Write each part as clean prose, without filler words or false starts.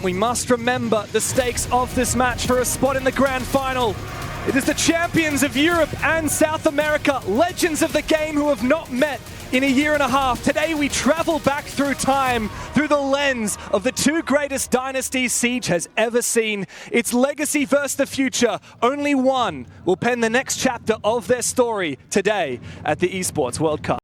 we must remember the stakes of this match for a spot in the grand final. It is the champions of Europe and South America, legends of the game who have not met in a year and a half. Today we travel back through time, through the lens of the two greatest dynasties Siege has ever seen. It's legacy versus the future. Only one will pen the next chapter of their story today at the Esports World Cup.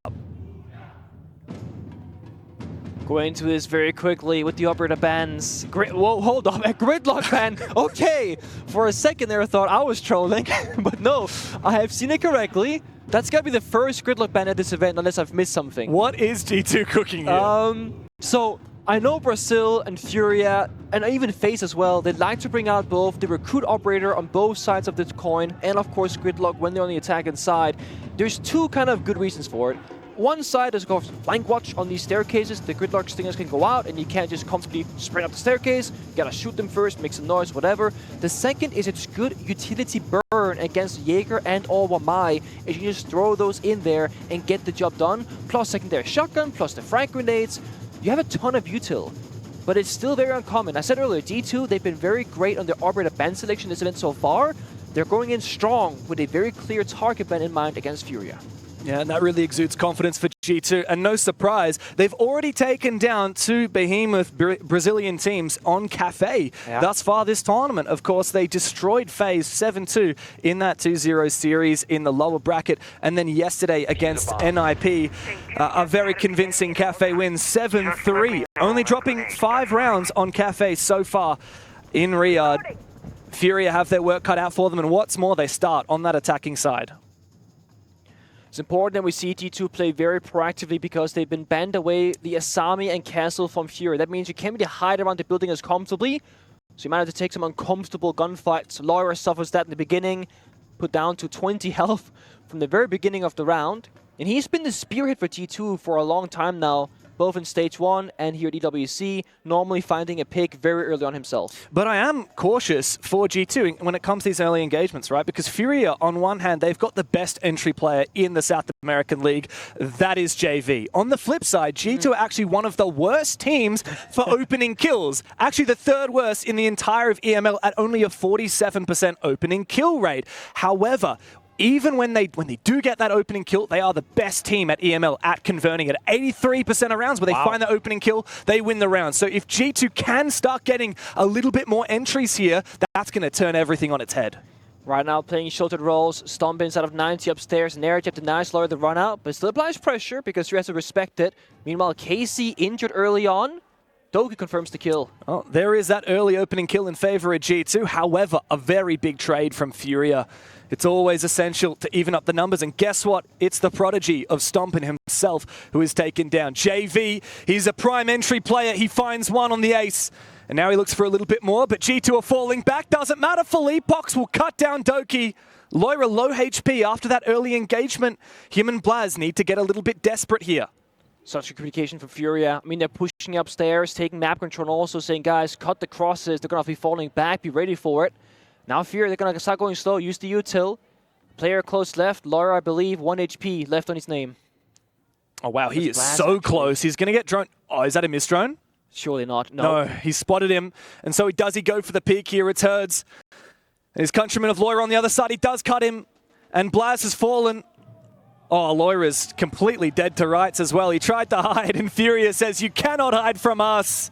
Going into this very quickly with the operator bans. Whoa, hold on, a gridlock ban. Okay, for a second there I thought I was trolling, but no, I have seen it correctly. That's gotta be the first gridlock ban at this event, unless I've missed something. What is G2 cooking here? So I know Brazil and FURIA, and even FaZe as well, they like to bring out both the recruit operator on both sides of the coin, and of course gridlock when they're on the attacking side. There's two kind of good reasons for it. One side is, of course, flank watch on these staircases. The gridlock stingers can go out and you can't just comfortably sprint up the staircase. You gotta shoot them first, make some noise, whatever. The second is it's good utility burn against Jaeger and or Wamai. If you just throw those in there and get the job done. Plus secondary shotgun, plus the frag grenades. You have a ton of util. But it's still very uncommon. I said earlier, G2, they've been very great on their operator ban selection this event so far. They're going in strong with a very clear target ban in mind against FURIA. Yeah, and that really exudes confidence for G2, and no surprise, they've already taken down two behemoth Brazilian teams on Cafe thus far this tournament. Of course, they destroyed FaZe 7-2 in that 2-0 series in the lower bracket, and then yesterday against NIP, a very convincing Cafe win, 7-3, only dropping 5 rounds on Cafe so far in Riyadh. FURIA have their work cut out for them, and what's more, they start on that attacking side. It's important that we see G2 play very proactively because they've been banned away the Asami and Castle from FURIA. That means you can't really hide around the building as comfortably, so you might have to take some uncomfortable gunfights. Lair suffers that in the beginning, put down to 20 health from the very beginning of the round. And he's been the spearhead for G2 for a long time now, both in Stage 1 and here at EWC, normally finding a pick very early on himself. But I am cautious for G2 when it comes to these early engagements, right? Because FURIA, on one hand, they've got the best entry player in the South American League. That is JV. On the flip side, G2 are actually one of the worst teams for opening kills. Actually, the third worst in the entire of EML at only a 47% opening kill rate. However, even when they do get that opening kill, they are the best team at EML at converting it. 83% of rounds where they find the opening kill, they win the round. So if G2 can start getting a little bit more entries here, that's going to turn everything on its head. Right now playing sheltered roles, Stompins out of 90 upstairs. Narrative denies Lair the run out, but still applies pressure because he has to respect it. Meanwhile, Casey injured early on. Doki confirms the kill. Oh, there is that early opening kill in favor of G2. However, a very big trade from FURIA. It's always essential to even up the numbers. And guess what? It's the prodigy of Stompin himself who is taken down. JV, he's a prime entry player. He finds one on the ace. And now he looks for a little bit more, but G2 are falling back. Doesn't matter. Pox will cut down Doki. Lair low HP after that early engagement. Him and Blaz need to get a little bit desperate here. Such a communication from FURIA. I mean, they're pushing upstairs, taking map control, also saying, guys, cut the crosses. They're going to be falling back. Be ready for it. Now FURIA, they're going to start going slow. Use the util. Player close left. Lair, I believe, 1 HP left on his name. Oh, wow. He is so close. He's going to get drone. Oh, is that a miss drone? Surely not. No, he spotted him. And so does he go for the peak here? It's Herds. His countryman of Lair on the other side. He does cut him. And Blaz has fallen. Oh, Lair is completely dead to rights as well. He tried to hide, and FURIA says, you cannot hide from us.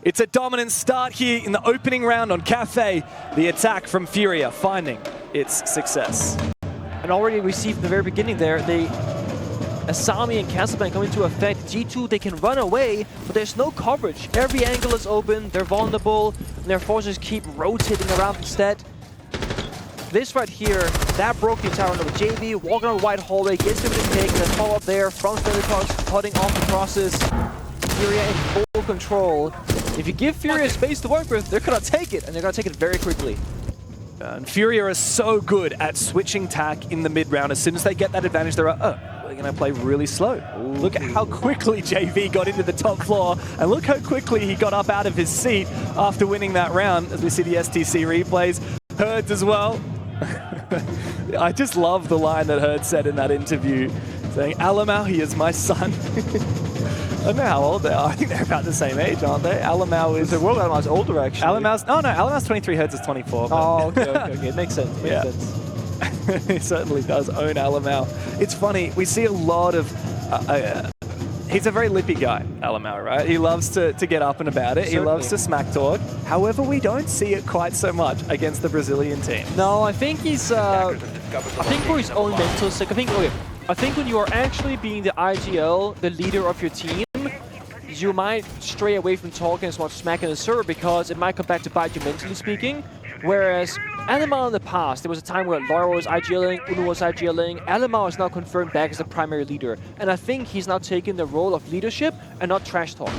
It's a dominant start here in the opening round on Cafe. The attack from FURIA finding its success. And already we see from the very beginning there, the Asami and Castlebank come into effect. G2, they can run away, but there's no coverage. Every angle is open, they're vulnerable, and their forces keep rotating around instead. This right here, that broke the entire run with JV, walking on a wide hallway, gets him to pick, and then follow up there, front Pox, cutting off the crosses. FURIA in full control. If you give FURIA space to work with, they're going to take it, and they're going to take it very quickly. And FURIA are so good at switching tack in the mid-round. As soon as they get that advantage, they're going to play really slow. Ooh. Look at how quickly JV got into the top floor, and look how quickly he got up out of his seat after winning that round, as we see the STC replays. Herds as well. I just love the line that Herds said in that interview, saying, Alamau, he is my son. I don't know how old they are. I think they're about the same age, aren't they? Alamau is... The world Alamau's older, actually. Alamau's... Oh, no. Alamau's 23, Hertz is 24. But Oh, okay. It makes sense. Makes sense. He certainly does own Alamau. It's funny. We see a lot of... he's a very lippy guy, Alamau, right? He loves to get up and about it. Certainly. He loves to smack talk. However, we don't see it quite so much against the Brazilian team. No, I think he's... I think for his own mental sake, I think when you are actually being the IGL, the leader of your team, you might stray away from talking as much smack in the server because it might come back to bite you mentally speaking. Whereas Alamau in the past, there was a time where Lair was IGLing, Uno was IGLing. Alamau is now confirmed back as the primary leader. And I think he's now taking the role of leadership and not trash talk.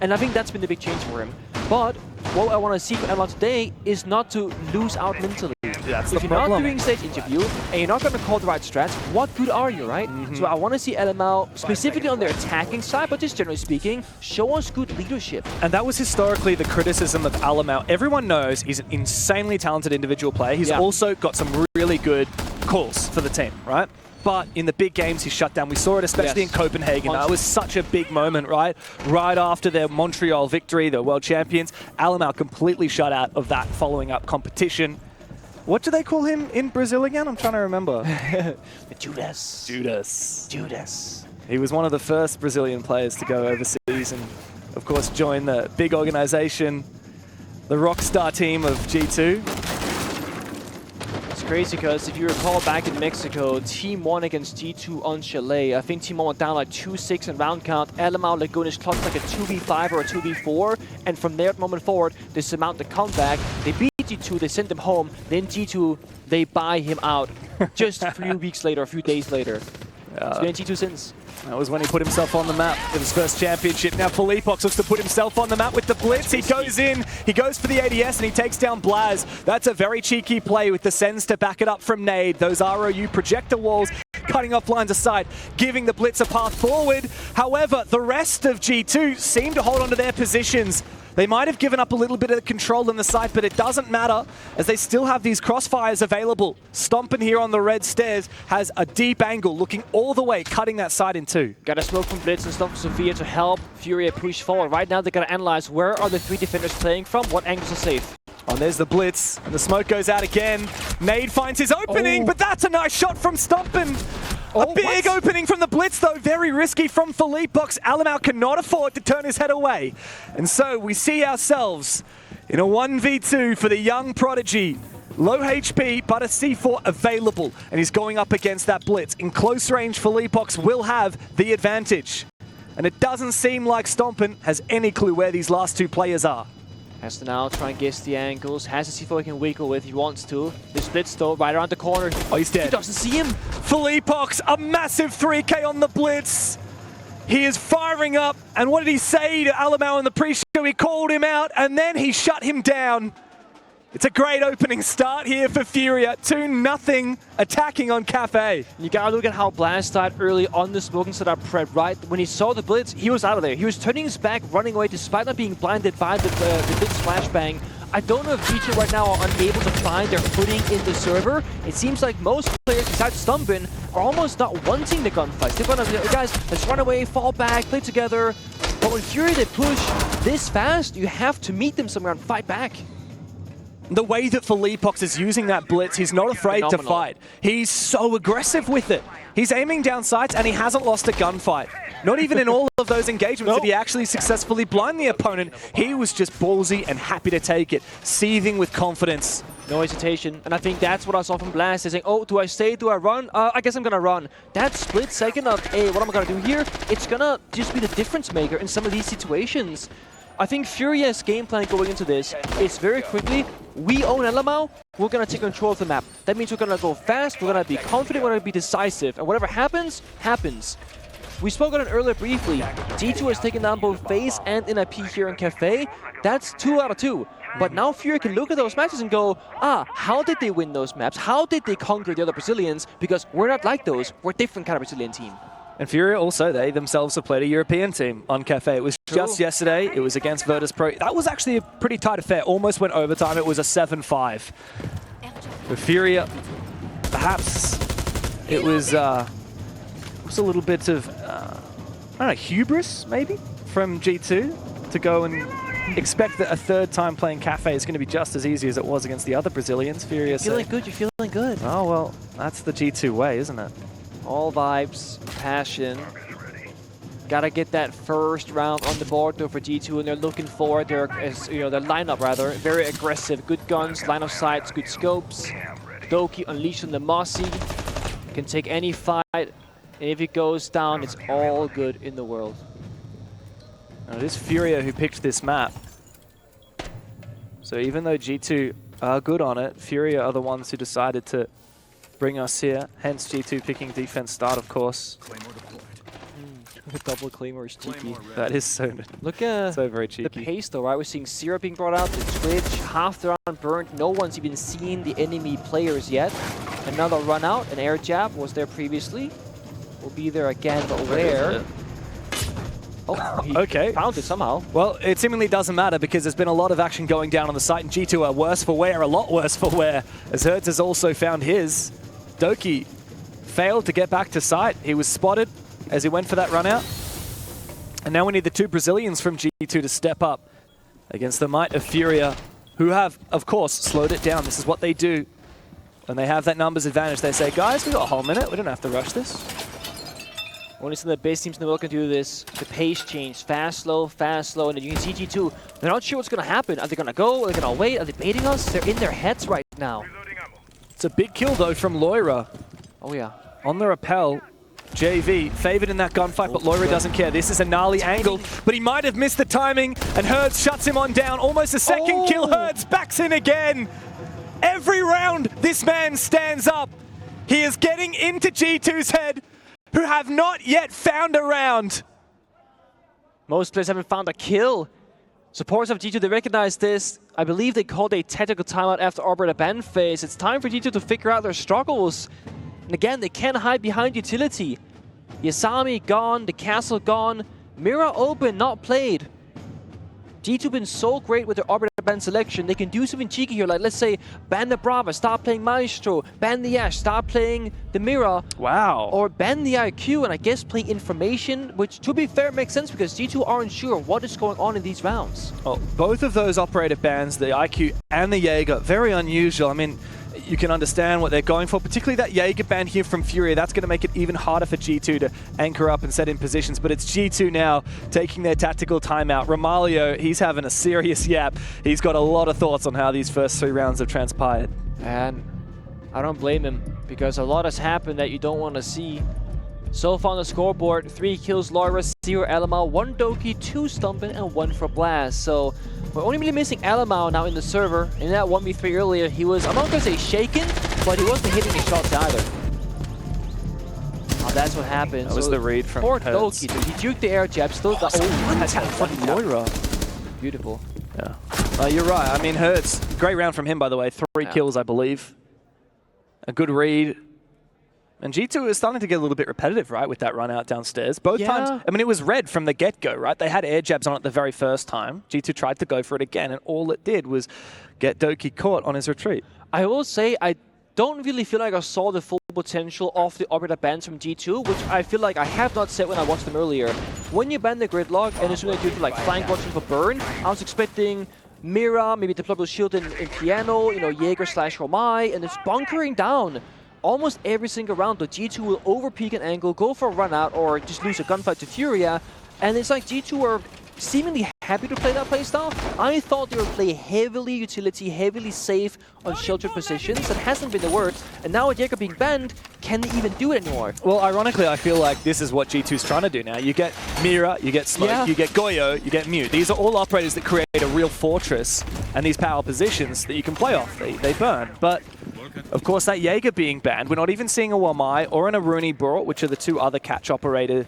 And I think that's been the big change for him. But what I want to see from Alamau today is not to lose out mentally. That's if you're not doing stage interview and you're not going to call the right strats, what good are you, right? So I want to see Alamau, specifically on their attacking side, but just generally speaking, show us good leadership. And that was historically the criticism of Alamau. Everyone knows he's an insanely talented individual player. He's also got some really good calls for the team, right? But in the big games, he's shut down. We saw it especially in Copenhagen. That was such a big moment, right? Right after their Montreal victory, the world champions, Alamau completely shut out of that following up competition. What do they call him in Brazil again? I'm trying to remember. Judas. He was one of the first Brazilian players to go overseas and, of course, join the big organization, the rockstar team of G2. It's crazy because if you recall back in Mexico, Team 1 against G2 on Chalet, I think Team 1 went down like 2-6 in round count. Alamau let go in his clutch like a 2v5 or a 2v4, and from there moment forward, they surmount the comeback. They beat G2, they send him home, then G2, they buy him out just a few weeks later, a few days later. It's been G2 since. That was when he put himself on the map with his first championship. Now Philippox looks to put himself on the map with the blitz. He goes in, he goes for the ADS, and he takes down Blaz. That's a very cheeky play with the sends to back it up from Nade. Those ROU projector walls cutting off lines of sight, giving the blitz a path forward. However, the rest of G2 seem to hold on to their positions. They might have given up a little bit of control in the site, but it doesn't matter as they still have these crossfires available. Stompin here on the red stairs has a deep angle looking all the way, cutting that side in two. Got a smoke from Blitz and Stomp from Sophia to help FURIA push forward. Right now they got to analyze where are the three defenders playing from, what angles are safe. Oh, there's the blitz, and the smoke goes out again. Nade finds his opening, but that's a nice shot from Stompin. A big opening from the blitz, though, very risky from Philippox. Alamau cannot afford to turn his head away. And so we see ourselves in a 1v2 for the young prodigy. Low HP, but a C4 available, and he's going up against that blitz. In close range, Philippox will have the advantage. And it doesn't seem like Stompin has any clue where these last two players are. Has to now try and guess the angles. Has to see if he can wiggle with if he wants to. This blitz though, right around the corner. Oh, he's dead. He doesn't see him. Philippox, a massive 3K on the blitz. He is firing up. And what did he say to Alamau in the pre-show? He called him out and then he shut him down. It's a great opening start here for FURIA. 2-0 attacking on Cafe. You gotta look at how Blast started early on the smoking setup prep, right? When he saw the blitz, he was out of there. He was turning his back, running away despite not being blinded by the blitz flashbang. I don't know if G2 right now are unable to find their footing in the server. It seems like most players besides Stompin are almost not wanting the gunfights. They're gonna, guys, let's run away, fall back, play together. But when FURIA they push this fast, you have to meet them somewhere and fight back. The way that Philippox is using that blitz, he's not afraid to fight. He's so aggressive with it. He's aiming down sights and he hasn't lost a gunfight. Not even in all of those engagements did he actually successfully blind the opponent. He was just ballsy and happy to take it, seething with confidence. No hesitation, and I think that's what I saw from Blast. They're saying, oh, do I stay, do I run? I guess I'm gonna run. That split second of, hey, what am I gonna do here? It's gonna just be the difference maker in some of these situations. I think FURIA's game plan going into this is very quickly, we own Alamau, we're going to take control of the map. That means we're going to go fast, we're going to be confident, we're going to be decisive, and whatever happens, happens. We spoke on it earlier briefly. G2 has taken down both FaZe and NIP here in Cafe. That's 2 out of 2. But now FURIA can look at those matches and go, how did they win those maps? How did they conquer the other Brazilians? Because we're not like those, we're a different kind of Brazilian team. And FURIA also, they themselves have played a European team on Cafe. It was just yesterday. It was against Virtus.pro. That was actually a pretty tight affair. Almost went overtime. It was a 7-5. With FURIA, perhaps it was a little bit of I don't know, hubris maybe from G2 to go and expect that a third time playing Cafe is going to be just as easy as it was against the other Brazilians. FURIA You're feeling good, you're feeling good. Oh, well, that's the G2 way, isn't it? All vibes, passion. Gotta get that first round on the board though for G2, and they're looking for their, their lineup rather. Very aggressive, good guns, line of sights, good scopes. Doki unleashed on the Mossy, can take any fight, and if it goes down, it's all good in the world. Now, it is FURIA who picked this map. So even though G2 are good on it, FURIA are the ones who decided to bring us here. Hence G2 picking defense start, of course. The double Claymore is cheeky. That is so, Look at so very cheeky. the pace though, right? We're seeing Syrup being brought out, the Twitch, half the round burnt. No one's even seen the enemy players yet. Another run out, an air jab was there previously. Will be there again, but where? Oh, he okay. found it somehow. Well, it seemingly doesn't matter because there's been a lot of action going down on the site, and G2 are worse for wear, a lot worse for wear, as Hertz has also found his. Doki failed to get back to site. He was spotted as he went for that run out. And now we need the two Brazilians from G2 to step up against the might of FURIA, who have, of course, slowed it down. This is what they do. When they have that numbers advantage, they say, guys, we got a whole minute. We don't have to rush this. Only some of the best teams in the world can do this. The pace change, fast, slow, and then you can see G2. They're not sure what's going to happen. Are they going to go? Are they going to wait? Are they baiting us? They're in their heads right now. It's a big kill, though, from Lair. Oh, yeah. On the rappel, JV favored in that gunfight, but Lair doesn't care. This is a gnarly angle, but he might have missed the timing, and Hertz shuts him on down. Almost a second kill. Hertz backs in again. Every round, this man stands up. He is getting into G2's head, who have not yet found a round. Most players haven't found a kill. Supporters of G2, they recognize this. I believe they called a tactical timeout after operator ban phase. It's time for G2 to figure out their struggles. And again, they can't hide behind utility. Yasami gone, the castle gone, Mira open, not played. G2 been so great with their operator ban selection. They can do something cheeky here, like let's say ban the Brava, start playing Maestro, ban the Ash, start playing the Mira. Wow. Or ban the IQ and I guess play information, which to be fair makes sense because G2 aren't sure what is going on in these rounds. Well, both of those operator bans, the IQ and the Jaeger, very unusual. I mean, you can understand what they're going for, particularly that Jaeger ban here from FURIA. That's going to make it even harder for G2 to anchor up and set in positions, but it's G2 now taking their tactical timeout. Romalio, he's having a serious yap. He's got a lot of thoughts on how these first 3 rounds have transpired. And I don't blame him because a lot has happened that you don't want to see. So far on the scoreboard, 3 kills Lair, 0 Alamau, 1 Doki, 2 Stumpin, and 1 for Blast. So we're only really missing Alamau now in the server. In that 1v3 earlier, he was, I'm not going to say shaken, but he wasn't hitting his shots either. Oh, that's what happened. That was the read from poor Hertz. Doki, dude. He juked the air jab, still got from Lair. Beautiful. Yeah. You're right. I mean, Hertz, great round from him, by the way. 3 kills, I believe. A good read. And G2 is starting to get a little bit repetitive, right, with that run out downstairs. Both times, I mean, it was red from the get-go, right? They had air jabs on it the very first time. G2 tried to go for it again, and all it did was get Doki caught on his retreat. I will say, I don't really feel like I saw the full potential of the operator bans from G2, which I feel like I have not said when I watched them earlier. When you ban the gridlock, and as soon as you do like flank watching for burn, I was expecting Mira, maybe deployable shield in piano, Jaeger / Romai, and it's bunkering down. Almost every single round, the G2 will overpeak an angle, go for a run out, or just lose a gunfight to FURIA. And it's like G2 are seemingly happy to play that playstyle. I thought they would play heavily utility, heavily safe on sheltered positions. That hasn't been the word. And now with Jaeger being banned, can they even do it anymore? Well, ironically, I feel like this is what G2's trying to do now. You get Mira, you get Smoke, you get Goyo, you get Mute. These are all operators that create a real fortress and these power positions that you can play off. They burn. But of course, that Jaeger being banned, we're not even seeing a Wamai or an Aruni Brought, which are the 2 other catch operator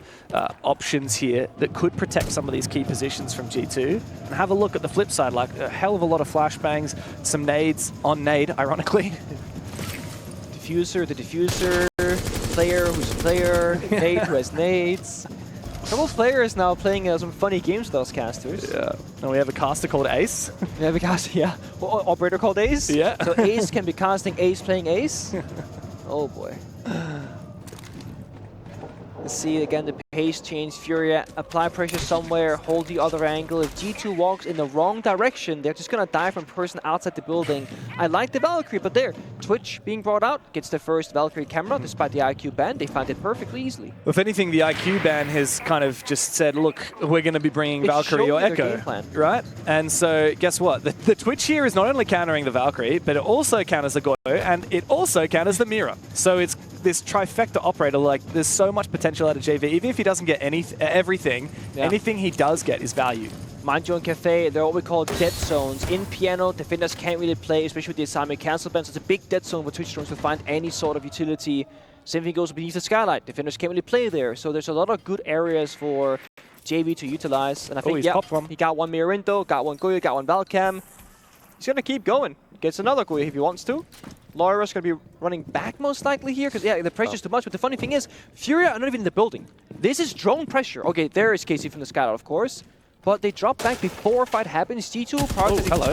options here that could protect some of these key positions from G2. And have a look at the flip side, like a hell of a lot of flashbangs, some nades on nade, ironically. Diffuser, the diffuser, player who's player, nade who has nades. A couple of players now playing some funny games with those casters. Yeah. And we have a caster called Ace. We have a caster, yeah. Well, operator called Ace? Yeah. So Ace can be casting Ace playing Ace? Oh boy. Let's see again the pace change. FURIA apply pressure somewhere, hold the other angle. If G2 walks in the wrong direction, they're just gonna die from person outside the building. I like the Valkyrie, but there, Twitch being brought out gets the first Valkyrie camera despite the IQ ban. They find it perfectly easily. If anything, the IQ ban has kind of just said, look, we're going to be bringing Valkyrie or Echo, right? And so guess what? The Twitch here is not only countering the Valkyrie, but it also counters the Goyo, and it also counters the Mira. So it's this trifecta operator. Like, there's so much potential out of JV. Even if he doesn't get everything, anything he does get is value. Mind you, in Cafe, they're what we call dead zones. In Piano, defenders can't really play, especially with the assignment cancel ban. So it's a big dead zone where Twitch drones will find any sort of utility. Same thing goes beneath the skylight. Defenders can't really play there. So there's a lot of good areas for JV to utilize. And I think, he got one Mirinto, got one Goyo, got one Valcam. He's going to keep going. Gets another Goyo if he wants to. Laira's going to be running back most likely here because, the pressure's too much. But the funny thing is, FURIA are not even in the building. This is drone pressure. Okay, there is KC from the skylight, of course. But they drop back before a fight happens. G2 prioritizing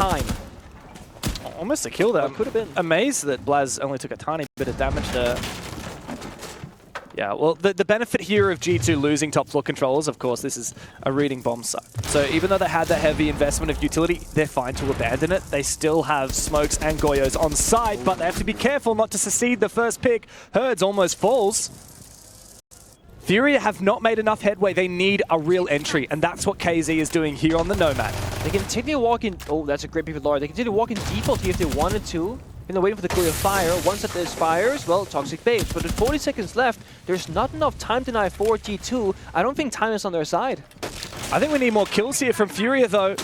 time. Almost a kill there. Could have been. Amazed that Blaz only took a tiny bit of damage there. Yeah, well, the benefit here of G2 losing top floor controls, of course, this is a reading bomb site. So even though they had that heavy investment of utility, they're fine to abandon it. They still have smokes and Goyos on site, but they have to be careful not to succeed the first pick. Herds almost falls. FURIA have not made enough headway. They need a real entry, and that's what KZ is doing here on the Nomad. They can take the walk in. Oh, that's a great pick with Lair. They can take the walk in default here if they wanted to. And they're waiting for the Goyo fire. Once that expires, well, Toxic bait. But with 40 seconds left, there's not enough time deny for G2. I don't think time is on their side. I think we need more kills here from FURIA, though.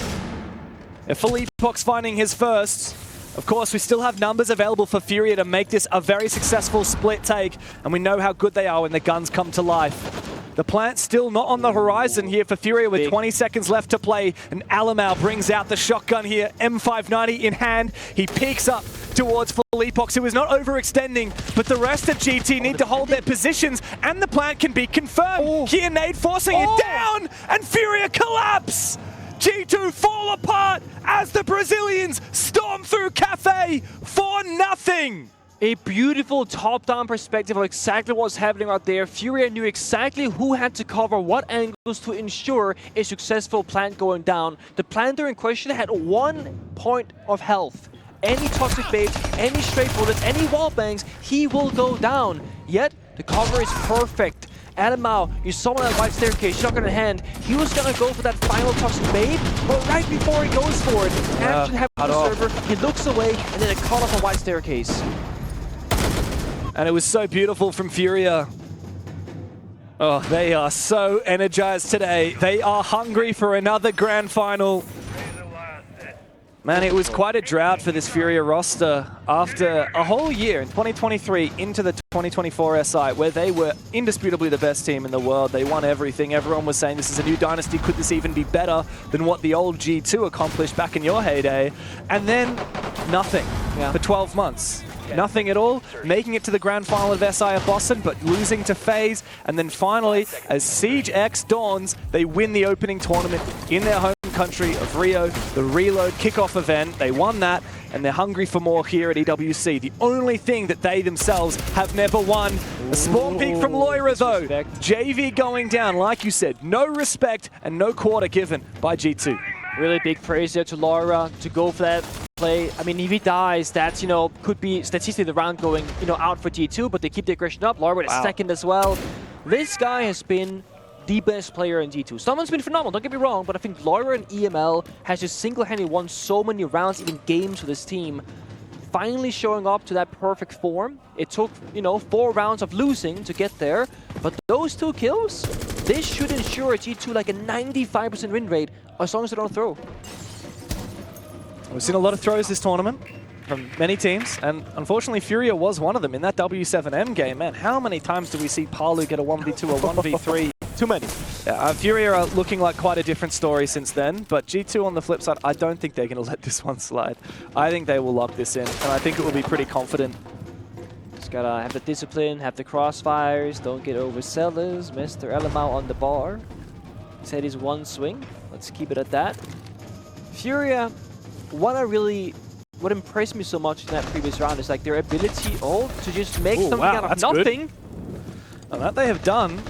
If Philippox finding his first. Of course, we still have numbers available for FURIA to make this a very successful split take, and we know how good they are when the guns come to life. The plant's still not on the horizon here for FURIA with 20 seconds left to play, and Alamau brings out the shotgun here, M590 in hand. He peeks up towards Philippox, who is not overextending, but the rest of GT need to hold their positions, and the plant can be confirmed. Here, Nade forcing it down, and FURIA collapse! G2 fall apart as the Brazilians storm through Cafe for nothing. A beautiful top-down perspective of exactly what's happening out there. FURIA knew exactly who had to cover what angles to ensure a successful plant going down. The planter in question had 1 point of health. Any toxic bait, any straight bullets, any wall bangs, he will go down. Yet, the cover is perfect. Alamau, you saw on that white staircase, shotgun in hand. He was gonna go for that final toxic bait, but right before he goes for it, action happens on the server, he looks away, and then it caught off a white staircase. And it was so beautiful from FURIA. Oh, they are so energized today. They are hungry for another grand final. Man, it was quite a drought for this FURIA roster after a whole year in 2023 into the 2024 SI, where they were indisputably the best team in the world. They won everything. Everyone was saying this is a new dynasty. Could this even be better than what the old G2 accomplished back in your heyday? And then nothing for 12 months. Nothing at all, making it to the grand final of SIF Boston, but losing to FaZe. And then finally, as Siege X dawns, they win the opening tournament in their home country of Rio, the Reload kickoff event. They won that, and they're hungry for more here at EWC. The only thing that they themselves have never won. A spawn peek from Lair, though. JV going down, like you said, no respect and no quarter given by G2. Really big praise there to Lair to go for that play. I mean, if he dies, that's, could be statistically the round going, out for G2, but they keep the aggression up. Lair with a second as well. This guy has been the best player in G2. Someone's been phenomenal, don't get me wrong, but I think Lair and EML has just single-handedly won so many rounds, even games for this team. Finally showing up to that perfect form. It took, 4 rounds of losing to get there, but those 2 kills, this should ensure G2 like a 95% win rate as long as they don't throw. We've seen a lot of throws this tournament from many teams, and unfortunately FURIA was one of them in that W7M game. Man, how many times do we see Palu get a 1v2 or 1v3? Too many. Yeah, FURIA are looking like quite a different story since then, but G2 on the flip side, I don't think they're going to let this one slide. I think they will lock this in, and I think it will be pretty confident. Just gotta have the discipline, have the crossfires, don't get overzealous. Mr. Alamau on the bar. Said he's 1 swing. Let's keep it at that. FURIA, what impressed me so much in that previous round is like their ability to just make something out of nothing. And that they have done.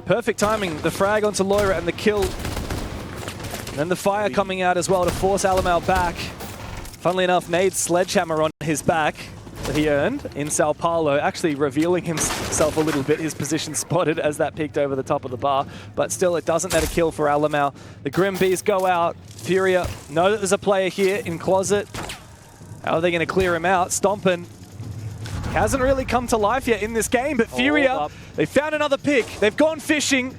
perfect timing. The frag onto Lair and the kill. And then the fire coming out as well to force Alamau back. Funnily enough, Nade's sledgehammer on his back that he earned in Sao Paulo, actually revealing himself a little bit. His position spotted as that peeked over the top of the bar. But still, it doesn't net a kill for Alamau. The Grim Bees go out. FURIA know that there's a player here in Closet. How are they going to clear him out? Stompin' hasn't really come to life yet in this game, but FURIA, they found another pick. They've gone fishing,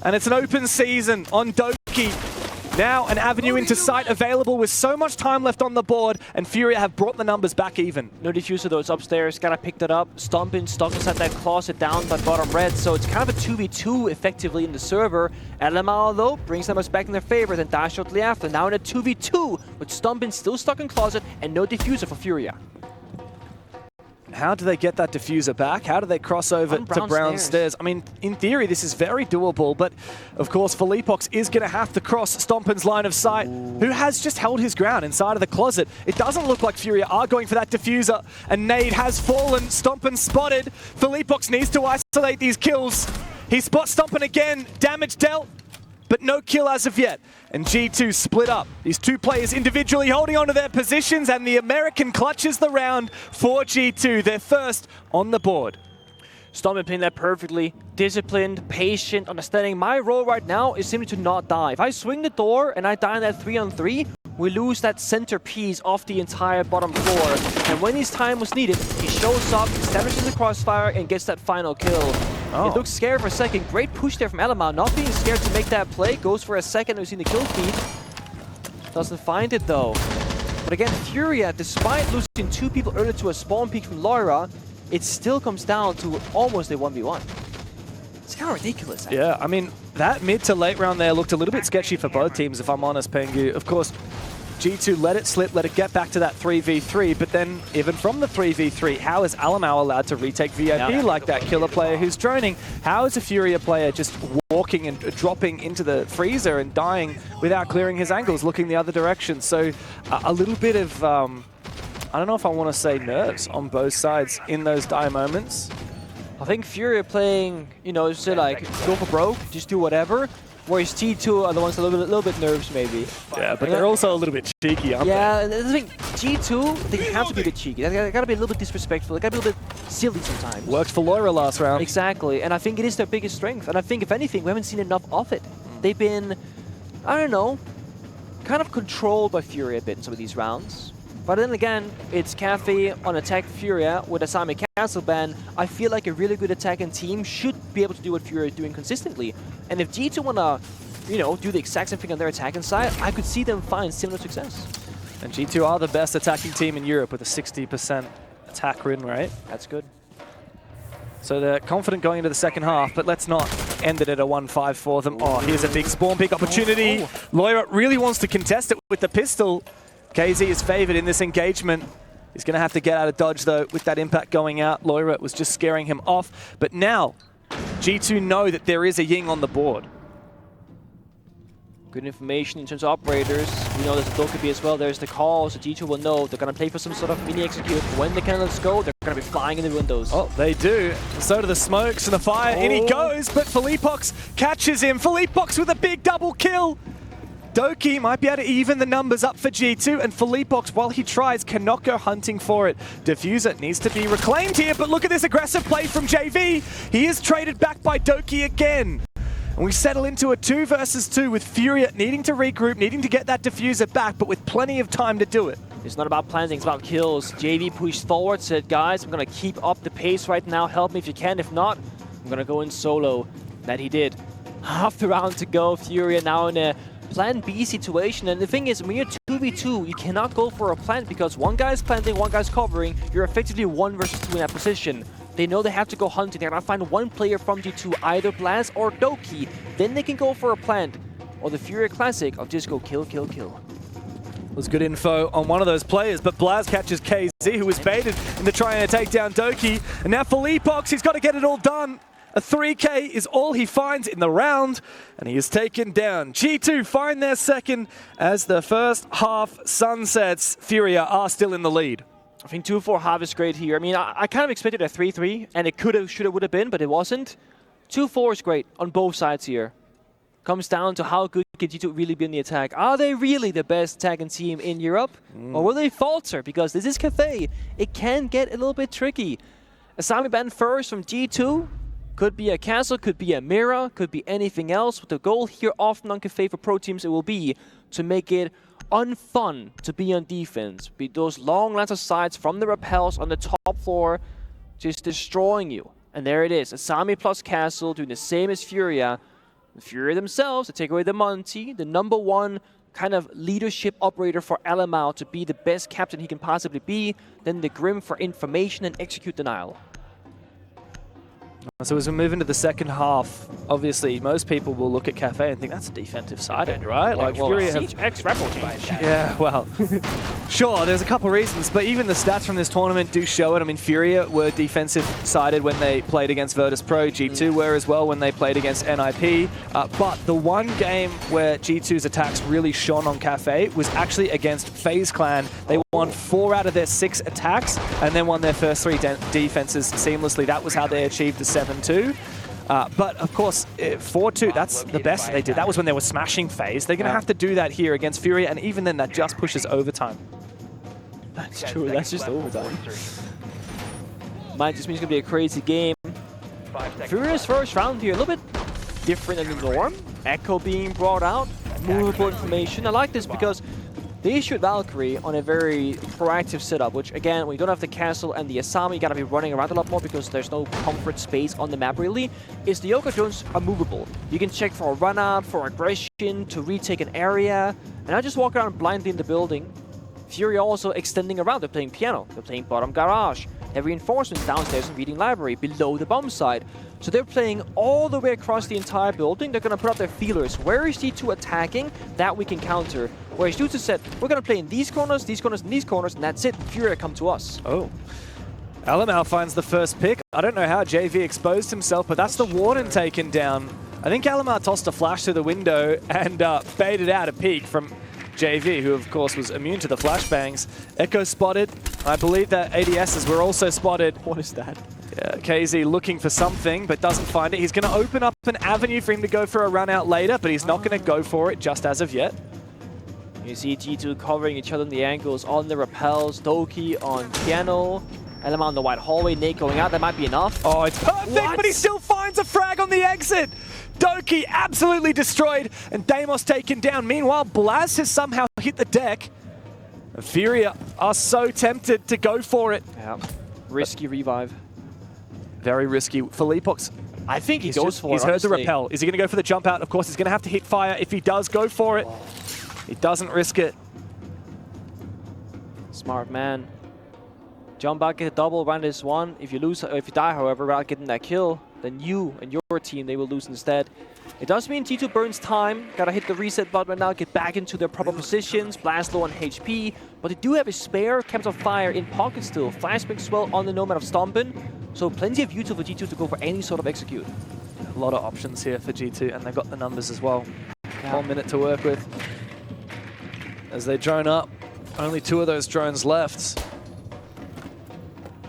and it's an open season on Doki. Now an avenue into sight available with so much time left on the board, and FURIA have brought the numbers back even. No diffuser though, it's upstairs, gotta pick that up. Stompin' stuck inside that closet down by bottom red, so it's kind of a 2v2 effectively in the server. Alamau though brings them back in their favor, then dash shortly after. Now in a 2v2 with Stompin' still stuck in closet and no diffuser for FURIA. How do they get that diffuser back? How do they cross over to Brown Stairs? I mean, in theory, this is very doable, but of course, Felipox is going to have to cross Stompin's line of sight, who has just held his ground inside of the closet. It doesn't look like FURIA are going for that diffuser, and Nade has fallen. Stompin spotted. Felipox needs to isolate these kills. He spots Stompin again. Damage dealt, but no kill as of yet. And G2 split up. These two players individually holding onto their positions, and the American clutches the round for G2. They're first on the board. Stompin playing that perfectly. Disciplined, patient, understanding. My role right now is simply to not die. If I swing the door and I die in that 3-on-3, we lose that centerpiece off the entire bottom floor. And when his time was needed, he shows up, establishes the crossfire, and gets that final kill. It looks scary for a second. Great push there from Alamau. Not being scared to make that play. Goes for a second. We've seen the kill feed. Doesn't find it though. But again, FURIA, despite losing two people earlier to a spawn peek from Lair, it still comes down to almost a 1v1. It's kind of ridiculous. Actually. Yeah, I mean, that mid to late round there looked a little bit sketchy for both teams, if I'm honest, Pengu. Of course, G2 let it slip, let it get back to that 3v3, but then even from the 3v3, how is Alamau allowed to retake VIP like that killer player who's droning? How is a FURIA player just walking and dropping into the freezer and dying without clearing his angles, looking the other direction? So a little bit of, I don't know if I want to say nerves on both sides in those dire moments. I think FURIA playing, you know, just like go for broke, just do whatever. Whereas G2 are the ones a little bit nervous, maybe. Yeah, but they're also a little bit cheeky, aren't they? Yeah, and I think G2, they have to be a bit cheeky. They gotta be a little bit disrespectful. They gotta be a little bit silly sometimes. Worked for Lair last round. Exactly, and I think it is their biggest strength. And I think, if anything, we haven't seen enough of it. They've been, I don't know, kind of controlled by FURIA a bit in some of these rounds. But then again, it's Cafe on attack FURIA with a Sami Castle ban. I feel like a really good attacking team should be able to do what FURIA is doing consistently. And if G2 want to, you know, do the exact same thing on their attacking side, I could see them find similar success. And G2 are the best attacking team in Europe with a 60% attack win rate. That's good. So they're confident going into the second half, but let's not end it at a 1-5 for them. Oh, here's a big spawn pick opportunity. Lair really wants to contest it with the pistol. KZ is favored in this engagement. He's going to have to get out of dodge, though, with that impact going out. Lair was just scaring him off. But now, G2 know that there is a Ying on the board. Good information in terms of operators. We know there's a Dokkaebi as well. There's the call, so G2 will know they're going to play for some sort of mini execute. When the cannons go, they're going to be flying in the windows. Oh, they do. So do the smokes and the fire. In he goes, but Felipox catches him. Felipox with a big double kill. Doki might be able to even the numbers up for G2, and Felipox, while he tries, cannot go hunting for it. Diffuser needs to be reclaimed here, but look at this aggressive play from JV. He is traded back by Doki again. And we settle into a 2 versus 2 with FURIA needing to regroup, needing to get that diffuser back, but with plenty of time to do it. It's not about planting, it's about kills. JV pushed forward, said, guys, I'm going to keep up the pace right now. Help me if you can. If not, I'm going to go in solo. That he did. Half the round to go. FURIA now in a plan B situation, and the thing is, when you're 2v2, you cannot go for a plant because one guy's planting, one guy's covering. You're effectively 1 versus 2 in that position. They know they have to go hunting. They're gonna find one player from G2, either Blaz or Doki. Then they can go for a plant. Or the FURIA classic of just go kill, kill, kill. Was good info on one of those players, but Blaz catches KZ, who was baited into trying to take down Doki. And now Felipox, he's got to get it all done. A 3K is all he finds in the round, and he is taken down. G2 find their second as the first half sunsets. FURIA are still in the lead. I think 2-4 half is great here. I mean, I kind of expected a 3-3, and it could have, should have, would have been, but it wasn't. 2-4 is great on both sides here. Comes down to how good can G2 really be in the attack. Are they really the best attacking team in Europe? Or will they falter? Because this is Cathay. It can get a little bit tricky. Asami ban first from G2. Could be a castle, could be a mirror, could be anything else. But the goal here often on Cathay for pro teams, it will be to make it unfun to be on defense. Be those long lines of sights from the rappels on the top floor, just destroying you. And there it is. Asami plus castle doing the same as FURIA. The FURIA themselves to take away the Monty, the #1 kind of leadership operator for LMAO to be the best captain he can possibly be. Then the Grim for information and execute denial. So as we move into the second half, obviously most people will look at Cathay and think that's a defensive side, right? Like FURIA have ex-Rebel change. Yeah, well, sure, there's a couple reasons, but even the stats from this tournament do show it. I mean, FURIA were defensive-sided when they played against Virtus.pro. G2 were as well when they played against NIP. But the one game where G2's attacks really shone on Cathay was actually against FaZe Clan. They won 4 out of their 6 attacks and then won their first 3 defenses seamlessly. That was how they achieved the 7-2. But of course, 4-2, that's the best they did. That was when they were smashing FaZe. They're going to have to do that here against FURIA, and even then, that just pushes overtime. That's true, that's just overtime. Might just mean it's going to be a crazy game. FURIA's first round here, a little bit different than the norm. Echo being brought out, movable information. I like this because they issued Valkyrie on a very proactive setup, which again, when you don't have the castle and the Asami, you gotta be running around a lot more because there's no comfort space on the map really, is the Yoka drones are movable. You can check for a run out, for aggression, to retake an area, and I just walk around blindly in the building. FURIA also extending around, they're playing piano, they're playing bottom garage. They have reinforcements downstairs in reading library, below the bomb site. So they're playing all the way across the entire building. They're going to put up their feelers. Where is G2 attacking? That we can counter. Whereas G2 said, we're going to play in these corners, and these corners, and that's it. FURIA come to us. Oh. LMAO finds the first pick. I don't know how JV exposed himself, but that's the Warden taken down. I think LMAO tossed a flash through the window and baited out a peek from JV, who of course was immune to the flashbangs. Echo spotted. I believe that ADSs were also spotted. What is that? Yeah, KZ looking for something, but doesn't find it. He's going to open up an avenue for him to go for a run out later, but he's not going to go for it just as of yet. You see G2 covering each other in the angles on the rappels. Doki on piano. LMAO on the wide hallway. Nate going out. That might be enough. Oh, it's perfect, but he still finds a frag on the exit. Doki absolutely destroyed, and Deimos taken down. Meanwhile, Blaz has somehow hit the deck. FURIA are so tempted to go for it. Yeah, risky revive. Very risky. Philippox, I think he goes for it, He's heard the rappel. Is he going to go for the jump out? Of course, he's going to have to hit fire. If he does go for it, he doesn't risk it. Smart man. Jump back, get a double, run this one. If you lose, if you die, however, without getting that kill, then you and your team, they will lose instead. It does mean G2 burns time. Gotta hit the reset button right now, get back into their proper positions. Blast low on HP, but they do have a spare Camps of Fire in pocket still. Flashbang swell on the Nomad of Stompin. So plenty of util for G2 to go for any sort of execute. A lot of options here for G2, and they've got the numbers as well. Yeah. 1 minute to work with. As they drone up, only 2 of those drones left.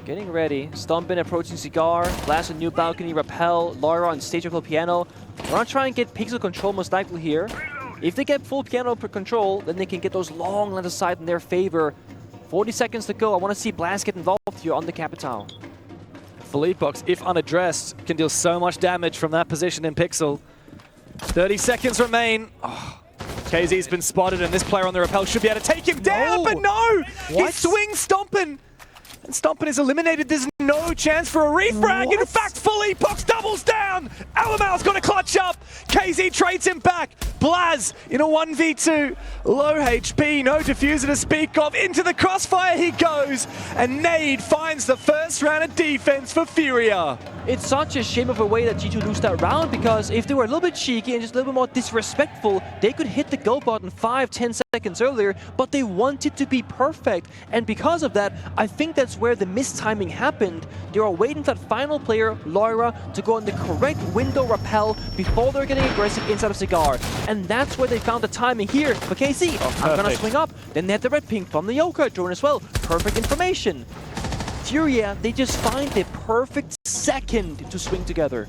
Getting ready. Stompin approaching Cigar. Blast a new balcony, rappel. Lair on stage level piano. We're gonna try and get pixel control most likely here. If they get full piano control, then they can get those long lines of sight in their favor. 40 seconds to go. I want to see Blast get involved here on the Capital. Philippox, if unaddressed, can deal so much damage from that position in Pixel. 30 seconds remain. Oh, KZ's been spotted, and this player on the rappel should be able to take him down, but no! What? He swings Stompin', and Stompin' is eliminated. There's no chance for a refrag. What? In fact, Philippox doubles down. LMAO's got to clutch up. KZ trades him back. Blaz in a 1v2. Low HP, no diffuser to speak of. Into the crossfire he goes. And Nade finds the first round of defense for FURIA. It's such a shame of a way that G2 lose that round, because if they were a little bit cheeky and just a little bit more disrespectful, they could hit the go button 5-10 seconds earlier, but they wanted to be perfect. And because of that, I think that's where the mistiming happened. They were waiting for that final player, Lair, to go on the correct window rappel before they're getting aggressive inside of Cigar. And that's where they found the timing here for KC. I'm gonna swing up. Then they had the red ping from the Yoka drone as well. Perfect information. FURIA, they just find the perfect second to swing together.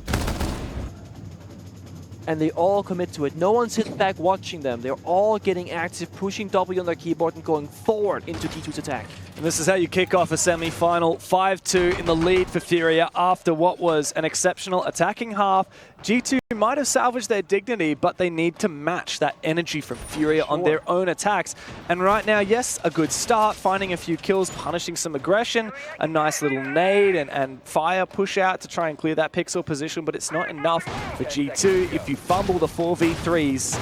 and they all commit to it. No one sits back watching them. They're all getting active, pushing W on their keyboard and going forward into G2's attack. And this is how you kick off a semi-final. 5-2 in the lead for FURIA after what was an exceptional attacking half. G2 might have salvaged their dignity, but they need to match that energy from FURIA on their own attacks. And right now, yes, a good start, finding a few kills, punishing some aggression, a nice little nade and fire push out to try and clear that pixel position, but it's not enough for G2 if you fumble the 4v3s.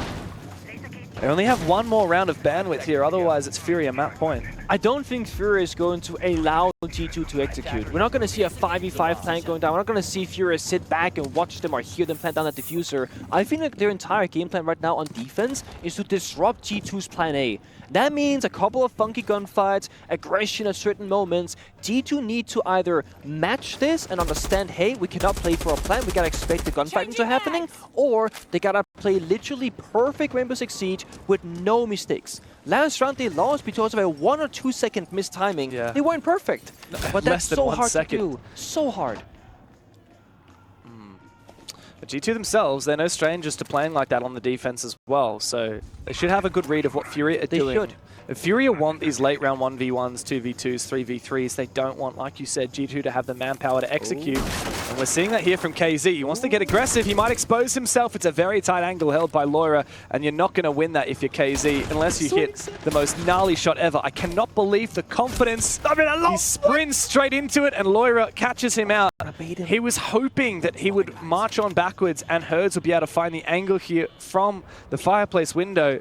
They only have one more round of bandwidth here, otherwise it's FURIA map point. I don't think FURIA is going to allow G2 to execute. We're not going to see a 5v5 plant going down. We're not going to see FURIA sit back and watch them or hear them plant down that diffuser. I feel like their entire game plan right now on defense is to disrupt G2's plan A. That means a couple of funky gunfights, aggression at certain moments. G2 need to either match this and understand, hey, we cannot play for a plan, we gotta expect the gunfighting to happening, or they gotta play literally perfect Rainbow Six Siege with no mistakes. Last round they lost because of a 1 or 2 second mistiming. Yeah. They weren't perfect, but that's so hard second. to do. So hard. But G2 themselves, they're no strangers to playing like that on the defense as well, so they should have a good read of what FURIA are doing. They should. If FURIA want these late round 1v1s, 2v2s, 3v3s, they don't want, like you said, G2 to have the manpower to execute. And we're seeing that here from KZ. He wants to get aggressive. He might expose himself. It's a very tight angle held by Lair, and you're not going to win that if you're KZ unless you hit the most gnarly shot ever. I cannot believe the confidence. He sprints straight into it, and Lair catches him out. He was hoping that he would march on backwards and Herds would be able to find the angle here from the fireplace window,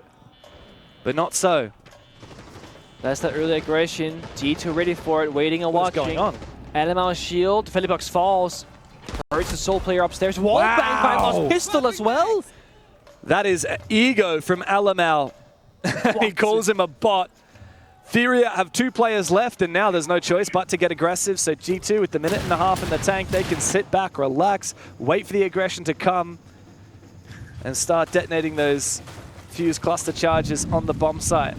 but not so. That's the early aggression. G2 ready for it, waiting and watching. What's going on? LML shield, Philipbox falls. Hurts the sole player upstairs. Wall bang by Lost Pistol as well. That is ego from Alamal. He calls him a bot. FURIA have 2 players left, and now there's no choice but to get aggressive. So G2, with the minute and a half in the tank, they can sit back, relax, wait for the aggression to come, and start detonating those fuse cluster charges on the bomb site.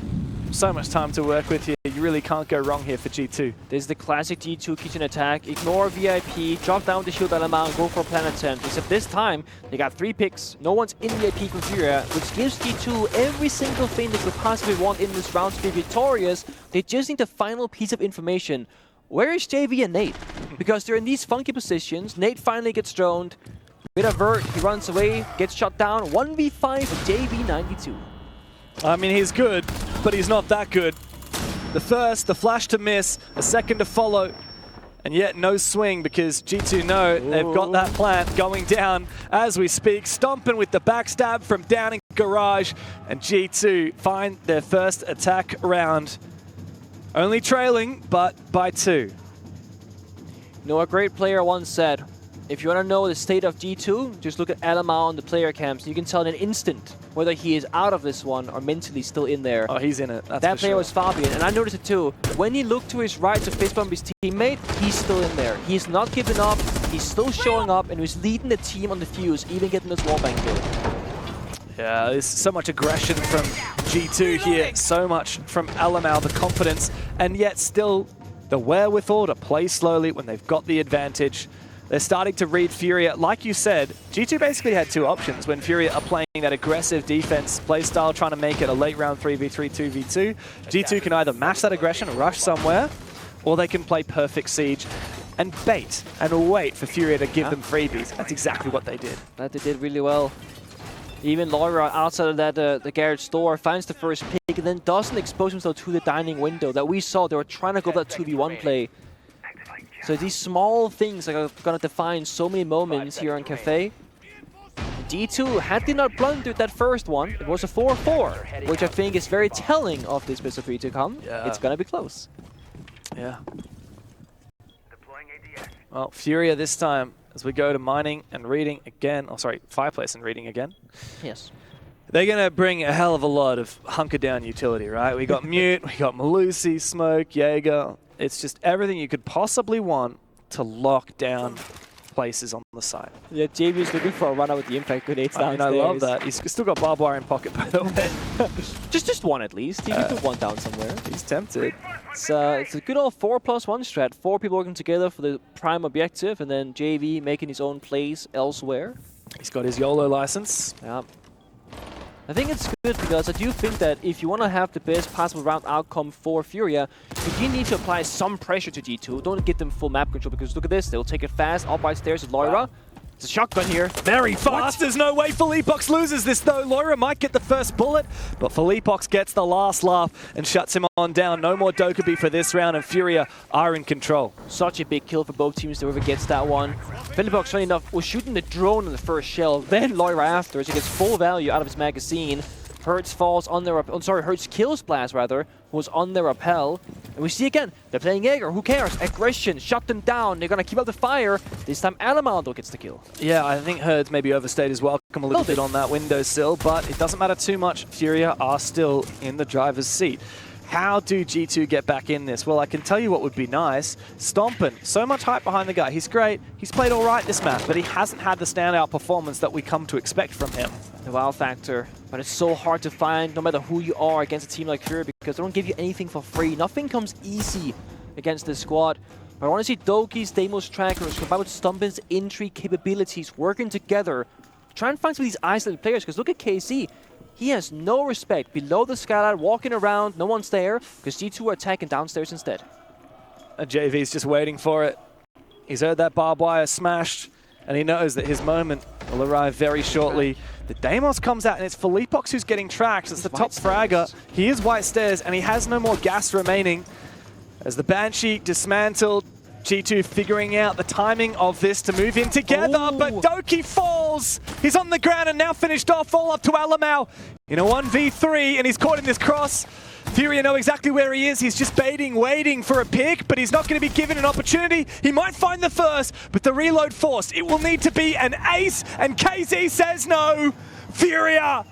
So much time to work with here. You really can't go wrong here for G2. This is the classic G2 kitchen attack. Ignore VIP, drop down the shield element, and go for a plan attempt. Except this time, they got 3 picks. No one's in VIP from FURIA, which gives G2 every single thing they could possibly want in this round to be victorious. They just need the final piece of information. Where is JV and Nate? Because they're in these funky positions. Nate finally gets droned. With a vert, he runs away, gets shot down. 1v5 JV 92. I mean, he's good, but he's not that good. The first, the flash to miss, a second to follow, and yet no swing because G2 know they've got that plant going down as we speak. Stomping with the backstab from down in garage, and G2 find their first attack round. Only trailing, but by 2. You know, a great player once said, if you want to know the state of G2, just look at Alama on the player cams. You can tell in an instant whether he is out of this one or mentally still in there. Oh, he's in it. That's that for player sure. was Fabian, and I noticed it too. When he looked to his right to fist bump his teammate, he's still in there. He's not giving up. He's still showing up, and he's leading the team on the fuse, even getting this wallbang kill. Yeah, there's so much aggression from G2 here. So much from Alamal, the confidence, and yet still the wherewithal to play slowly when they've got the advantage. They're starting to read FURIA. Like you said, G2 basically had 2 options when FURIA are playing that aggressive defense play style, trying to make it a late round 3v3, 2v2. G2 can either match that aggression, rush somewhere, or they can play perfect siege and bait and wait for FURIA to give them freebies. That's exactly what they did. That they did really well. Even Lair outside of that the garage door finds the first pick and then doesn't expose himself to the dining window that we saw. They were trying to go that 2v1 play. So these small things are going to define so many moments here on Cafe. G2, had they not blundered that first one, it was a 4-4, which I think is very telling of this best of 3 to come. Yeah. It's going to be close. Yeah. Well, FURIA this time, as we go to mining and reading again, oh sorry, fireplace and reading again. Yes. They're going to bring a hell of a lot of hunker-down utility, right? We got Mute, we got Malusi, Smoke, Jaeger. It's just everything you could possibly want to lock down places on the side. Yeah, JB is looking for a run out with the impact grenades downstairs. I love that. He's still got barbed wire in pocket, by the way. just one at least. He can put one down somewhere. He's tempted. It's a good old 4+1 strat. 4 people working together for the prime objective, and then JV making his own plays elsewhere. He's got his YOLO license. Yeah. I think it's good because I do think that if you want to have the best possible round outcome for FURIA, you do need to apply some pressure to G2. Don't give them full map control because look at this. They'll take it fast. Up by stairs with Lair. It's a shotgun here. Very fast. There's no way Philippox loses this though. Lair might get the first bullet, but Philippox gets the last laugh and shuts him on down. No more Dokkaebi for this round, and FURIA are in control. Such a big kill for both teams. Whoever gets that one. Philippox, funny enough, was shooting the drone in the first shell, then Lair after, so he gets full value out of his magazine. Hertz falls on their, Hertz kills Blast rather, who was on their rappel. And we see again, they're playing Jaeger, who cares? Aggression, shut them down, they're gonna keep up the fire. This time Alamaldo gets the kill. Yeah, I think Hertz maybe overstayed his welcome a little bit on that windowsill, but it doesn't matter too much. FURIA are still in the driver's seat. How do G2 get back in this? Well, I can tell you what would be nice. Stompin, so much hype behind the guy. He's great. He's played all right this map, but he hasn't had the standout performance that we come to expect from him. The wow factor, but it's so hard to find no matter who you are against a team like FURIA because they don't give you anything for free. Nothing comes easy against this squad. But I want to see Doki's, Deimos trackers combined with Stompin's entry capabilities working together. Try and find some of these isolated players because look at KC. He has no respect below the skylight, walking around, no one's there, because G2 are attacking downstairs instead. And JV's just waiting for it. He's heard that barbed wire smashed, and he knows that his moment will arrive very shortly. The Deimos comes out, and it's Philippox who's getting tracked. It's the top fragger. He is white stairs, and he has no more gas remaining. As the Banshee dismantled, G2 figuring out the timing of this to move in together, but Doki falls! He's on the ground and now finished off, all up to Alamau in a 1v3, and he's caught in this cross. FURIA know exactly where he is. He's just baiting, waiting for a pick, but he's not going to be given an opportunity. He might find the first, but the reload forced. It will need to be an ace, and KZ says no. FURIA,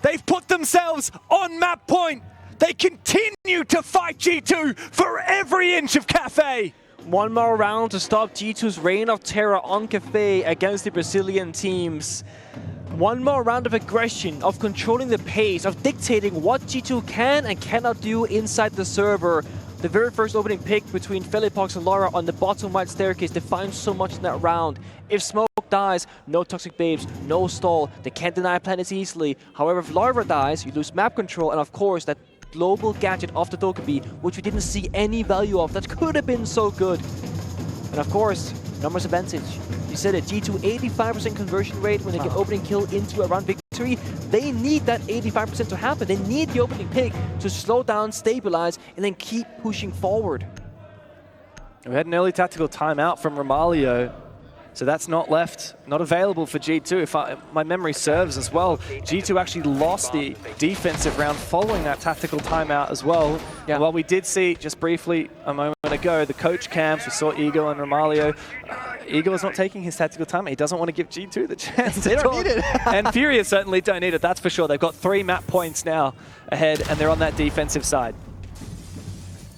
they've put themselves on map point. They continue to fight G2 for every inch of Cafe. One more round to stop G2's reign of terror on Cafe against the Brazilian teams. One more round of aggression, of controlling the pace, of dictating what G2 can and cannot do inside the server. The very first opening pick between Philippox and Lair on the bottom right staircase defines so much in that round. If Smoke dies, no Toxic Babes, no stall. They can't deny planets easily. However, if Lair dies, you lose map control, and of course that global gadget of the Dokkaebi, which we didn't see any value of. That could have been so good. And of course, numbers advantage. You said it, G2 85% conversion rate when they get opening kill into a round victory. They need that 85% to happen. They need the opening pick to slow down, stabilize, and then keep pushing forward. We had an early tactical timeout from Romalio. So that's not available for G2 if my memory serves as well. G2 actually lost the defensive round following that tactical timeout as well. Yeah. While we did see, just briefly a moment ago, the coach camps, we saw Eagle and Romalio. Eagle is not taking his tactical timeout. He doesn't want to give G2 the chance to talk. Need it. And FURIA certainly don't need it, that's for sure. They've got 3 map points now ahead, and they're on that defensive side.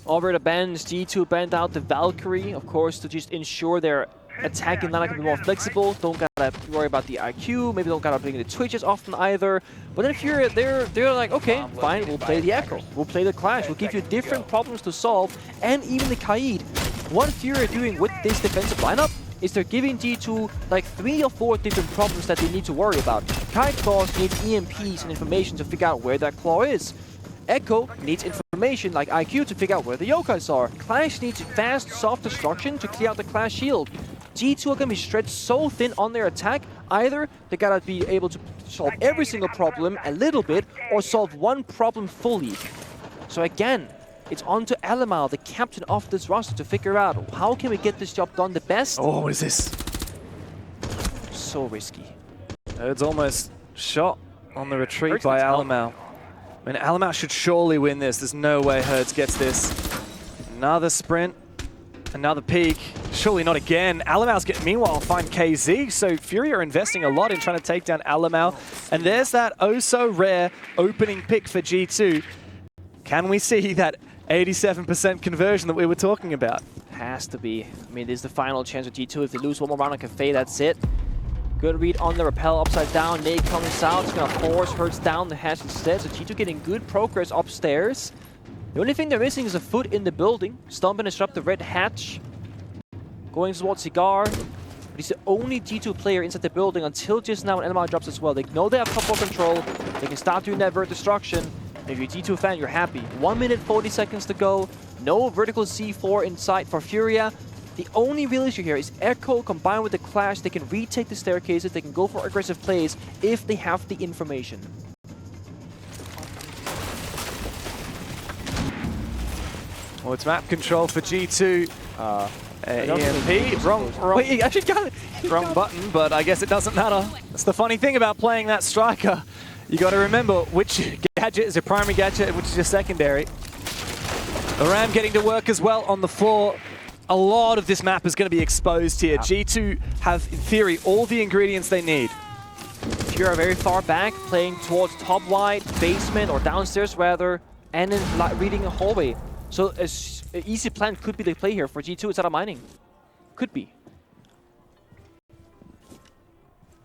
Over the bench, G2 banned out the Valkyrie, of course, to just ensure their attacking line can be more flexible. Don't gotta worry about the IQ. Maybe don't gotta bring the Twitches often either. But then FURIA, they're like, okay, fine, we'll play the Echo. We'll play the Clash. We'll give you different problems to solve, and even the Kaid. What FURIA doing with this defensive lineup is they're giving G2 like 3 or 4 different problems that they need to worry about. Kaid Claws need EMPs and information to figure out where that claw is. Echo needs information like IQ to figure out where the yokais are. Clash needs fast, soft destruction to clear out the Clash shield. G2 are going to be stretched so thin on their attack, either they gotta be able to solve every single problem a little bit, or solve one problem fully. So again, it's on to Alamal, the captain of this roster, to figure out how can we get this job done the best. Oh, what is this? So risky. It's almost shot on the retreat by Alamal. I mean, Alamal should surely win this. There's no way Hertz gets this. Another sprint, another peek. Surely not again. Alamal's getting, meanwhile, find KZ. So FURIA are investing a lot in trying to take down Alamal. And there's that oh-so-rare opening pick for G2. Can we see that 87% conversion that we were talking about? Has to be. I mean, this is the final chance of G2. If they lose one more round on Cafe, that's it. Good read on the rappel, upside down. Nate comes out. It's going to force Hertz down the hatch instead. So G2 getting good progress upstairs. The only thing they're missing is a foot in the building. Stompin has dropped the red hatch. Going towards Cigar. but he's the only G2 player inside the building until just now when NMR drops as well. They know they have top 4 control. They can start doing that vert destruction. And if you're a G2 fan, you're happy. 1 minute, 40 seconds to go. No vertical C4 in sight for FURIA. The only real issue here is Echo combined with the Clash. They can retake the staircases. They can go for aggressive plays if they have the information. Well, it's map control for G2. EMP, wrong. Wait, he actually got it. Wrong button, but I guess it doesn't matter. That's the funny thing about playing that striker. You got to remember which gadget is your primary gadget and which is your secondary. The Ram getting to work as well on the floor. A lot of this map is going to be exposed here. G2 have, in theory, all the ingredients they need. If you're very far back, playing towards top wide, basement, or downstairs rather, and then reading a hallway. So an easy plan could be the play here for G2 instead of mining. Could be.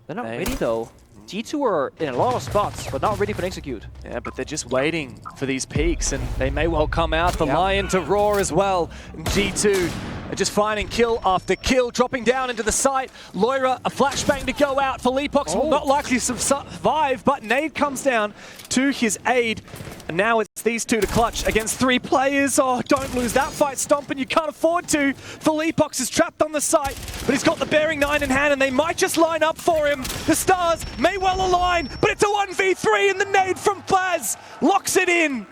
They're not ready though. G2 are in a lot of spots, but not ready for an execute. Yeah, but they're just waiting for these peaks, and they may well come out. The Lion to roar as well. And G2 are just finding kill after kill, dropping down into the site. Lair, a flashbang to go out. Felipox will not likely survive, but Nade comes down to his aid. And now it's these two to clutch against 3 players. Oh, don't lose that fight, Stomp, and you can't afford to. Felipox is trapped on the site, but he's got the Bearing 9 in hand, and they might just line up for him. The stars may well align, but it's a 1v3, and the nade from Plaz locks it in.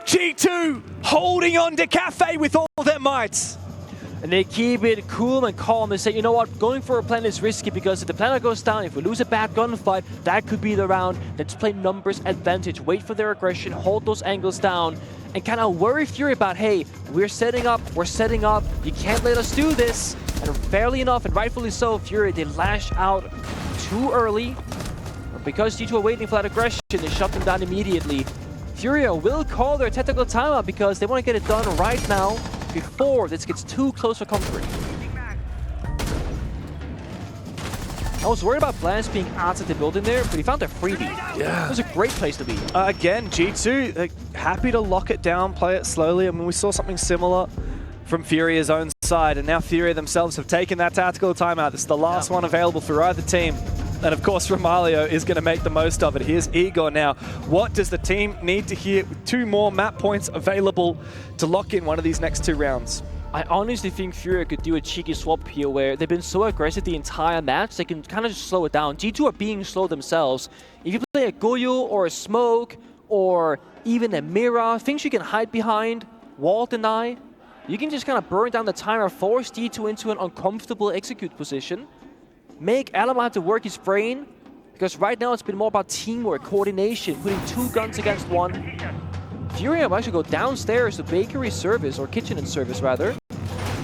G2 holding on to Cafe with all their might. And they keep it cool and calm and say, you know what, going for a plan is risky because if the planet goes down, if we lose a bad gunfight, that could be the round. Let's play numbers advantage, wait for their aggression, hold those angles down, and kind of worry FURIA about, hey, we're setting up, you can't let us do this. And fairly enough, and rightfully so, FURIA, they lash out too early. But because G2 are waiting for that aggression, they shut them down immediately. FURIA will call their tactical timeout because they want to get it done right now, before this gets too close for comfort. I was worried about Blast being outside the building there, but he found a freebie. Yeah. It was a great place to be. Again, G2, happy to lock it down, play it slowly. I mean, we saw something similar from FURIA's own side, and now FURIA themselves have taken that tactical timeout. This is the last one available for either team. And of course, Romalio is going to make the most of it. Here's Igor now. What does the team need to hear with 2 more map points available to lock in one of these next 2 rounds? I honestly think FURIA could do a cheeky swap here where they've been so aggressive the entire match, they can kind of just slow it down. G2 are being slow themselves. If you play a Goyo or a Smoke or even a Mira, things you can hide behind, wall deny, you can just kind of burn down the timer, force G2 into an uncomfortable execute position. Make Alamo have to work his brain, because right now it's been more about teamwork, coordination, putting 2 guns against 1. FURIA will actually go downstairs to bakery service, or kitchen and service rather,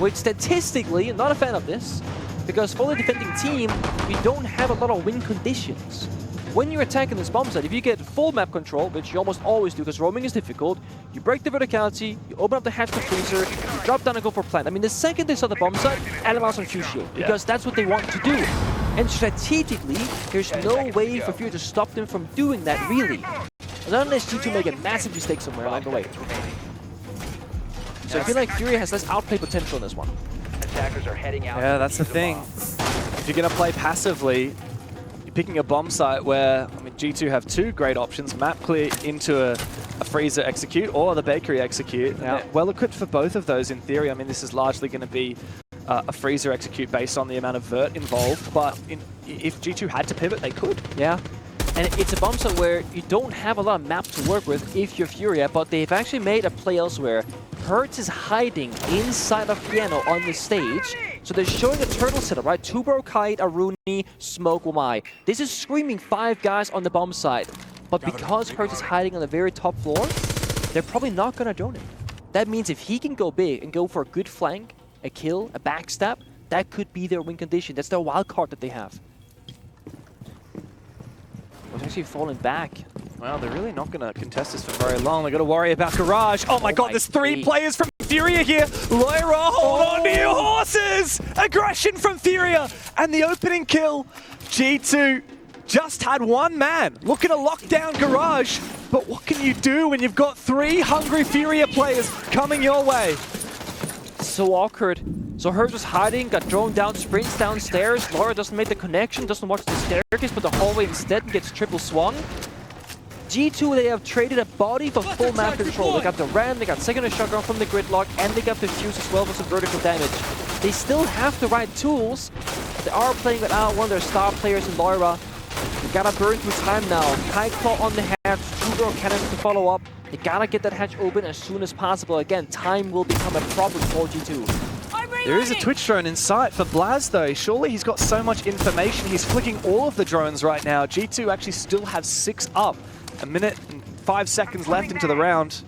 which statistically, I'm not a fan of this, because for the defending team, we don't have a lot of win conditions. When you're attacking this bomb site, if you get full map control, which you almost always do because roaming is difficult, you break the verticality, you open up the hatch for freezer, you drop down and go for plant. I mean, the second they saw the bomb site, Alamos on Q-Shield, because that's what they want to do. And strategically, there's no way for FURIA to stop them from doing that, really. Not unless G2 make a massive mistake somewhere along the way. So I feel like FURIA has less outplay potential in this one. Attackers are heading out. Yeah, that's the thing. If you're going to play passively, picking a bomb site where, I mean, G2 have 2 great options, map clear into a freezer execute or the bakery execute. Yeah. Well equipped for both of those in theory. I mean, this is largely going to be a freezer execute based on the amount of vert involved, but if G2 had to pivot, they could. Yeah, and it's a bomb site where you don't have a lot of map to work with if you're FURIA, but they've actually made a play elsewhere. Hertz is hiding inside of Piano on the stage. So they're showing a turtle setup, right? Tubro, Kite, Aruni, Smoke, Wamai. This is screaming 5 guys on the bomb side. But because Hertz is hiding on the very top floor, they're probably not going to drone it. That means if he can go big and go for a good flank, a kill, a backstab, that could be their win condition. That's their wild card that they have. Was actually falling back. Well, they're really not going to contest this for very long. They've got to worry about Garage. Oh my god, there's 3 players from FURIA here. Lyra, hold on to your horses! Aggression from FURIA. And the opening kill. G2 just had 1 man looking to lock down Garage. But what can you do when you've got 3 hungry FURIA players coming your way? so awkward. So Hers was hiding, got thrown down, sprints downstairs. Laura doesn't make the connection, doesn't watch the staircase, but the hallway instead and gets triple swung. G2, they have traded a body for full map control. They got the Ram, they got second shotgun from the gridlock, and they got the Fuse as well for some vertical damage. They still have the right tools. They are playing without one of their star players in Laura. They gotta burn through time now. Kite Claw on the hatch, 2 girl cannons to follow up. They gotta get that hatch open as soon as possible. Again, time will become a problem for G2. There is a Twitch drone in sight for Blaz though. Surely he's got so much information. He's flicking all of the drones right now. G2 actually still have 6 up. A minute and 5 seconds left into the round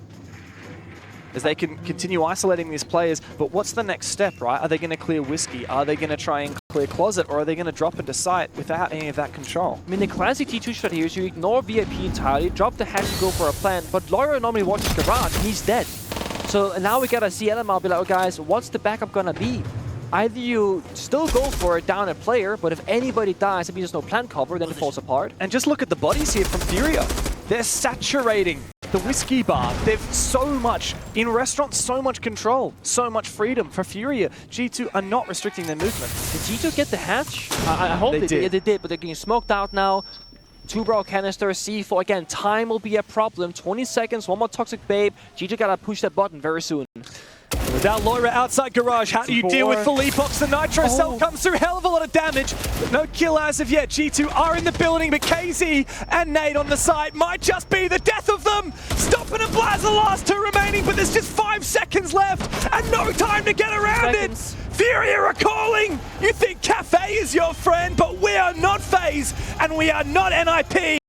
as they can continue isolating these players. But what's the next step, right? Are they going to clear Whiskey? Are they going to try and clear Closet? Or are they going to drop into sight without any of that control? I mean, the classic G2 strategy is you ignore VIP entirely, drop the hatch and go for a plan. But Laura normally watches Garage and he's dead. So now we gotta see LMR be like, oh guys, what's the backup gonna be? Either you still go for it down a player, but if anybody dies, it means there's no plant cover, then it falls apart. And just look at the bodies here from FURIA. They're saturating the Whiskey bar. They've so much, in restaurants, so much control, so much freedom. For FURIA, G2 are not restricting their movement. Did G2 get the hatch? I hope they did. Yeah, they did, but they're getting smoked out now. 2 brawl canister, C4. Again, time will be a problem. 20 seconds, one more Toxic Babe. G2 gotta push that button very soon. Without Laura outside Garage, how do you deal with Philippox? The Nitro Cell comes through, hell of a lot of damage, but no kill as of yet. G2 are in the building, but KZ and Nate on the side might just be the death of them. Stopping and Blaz, the last 2 remaining, but there's just 5 seconds left and no time to get around it. FURIA are calling! You think Cafe is your friend, but we are not FaZe, and we are not NIP.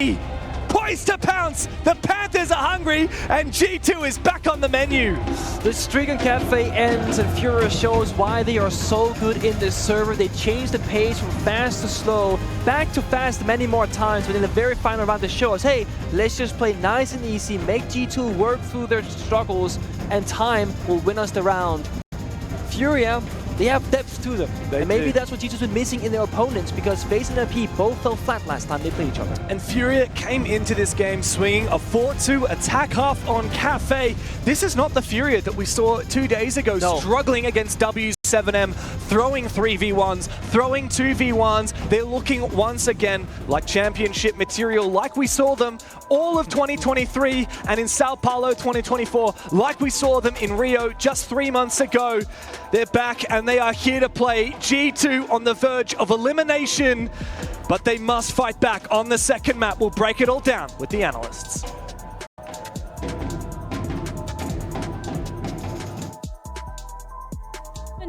Poised to pounce, the Panthers are hungry, and G2 is back on the menu. The streak on Cafe ends, and FURIA shows why they are so good in this server. They changed the pace from fast to slow, back to fast many more times, but in the very final round they show us, hey, let's just play nice and easy, make G2 work through their struggles, and time will win us the round. FURIA, they have depth to them. And maybe that's what G2's been missing in their opponents, because FaZe and NIP both fell flat last time they played each other. And FURIA came into this game swinging a 4-2 attack half on Cafe. This is not the FURIA that we saw 2 days ago, struggling against W7M, throwing 3v1s, throwing 2v1s. They're looking once again like championship material, like we saw them all of 2023 and in Sao Paulo 2024, like we saw them in Rio just 3 months ago. They're back and they are here to play. G2 on the verge of elimination, but they must fight back on the second map. We'll break it all down with the analysts.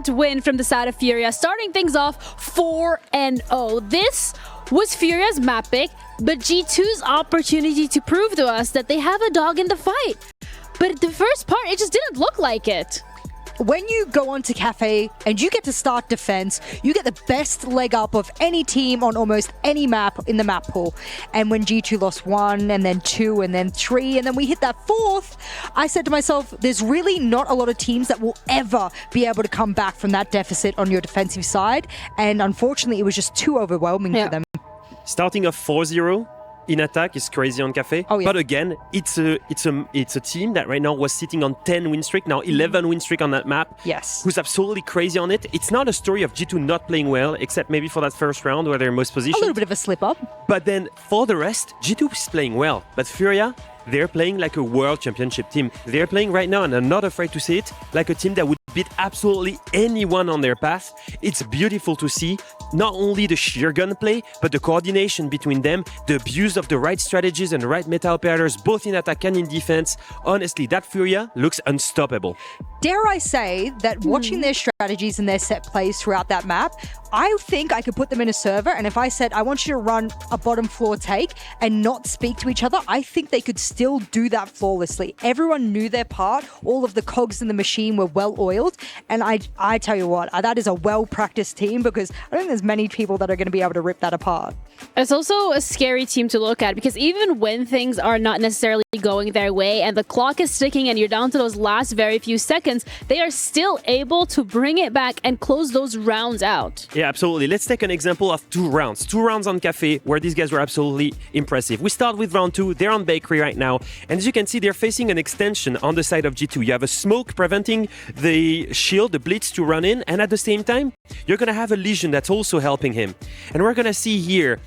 Win from the side of FURIA, starting things off 4-0. This was FURIA's map pick, but G2's opportunity to prove to us that they have a dog in the fight. But the first part, it just didn't look like it. When you go onto Cafe and you get to start defense, you get the best leg up of any team on almost any map in the map pool. And when G2 lost 1 and then 2 and then 3 and then we hit that 4th, I said to myself, there's really not a lot of teams that will ever be able to come back from that deficit on your defensive side. And unfortunately, it was just too overwhelming for them. Starting off 4-0 in attack is crazy on Cafe. Oh, yeah. But again, it's a team that right now was sitting on 10 win streak, now 11 win streak on that map. Yes. Who's absolutely crazy on it. It's not a story of G2 not playing well, except maybe for that first round where they're most positioned. A little bit of a slip up. But then for the rest, G2 is playing well. But FURIA, they're playing like a world championship team. They're playing right now, and I'm not afraid to say it, like a team that would beat absolutely anyone on their path. It's beautiful to see. Not only the sheer gunplay, but the coordination between them, the abuse of the right strategies and the right meta operators, both in attack and in defense. Honestly, that FURIA looks unstoppable. Dare I say that watching their strategies and their set plays throughout that map, I think I could put them in a server, and if I said, I want you to run a bottom floor take and not speak to each other, I think they could still do that flawlessly. Everyone knew their part. All of the cogs in the machine were well oiled. And I tell you what, that is a well-practiced team, because I don't think there's many people that are going to be able to rip that apart. It's also a scary team to look at, because even when things are not necessarily going their way and the clock is ticking and you're down to those last very few seconds, they are still able to bring it back and close those rounds out. Yeah, absolutely. Let's take an example of 2 rounds. 2 rounds on Cafe where these guys were absolutely impressive. We start with round 2. They're on Bakery right now. And as you can see, they're facing an extension on the side of G2. You have a smoke preventing the shield shield, the blitz to run in, and at the same time, you're going to have a Legion that's also helping him. And we're going to see here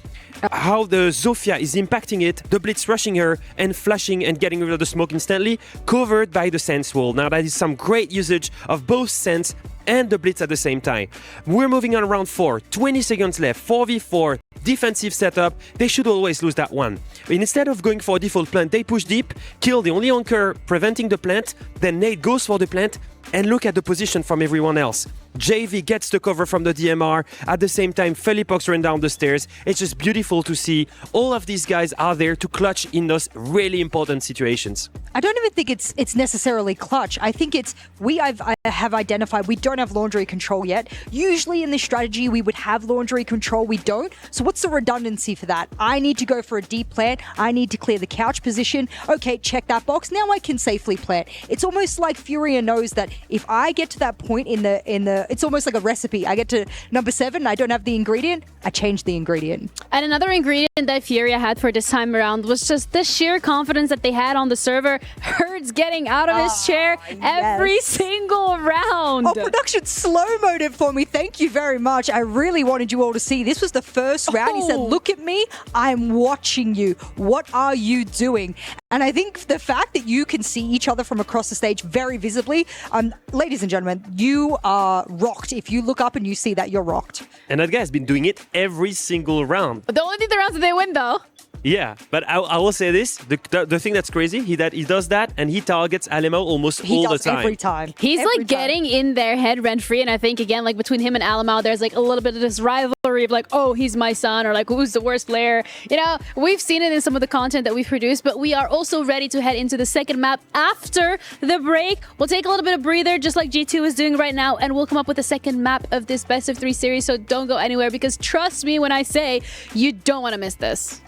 how the Zofia is impacting it, the blitz rushing her and flashing and getting rid of the smoke instantly, covered by the Sense wall. Now that is some great usage of both Sense and the blitz at the same time. We're moving on round 4, 20 seconds left, 4v4, defensive setup. They should always lose that one. Instead of going for a default plant, they push deep, kill the only anchor preventing the plant, then Nate goes for the plant, and look at the position from everyone else. JV gets the cover from the DMR. At the same time, Felipox ran down the stairs. It's just beautiful to see all of these guys are there to clutch in those really important situations. I don't even think it's necessarily clutch. I think it's I have identified we don't have laundry control yet. Usually in this strategy we would have laundry control. We don't. So what's the redundancy for that? I need to go for a deep plant. I need to clear the couch position. Okay, check that box. Now I can safely plant. It's almost like FURIA knows that if I get to that point in the it's almost like a recipe. I get to number 7, I don't have the ingredient, I change the ingredient. And another ingredient that FURIA had for this time around was just the sheer confidence that they had on the server. Herd's getting out of his chair every single round. Oh, production slow-moed it for me. Thank you very much. I really wanted you all to see. This was the first round. He said, look at me. I'm watching you. What are you doing? And I think the fact that you can see each other from across the stage very visibly, ladies and gentlemen, you are rocked. If you look up and you see that, you're rocked. And that guy has been doing it every single round. The only thing the rounds that they win, though. Yeah, but I will say this, the thing that's crazy, he does that and he targets Alemo almost all the time. Every time. He's every like time. getting in their head rent-free, and I think, again, like between him and Alamau, there's like a little bit of this rivalry of like, oh, he's my son, or like, who's the worst player? You know, we've seen it in some of the content that we've produced, but we are also ready to head into the second map after the break. We'll take a little bit of breather, just like G2 is doing right now, and we'll come up with the second map of this best of 3 series, so don't go anywhere, because trust me when I say, you don't want to miss this.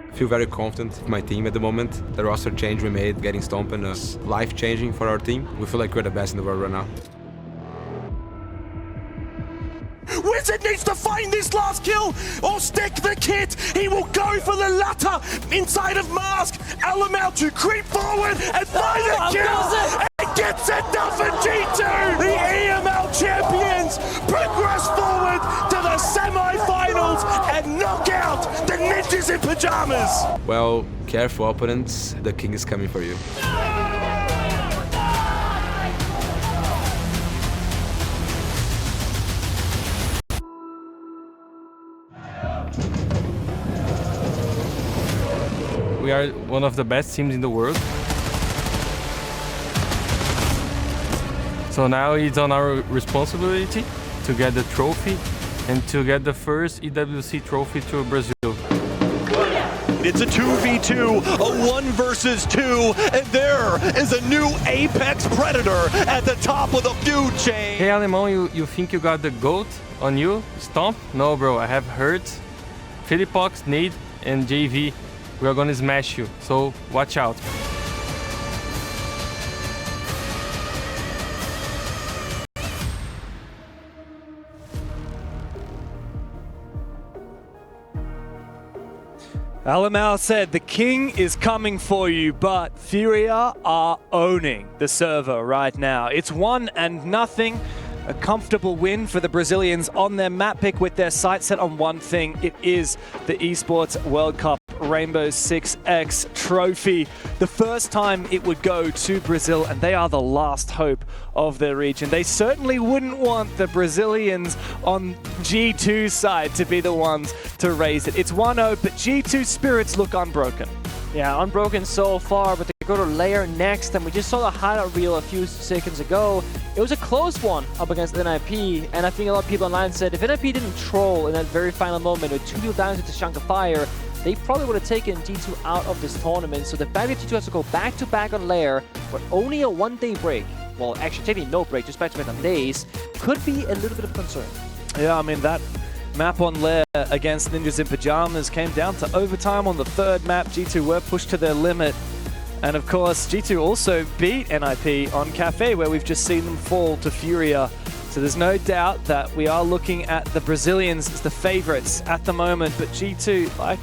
I feel very confident with my team at the moment. The roster change we made, getting Stompen, is life-changing for our team. We feel like we're the best in the world right now. Wizard needs to find this last kill or stick the kit. He will go for the latter inside of Mask. Alamau to creep forward and find the kill. And gets it done for G2. The EML champions progress forward to the semi-finals and knock out the Ninjas in Pajamas. Well, careful opponents, the king is coming for you. We are one of the best teams in the world. So now it's on our responsibility to get the trophy and to get the first EWC trophy to Brazil. It's a 2v2, a 1 versus 2, and there is a new apex predator at the top of the food chain. Hey Alemão, you think you got the GOAT on you? Stomp? No bro, I have heard Philippox, Nade and JV, we are gonna smash you, so watch out. Alemão said the king is coming for you, but FURIA are owning the server right now. It's 1-0, a comfortable win for the Brazilians on their map pick with their sights set on one thing. It is the Esports World Cup Rainbow 6X trophy. The first time it would go to Brazil, and they are the last hope of their region. They certainly wouldn't want the Brazilians on G2's side to be the ones to raise it. It's 1-0, but G2 spirits look unbroken. Yeah, unbroken so far, but they go to Lair next, and we just saw the highlight reel a few seconds ago. It was a close one up against NIP, and I think a lot of people online said if NIP didn't troll in that very final moment with 2 people down into chunk of fire, they probably would have taken G2 out of this tournament. So the fact that G2 has to go back-to-back on Lair, but only a 1-day break, well, actually technically no break, just back-to-back on days, could be a little bit of concern. Yeah, I mean, that map on Lair against Ninjas in Pajamas came down to overtime on the third map. G2 were pushed to their limit. And of course, G2 also beat NIP on Cafe, where we've just seen them fall to FURIA. So there's no doubt that we are looking at the Brazilians as the favorites at the moment. But G2, like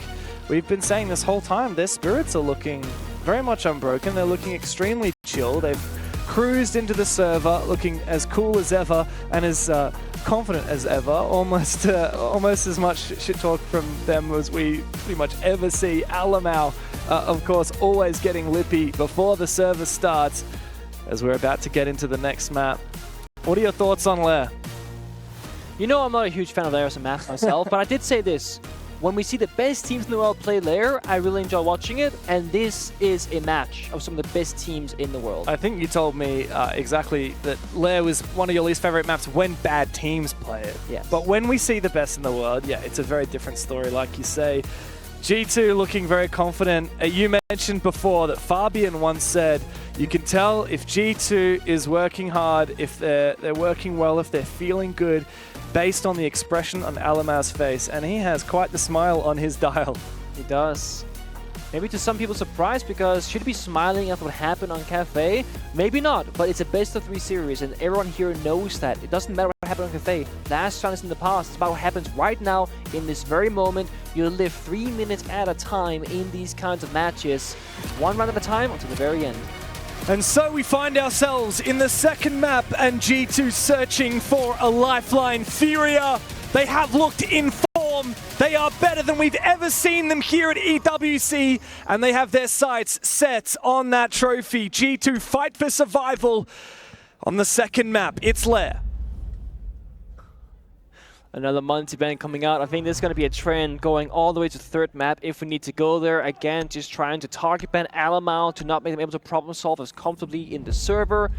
we've been saying this whole time, their spirits are looking very much unbroken. They're looking extremely chill. They've cruised into the server looking as cool as ever and as confident as ever. Almost as much shit talk from them as we pretty much ever see. Alemão, of course, always getting lippy before the server starts as we're about to get into the next map. What are your thoughts on Lair? You know I'm not a huge fan of Lair as a map myself, but I did say this. When we see the best teams in the world play Lair, I really enjoy watching it, and this is a match of some of the best teams in the world. I think you told me exactly that Lair was one of your least favorite maps when bad teams play it. Yes. But when we see the best in the world, yeah, it's a very different story, like you say. G2 looking very confident. You mentioned before that Fabian once said, you can tell if G2 is working hard, if they're working well, if they're feeling good, based on the expression on Alemão's face, and he has quite the smile on his dial. He does. Maybe to some people's surprise, because should he be smiling at what happened on Cafe? Maybe not, but it's a best-of-3 series, and everyone here knows that. It doesn't matter what happened on Cafe. Last time is in the past. It's about what happens right now, in this very moment. You live 3 minutes at a time in these kinds of matches. One round at a time until the very end. And so we find ourselves in the second map, and G2 searching for a lifeline. FURIA, they have looked in form. They are better than we've ever seen them here at EWC, and they have their sights set on that trophy. G2 fight for survival on the second map. It's Lair. Another multi-ban coming out. I think there's going to be a trend going all the way to the third map if we need to go there. Again, just trying to target ban Alemão to not make them able to problem solve as comfortably in the server.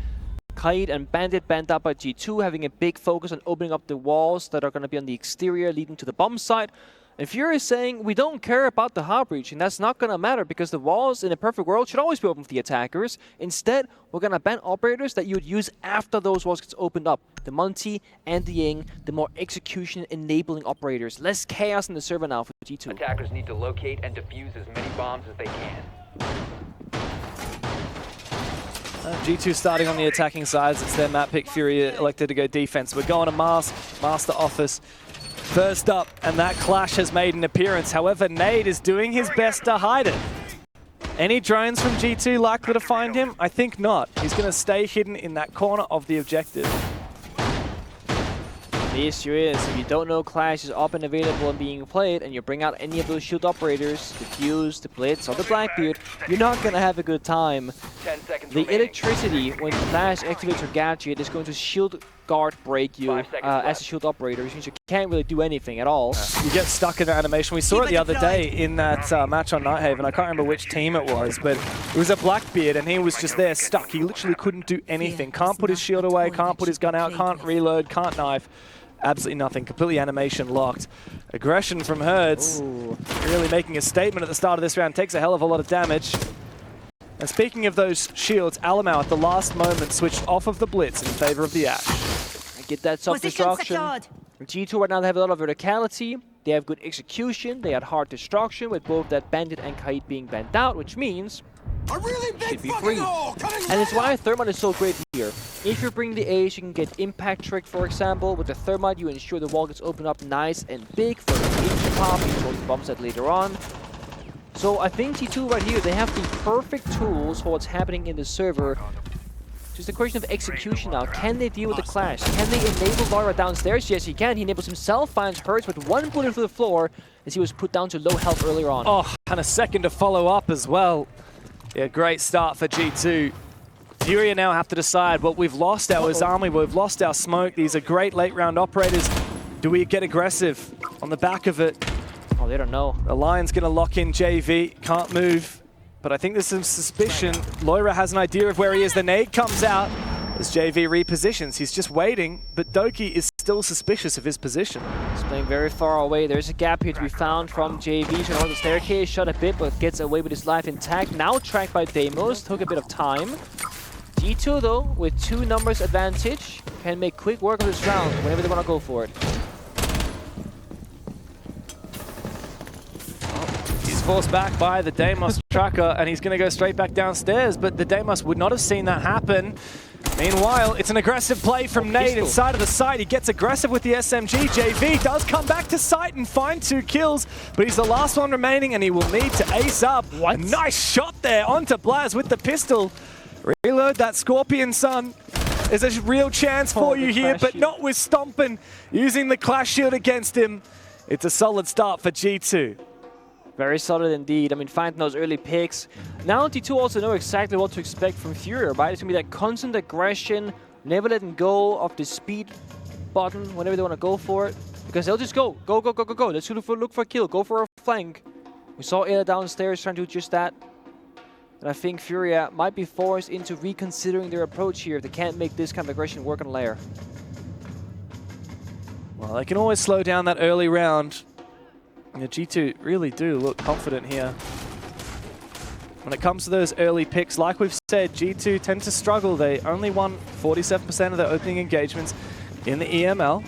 Kaid and Bandit banned up by G2, having a big focus on opening up the walls that are going to be on the exterior leading to the bomb site. And FURIA is saying, we don't care about the hard breach, and that's not going to matter because the walls in a perfect world should always be open for the attackers. Instead, we're going to ban operators that you would use after those walls gets opened up. The Monty and the Ying, the more execution-enabling operators. Less chaos in the server now for G2. Attackers need to locate and defuse as many bombs as they can. G2 starting on the attacking sides. It's their map pick. FURIA elected to go defense. We're going to Master Office. First up, and that clash has made an appearance. However, Nade is doing his best to hide it. Any drones from G2 likely to find him? I think not. He's going to stay hidden in that corner of the objective. The issue is, if you don't know Clash is up and available and being played, and you bring out any of those shield operators, the Fuse, the Blitz, or the Blackbeard, you're not going to have a good time. 10 seconds The remaining. electricity, when Flash activates her gadget, is going to shield guard break you 5 seconds as a left. shield operator, which means you can't really do anything at all. You get stuck in that animation. We saw it the other day in that match on Nighthaven. I can't remember which team it was, but it was a Blackbeard, and he was just there stuck. He literally couldn't do anything. Can't put his shield away, can't put his gun out, can't reload, can't knife. Absolutely nothing. Completely animation locked. Aggression from Herds. Ooh. Really making a statement at the start of this round. Takes a hell of a lot of damage. And speaking of those shields, Alamau at the last moment switched off of the Blitz in favor of the Ashe. Get that self-destruction. G2 right now, they have a lot of verticality. They have good execution. They had hard destruction with both that Bandit and Kaid being banned out, which means should be free. And it's why Thermite is so great here. If you bring the Ace, you can get Impact Trick, for example. With the Thermite, you ensure the wall gets opened up nice and big for the inch pop. You throw the bomb set later on. So I think G2 right here, they have the perfect tools for what's happening in the server. Just a question of execution now. Can they deal with the clash? Can they enable Lair downstairs? Yes, he can. He enables himself, finds Hertz with one bullet through the floor as he was put down to low health earlier on. Oh, and a second to follow up as well. Yeah, great start for G2. FURIA now have to decide, well, we've lost our Izami, we've lost our Smoke. These are great late round operators. Do we get aggressive on the back of it? Oh, they don't know. The Lion's going to lock in JV, can't move. But I think there's some suspicion. Loira has an idea of where he is. The nade comes out as JV repositions. He's just waiting, but Doki is still suspicious of his position. He's playing very far away. There's a gap here to be found from JV. Trying on the staircase, shot a bit, but gets away with his life intact. Now tracked by Deimos. Took a bit of time. G2, though, with 2 numbers advantage, can make quick work of this round whenever they want to go for it. Forced back by the Deimos tracker, and he's going to go straight back downstairs, but the Deimos would not have seen that happen. Meanwhile, it's an aggressive play from Nate inside of the site. He gets aggressive with the SMG. JV does come back to site and find 2 kills, but he's the last one remaining, and he will need to ace up. A nice shot there onto Blaz with the pistol. Reload that Scorpion, son. There's a real chance for you here, but not with Stompin using the Clash Shield against him. It's a solid start for G2. Very solid indeed. I mean, finding those early picks. Now G2 also know exactly what to expect from FURIA, right? It's going to be that constant aggression, never letting go of the speed button whenever they want to go for it. Because they'll just go. Go, go, go, go, go. Let's look for a kill. Go for a flank. We saw Ayla downstairs trying to do just that. And I think FURIA might be forced into reconsidering their approach here if they can't make this kind of aggression work on Lair. Well, they can always slow down that early round. Yeah, G2 really do look confident here. When it comes to those early picks, like we've said, G2 tend to struggle. They only won 47% of their opening engagements in the EML.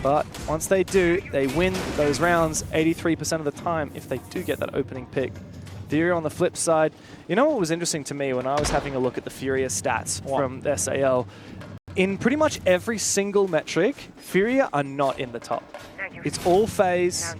But once they do, they win those rounds 83% of the time if they do get that opening pick. FURIA on the flip side, you know what was interesting to me when I was having a look at the FURIA stats from SAL? In pretty much every single metric, FURIA are not in the top. It's all phase.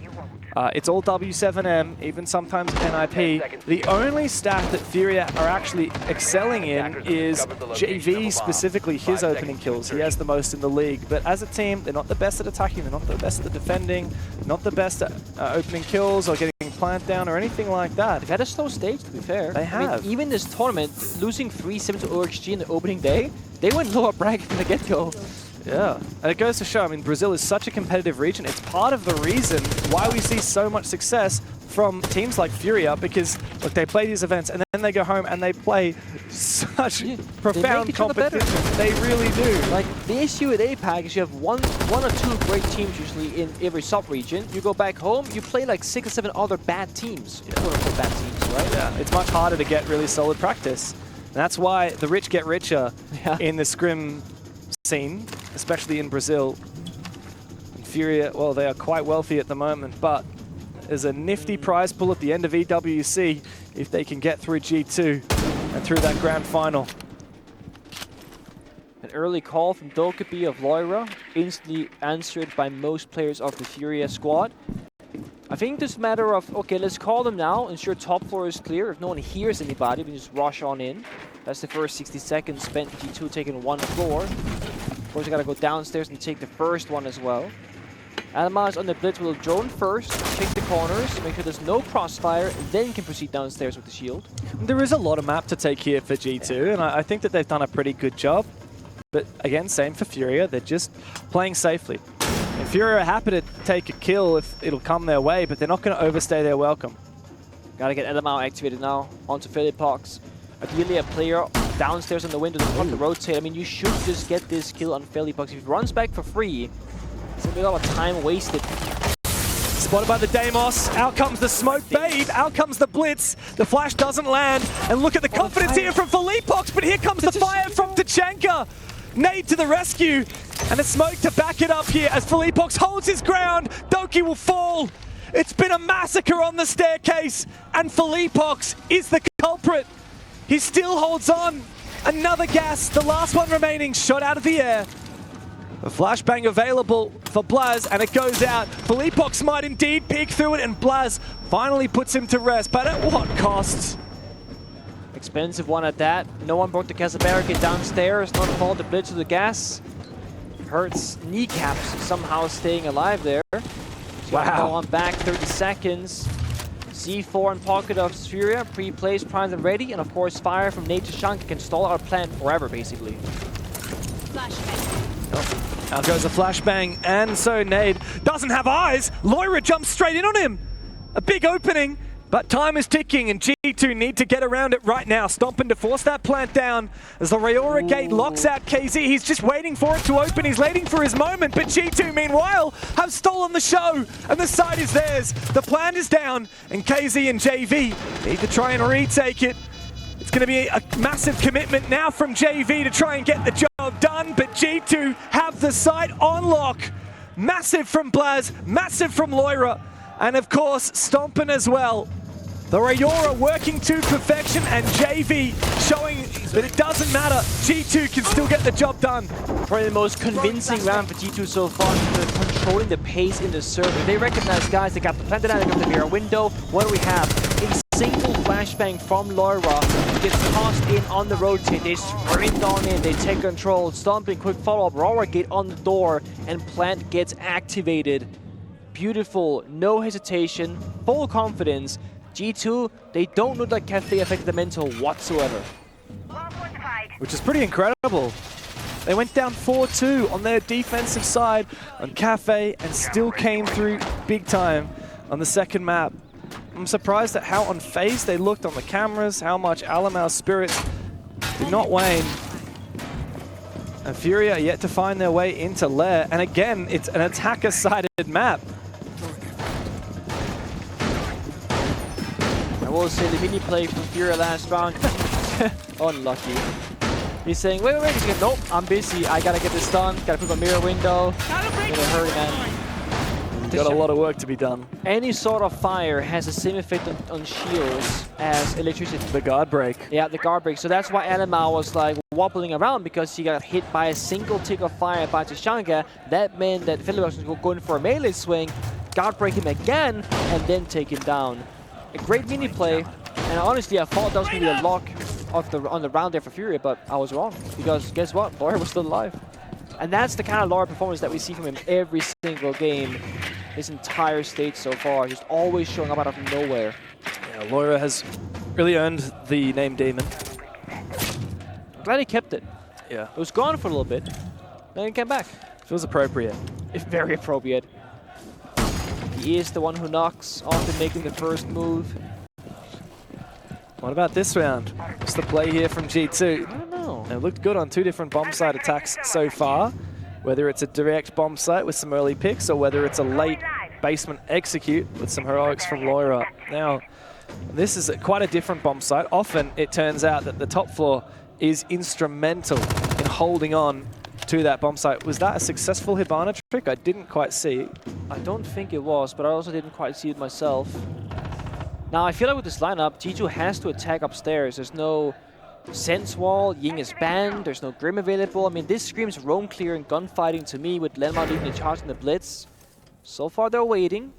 It's all W7M, even sometimes NIP. The only stat that FURIA are actually excelling in is JV, specifically his opening kills. He has the most in the league. But as a team, they're not the best at attacking, they're not the best at defending, not the best at opening kills or getting plant down or anything like that. They've had a slow stage, to be fair. They have. I mean, even this tournament, losing 3-7 to OXG in the opening day, they went lower bracket from the get-go. Yeah, and it goes to show, I mean, Brazil is such a competitive region. It's part of the reason why we see so much success from teams like FURIA, because look, they play these events and then they go home and they play such profound competition. They really do. Like, the issue with APAC is you have one or two great teams usually in every sub-region. You go back home, you play like 6 or 7 other bad teams. Quote-unquote bad teams, right? Yeah, it's much harder to get really solid practice. And that's why the rich get richer in the scrim scene, especially in Brazil. And FURIA, well, they are quite wealthy at the moment, but there's a nifty prize pool at the end of EWC if they can get through G2 and through that grand final. An early call from Dokkaebi of Loira, instantly answered by most players of the FURIA squad. I think this matter of, okay, let's call them now, ensure top floor is clear. If no one hears anybody, we just rush on in. That's the first 60 seconds spent, G2 taking one floor. Of course, you gotta go downstairs and take the first one as well. Alma is on the blitz with a drone first, check the corners, make sure there's no crossfire, then can proceed downstairs with the shield. There is a lot of map to take here for G2, and I think that they've done a pretty good job. But again, same for FURIA, they're just playing safely. And FURIA are happy to take a kill if it'll come their way, but they're not going to overstay their welcome. Gotta get Elamau activated now, onto Philipox. Ideally a player downstairs on the window doesn't want to rotate. I mean, you should just get this kill on Philipox. If he runs back for free, it's gonna be a lot of time wasted. Spotted by the Deimos, out comes the smoke babe, out comes the blitz, the flash doesn't land, and look at the confidence here from Philipox, but here comes the fire from Tachanka. Nade to the rescue, and a smoke to back it up here as Philipox holds his ground. Doki will fall. It's been a massacre on the staircase, and Philipox is the culprit. He still holds on. Another gas, the last one remaining, shot out of the air. A flashbang available for Blaz, and it goes out. Philipox might indeed peek through it, and Blaz finally puts him to rest, but at what cost? Expensive one at that. No one broke the Casa barricade downstairs, not called the blitz to the gas. Hurts kneecaps somehow staying alive there. Wow. On back, 30 seconds. C4 and pocket of FURIA, pre-placed, primed and ready, and of course fire from Nate Tachanka can stall our plan forever, basically. Oh, out goes a flashbang, and so Nade doesn't have eyes. Lair jumps straight in on him. A big opening, but time is ticking, and G2 need to get around it right now. Stomping to force that plant down as the Rayora gate locks out KZ. He's just waiting for it to open. He's waiting for his moment, but G2, meanwhile, have stolen the show, and the side is theirs. The plant is down, and KZ and JV need to try and retake it. It's going to be a massive commitment now from JV to try and get the job done, but G2 have the site on lock. Massive from Blaz, massive from Lair, and of course, Stompin as well. The Rayora working to perfection, and JV showing that it doesn't matter. G2 can still get the job done. Probably the most convincing round for G2 so far, controlling the pace in the server. They recognize, guys, they got the plant dynamic of the mirror window. What do we have? A single flashbang from Lair gets tossed in on the rotate. They sprint on in, they take control. Stomping, quick follow-up, Rayora gate on the door, and plant gets activated. Beautiful, no hesitation, full confidence. G2, they don't look like Cafe affected the mental whatsoever. Which is pretty incredible. They went down 4-2 on their defensive side on Cafe and still came through big time on the second map. I'm surprised at how unfazed they looked on the cameras, how much Alamau's spirits did not wane. And FURIA are yet to find their way into Lair. And again, it's an attacker-sided map. I will say the mini play from FURIA last round, unlucky. He's saying, wait. He's going, nope, I'm busy. I gotta get this done. Gotta put my mirror window. In a hurry, man. Got a lot of work to be done. Any sort of fire has the same effect on shields as electricity. The guard break. Yeah, the guard break. So that's why Elamau was like wobbling around, because he got hit by a single tick of fire by Tachanka. That meant that Philipox was going for a melee swing, guard break him again, and then take him down. A great mini play, and honestly I thought that was going to be a lock on the round there for FURIA, but I was wrong, because guess what? Lair was still alive. And that's the kind of Lair performance that we see from him every single game, his entire stage so far, just always showing up out of nowhere. Yeah, Lair has really earned the name Demon. I'm glad he kept it. Yeah. It was gone for a little bit, then it came back. Feels appropriate. It's very appropriate. He is the one who knocks, often making the first move. What about this round? What's the play here from G2? I don't know. It looked good on two different bomb site attacks so far. Whether it's a direct bomb site with some early picks, or whether it's a late basement execute with some heroics from Lair. Now, this is quite a different bomb site. Often it turns out that the top floor is instrumental in holding on to that bomb site. Was that a successful Hibana trick? I didn't quite see. I don't think it was, but I also didn't quite see it myself. Now, I feel like with this lineup, G2 has to attack upstairs. There's no Sense Wall, Ying is banned, there's no Grim available. I mean, this screams roam clear and gunfighting to me, with Lenmar leading the charge in the Blitz. So far, they're waiting.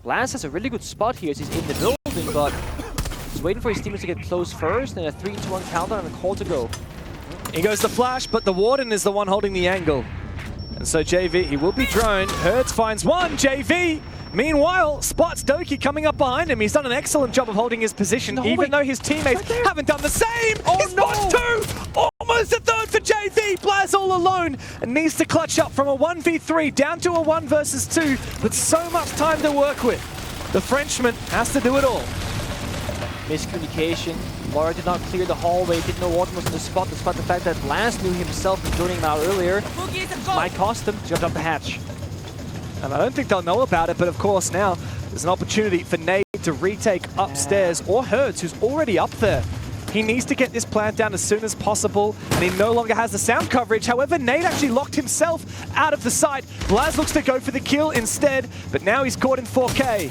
Blaz has a really good spot here as he's in the building, but he's waiting for his teammates to get close first, and a 3-2-1 counter and a call to go. Here goes the flash, but the Warden is the one holding the angle. And so JV, he will be droned. Hertz finds one, JV. Meanwhile, spots Doki coming up behind him. He's done an excellent job of holding his position, even though his teammates haven't done the same. He spots two! Almost a third for JV. Blaz all alone and needs to clutch up from a 1v3 down to a 1 versus 2, but so much time to work with. The Frenchman has to do it all. Miscommunication. Lair did not clear the hallway, didn't know Warden was in the spot, despite the fact that Blaz knew himself and joining him out earlier. Might cost him, jumped up the hatch. And I don't think they'll know about it, but of course now there's an opportunity for Nade to retake upstairs, or Hertz, who's already up there. He needs to get this plant down as soon as possible, and he no longer has the sound coverage. However, Nade actually locked himself out of the site. Blaz looks to go for the kill instead, but now he's caught in 4K.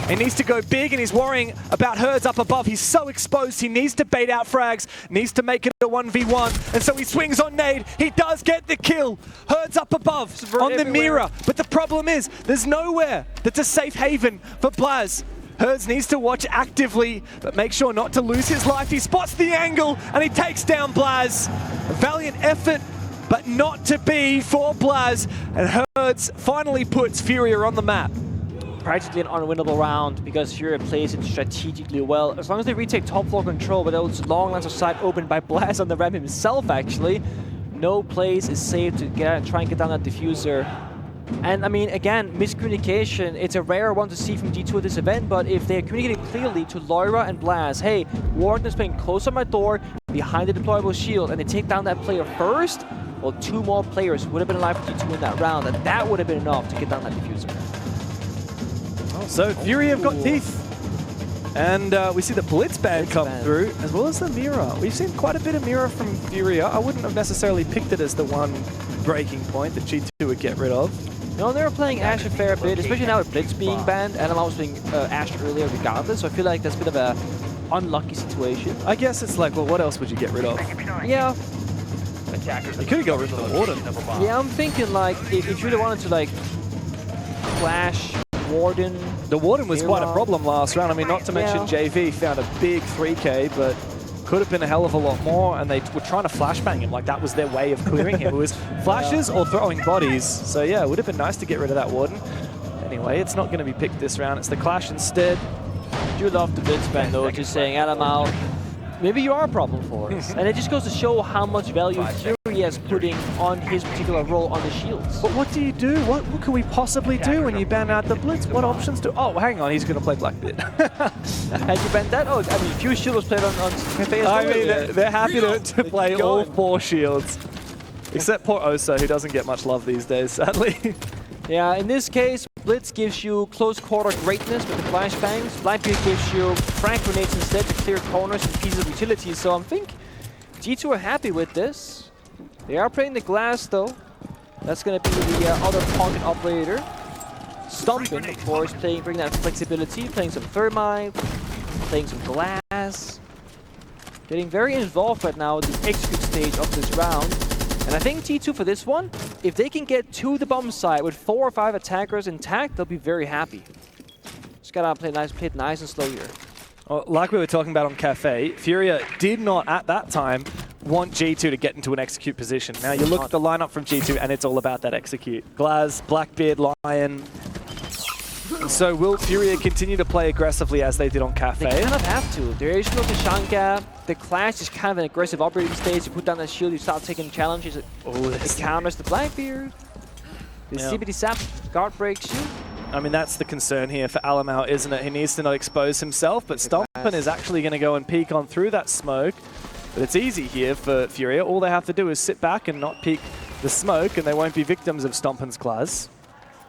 He needs to go big, and he's worrying about Hertz up above. He's so exposed. He needs to bait out frags, needs to make it a 1v1, and so he swings on Nade. He does get the kill. Hertz up above on the mirror, but the problem is there's nowhere that's a safe haven for Blaz. Hertz needs to watch actively, but make sure not to lose his life. He spots the angle, and he takes down Blaz. A valiant effort, but not to be for Blaz. And Hertz finally puts FURIA on the map. Practically an unwinnable round because FURIA plays it strategically well. As long as they retake top floor control, but those long lines of sight opened by Blaz on the ramp himself, actually, no place is safe to try and get down that diffuser. And I mean, again, miscommunication, it's a rare one to see from G2 at this event, but if they're communicating clearly to Lair and Blaz, hey, Warden is playing close on my door, behind the deployable shield, and they take down that player first, well, 2 more players would have been alive for G2 in that round, and that would have been enough to get down that diffuser. So FURIA have got teeth. And we see the Blitz ban come through, as well as the mirror. We've seen quite a bit of mirror from FURIA. I wouldn't have necessarily picked it as the one breaking point that G2 would get rid of. No, they were playing Ashe a fair bit, especially now with Blitz being banned, and I was playing Ashe earlier regardless, so I feel like that's a bit of a unlucky situation. I guess it's like, well, what else would you get rid of? Yeah. You could have got rid of the Warden. Yeah, I'm thinking like, if you really wanted to like clash Warden. The Warden was quite a problem last round. I mean, not to mention JV found a big 3K, but could have been a hell of a lot more, and they were trying to flashbang him. Like, that was their way of clearing him. It was flashes or throwing bodies. So yeah, it would have been nice to get rid of that Warden. Anyway, it's not going to be picked this round. It's the Clash instead. I do love the Blitz ban though, just saying, Alamau, maybe you are a problem for us. And it just goes to show how much value FURIA is putting on his particular role on the shields. But what do you do? What can we possibly do when you ban out the Blitz? What options do... Oh, hang on, he's going to play Blackbeard. Had you banned that? Oh, I mean, few shield was played on Cafe as well. I mean, they're happy to play all 4 shields. Except poor Osa, who doesn't get much love these days, sadly. Yeah, in this case, Blitz gives you close quarter greatness with the flashbangs. Blackbeard gives you frag grenades instead to clear corners and pieces of utility. So I think G2 are happy with this. They are playing the glass though. That's going to be the other pocket operator. Stomping, of course, bringing that flexibility, playing some thermite, playing some glass. Getting very involved right now at the execute stage of this round. And I think G2 for this one, if they can get to the bomb site with 4 or 5 attackers intact, they'll be very happy. Just gotta play it nice and slow here. Well, like we were talking about on Cafe, FURIA did not at that time want G2 to get into an execute position. Now you look at the lineup from G2 and it's all about that execute. Glaz, Blackbeard, Lion. So will FURIA continue to play aggressively as they did on Cafe? They kind of have to. There is no Tashanka. The Clash is kind of an aggressive operating stage. You put down that shield, you start taking challenges. Oh, it counters the Blackbeard. The CBD Sap guard breaks you. I mean, that's the concern here for Alamau, isn't it? He needs to not expose himself, but Stompin is actually going to go and peek on through that smoke. But it's easy here for FURIA. All they have to do is sit back and not peek the smoke, and they won't be victims of Stompin's class.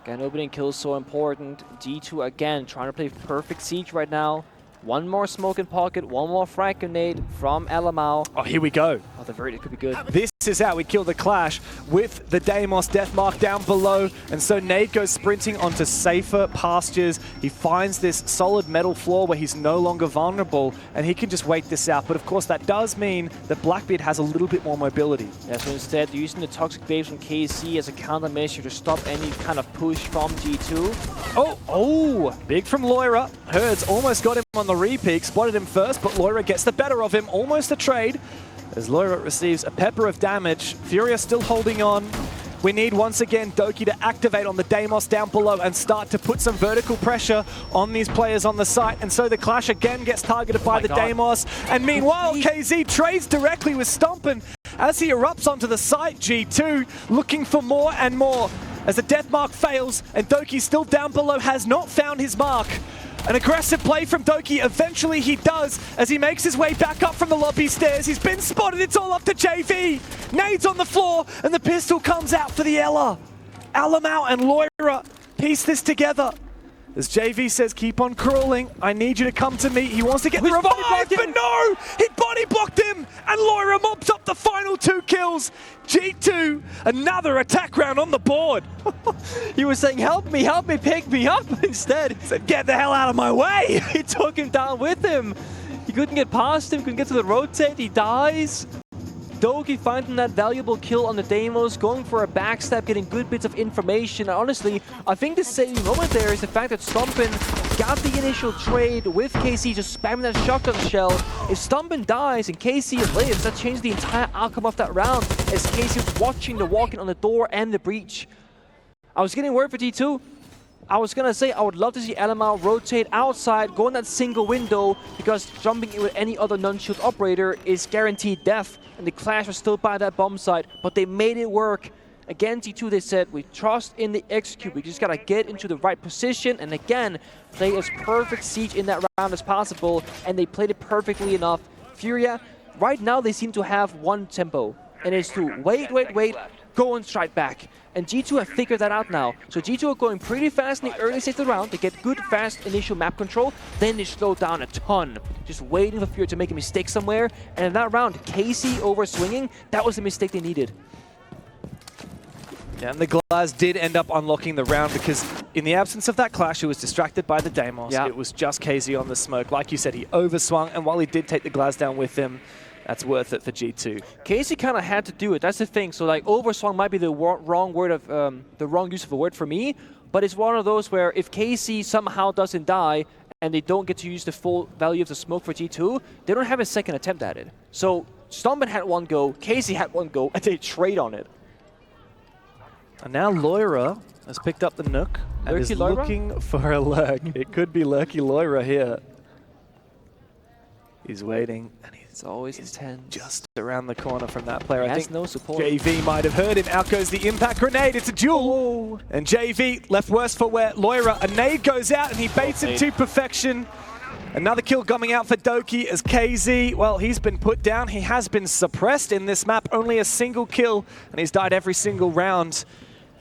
Again, opening kill is so important. G2 again trying to play perfect siege right now. One more smoke in pocket, one more frag grenade from Alamau. Oh, here we go. Oh, the verdict could be good. This is how we kill the Clash with the Deimos death mark down below. And so Nade goes sprinting onto safer pastures. He finds this solid metal floor where he's no longer vulnerable, and he can just wait this out. But of course, that does mean that Blackbeard has a little bit more mobility. Yeah, so instead, they're using the Toxic Babes from KC as a countermeasure to stop any kind of push from G2. Oh, big from Lair. Hertz almost got him on the repeak, spotted him first, but Lair gets the better of him. Almost a trade as Lair receives a pepper of damage. FURIA still holding on. We need once again Doki to activate on the Deimos down below and start to put some vertical pressure on these players on the site. And so the clash again gets targeted by the Deimos. And meanwhile, KZ trades directly with Stompin as he erupts onto the site. G2 looking for more and more as the death mark fails and Doki still down below has not found his mark. An aggressive play from Doki, eventually he does, as he makes his way back up from the lobby stairs. He's been spotted, it's all up to JV. Nades on the floor, and the pistol comes out for the Ella. Alamau and Lair piece this together. As JV says, keep on crawling, I need you to come to me. He wants to get the revive, but no! He body blocked him, and Lair mops up the final 2 kills. G2, another attack round on the board. He was saying, help me, pick me up. Instead, he said, get the hell out of my way. He took him down with him. He couldn't get past him, couldn't get to the rotate, he dies. Doki finding that valuable kill on the Deimos, going for a backstab, getting good bits of information. And honestly, I think the saving moment there is the fact that Stompin got the initial trade with KC, just spamming that shotgun shell. If Stompin dies and KC lives, that changed the entire outcome of that round, as KC was watching the walk-in on the door and the breach. I was getting worried for G2. I was gonna say I would love to see Alamau rotate outside, go in that single window, because jumping in with any other non-shield operator is guaranteed death. And the Clash was still by that bomb site, but they made it work. Again, G2, they said, we trust in the execute. We just gotta get into the right position, and again, play as perfect siege in that round as possible, and they played it perfectly enough. FURIA, right now they seem to have one tempo, and it's to wait, go and strike back. And G2 have figured that out now. So G2 are going pretty fast in the early stage of the round. They get good, fast initial map control. Then they slow down a ton. Just waiting for FURIA to make a mistake somewhere. And in that round, KC over swinging, that was the mistake they needed. Yeah, and the Glass did end up unlocking the round because in the absence of that clash, it was distracted by the Deimos. Yeah. It was just KZ on the smoke. Like you said, he overswung, and while he did take the Glass down with him, that's worth it for G2. KC kind of had to do it. That's the thing. So like overswung might be the wrong word of the wrong use of a word for me, but it's one of those where if KC somehow doesn't die and they don't get to use the full value of the smoke for G2, they don't have a second attempt at it. So Stompin had one go, KC had one go, and they trade on it. And now Lair has picked up the Nook and is looking for a lurk. It could be Lurky Lair here. He's waiting, and he's always intense. Just around the corner from that player. I think no support. JV might have heard him. Out goes the impact grenade. It's a duel. And JV left worse for wear. Lair, a nade goes out, and he baits him to perfection. Another kill coming out for Doki as KZ, well, he's been put down. He has been suppressed in this map. Only a single kill, and he's died every single round.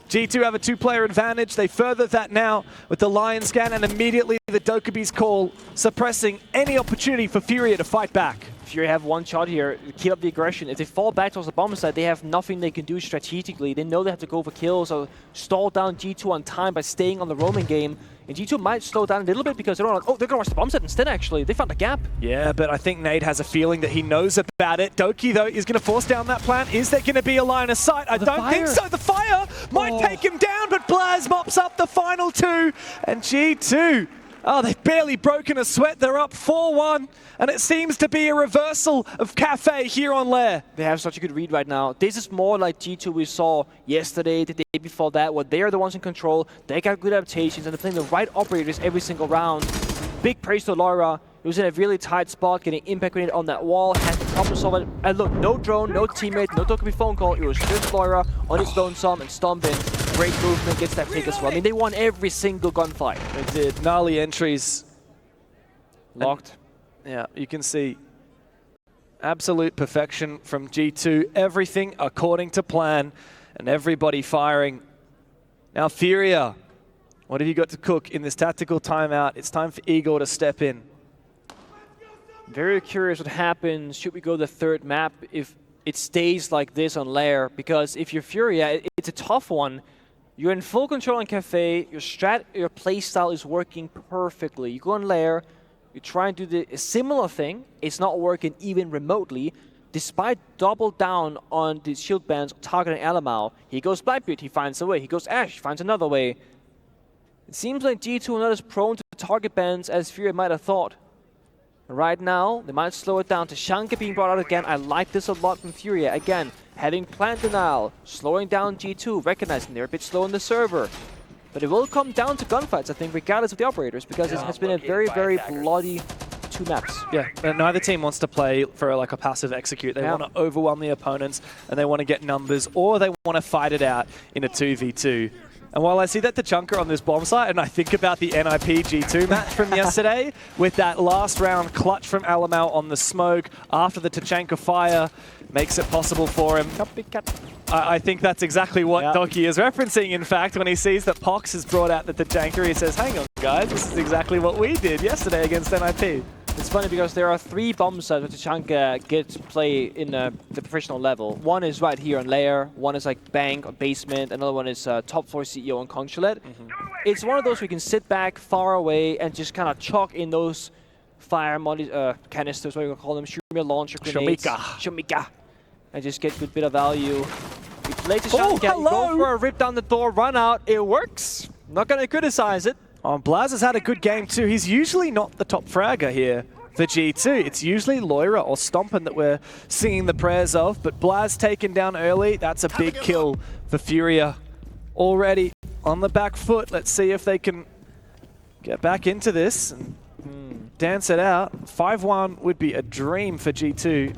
G2 have a 2-player advantage. They further that now with the Lion scan, and immediately the Dokebee's call, suppressing any opportunity for FURIA to fight back. FURIA have one shot here, keep up the aggression. If they fall back towards the bomb side, they have nothing they can do strategically. They know they have to go for kills or stall down G2 on time by staying on the roaming game. And G2 might slow down a little bit because they're like, oh, they're going to watch the bomb set instead, actually. They found a gap. Yeah, but I think Nade has a feeling that he knows about it. Doki, though, is going to force down that plan. Is there going to be a line of sight? I don't think so. The fire might take him down, but Blaz mops up the final 2. And G2, oh, they've barely broken a sweat. They're up 4-1. And it seems to be a reversal of Cafe here on Lair. They have such a good read right now. This is more like G2 we saw yesterday, the day before that, where they are the ones in control. They got good adaptations, and they're playing the right operators every single round. Big praise to Lair. He was in a really tight spot, getting impact grenade on that wall, had to problem solve it. And look, no drone, no teammate, no Dokkaebi phone call. It was just Lair on his lonesome and Stompin. Great movement, gets that pick as well. I mean, they won every single gunfight. They did. Gnarly entries. Locked. Yeah, you can see absolute perfection from G2. Everything according to plan and everybody firing. Now FURIA, what have you got to cook in this tactical timeout? It's time for Igor to step in. Very curious what happens. Should we go the third map if it stays like this on Lair? Because if you're FURIA, it's a tough one. You're in full control on Cafe. Your play style is working perfectly. You go on Lair. You try and do a similar thing. It's not working even remotely. Despite double down on the shield bands targeting Alamau, he goes Blackbeard, he finds a way. He goes Ash, he finds another way. It seems like G2 are not as prone to target bans as FURIA might have thought. Right now, they might slow it down to Shanka being brought out again. I like this a lot from FURIA. Again, Having plant denial, slowing down G2, recognizing they're a bit slow on the server. But it will come down to gunfights, I think, regardless of the operators, because it has been a very, very bloody 2 maps. Yeah, and neither team wants to play for like a passive execute. They want to overwhelm the opponents, and they want to get numbers, or they want to fight it out in a 2v2. And while I see that Tachanka on this bomb site, and I think about the NIP G2 match from yesterday, with that last round clutch from Alamau on the smoke after the Tachanka fire makes it possible for him. I think that's exactly what Doki is referencing, in fact, when he sees that Pox has brought out the Tachanka. He says, hang on, guys, this is exactly what we did yesterday against NIP. It's funny because there are 3 bomb sites where Tachanka gets play in the professional level. One is right here on Lair, one is like bank or basement, another one is top floor CEO on Chalet. It's one of those where you can sit back far away and just kind of chalk in those fire canisters, what do you call them, Shumia launcher grenades. Shumika. And just get a good bit of value. You play Tachanka, you go for a rip down the door, run out, it works. Not going to criticize it. Blaz has had a good game too. He's usually not the top fragger here for G2. It's usually Loira or Stompin that we're singing the prayers of, but Blaz taken down early. That's a big kill for FURIA. Already on the back foot. Let's see if they can get back into this and dance it out. 5-1 would be a dream for G2.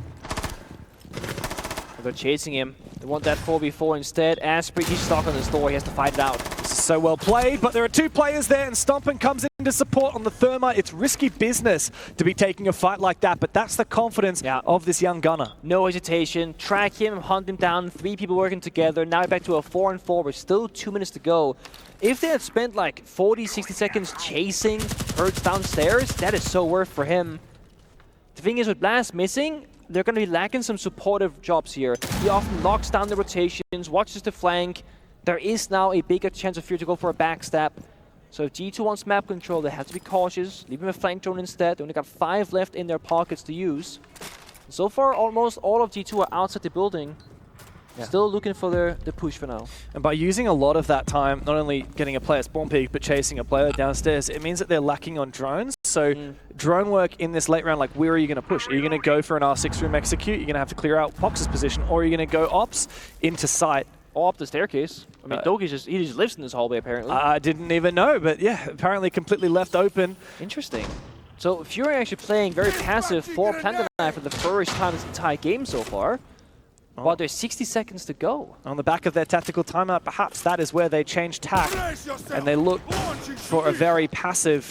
They're chasing him. They want that 4v4 instead. Asprey, he's stuck on this door. He has to fight it out. This is so well played, but there are 2 players there, and Stompin comes in to support on the thermite. It's risky business to be taking a fight like that, but that's the confidence of this young gunner. No hesitation. Track him, hunt him down. 3 people working together. Now back to a 4-4 with still 2 minutes to go. If they had spent like 40, 60 seconds chasing birds downstairs, that is so worth for him. The thing is, with Blast missing, they're going to be lacking some supportive jobs here. He often locks down the rotations, watches the flank. There is now a bigger chance of FURIA to go for a backstab. So if G2 wants map control, they have to be cautious. Leave him a flank drone instead. They only got 5 left in their pockets to use. So far, almost all of G2 are outside the building. Still looking for the push for now. And by using a lot of that time, not only getting a player spawn peak, but chasing a player downstairs, it means that they're lacking on drones. So drone work in this late round, like where are you going to push? Are you going to go for an R6 room execute? You're going to have to clear out Pox's position, or are you going to go ops into sight? Or up the staircase. I mean, Doki just lives in this hallway apparently. I didn't even know, but yeah, apparently completely left open. Interesting. So FURIA actually playing very passive for Plant Denial for the first time this entire game so far. Well, there's 60 seconds to go. On the back of their tactical timeout, perhaps that is where they change tack and they look for a very passive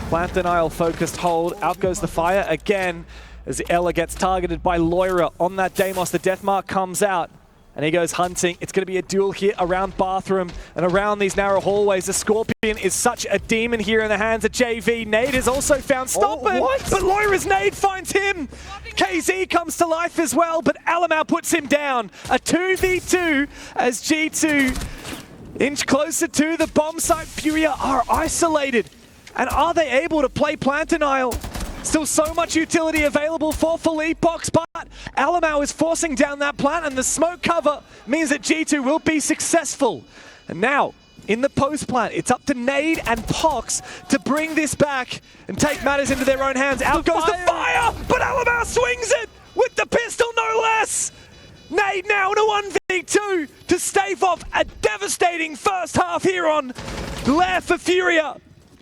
plant denial focused hold. Out goes the fire again as Ella gets targeted by Loira on that Deimos. The death mark comes out and he goes hunting. It's going to be a duel here around bathroom and around these narrow hallways. The Scorpion is such a demon here in the hands of JV. Nade has also found Stompin, but Loira's nade finds him. KZ comes to life as well, but Alamau puts him down. A 2v2 as G2 inch closer to the bomb site. FURIA are isolated. And are they able to play plant denial? Still so much utility available for Felipox, but Alamau is forcing down that plant, and the smoke cover means that G2 will be successful. And now, in the post plant, it's up to Nade and Pox to bring this back and take matters into their own hands. Out goes the fire, but Alamau swings it with the pistol, no less. Nade now in a 1v2 to stave off a devastating first half here on Lair for FURIA.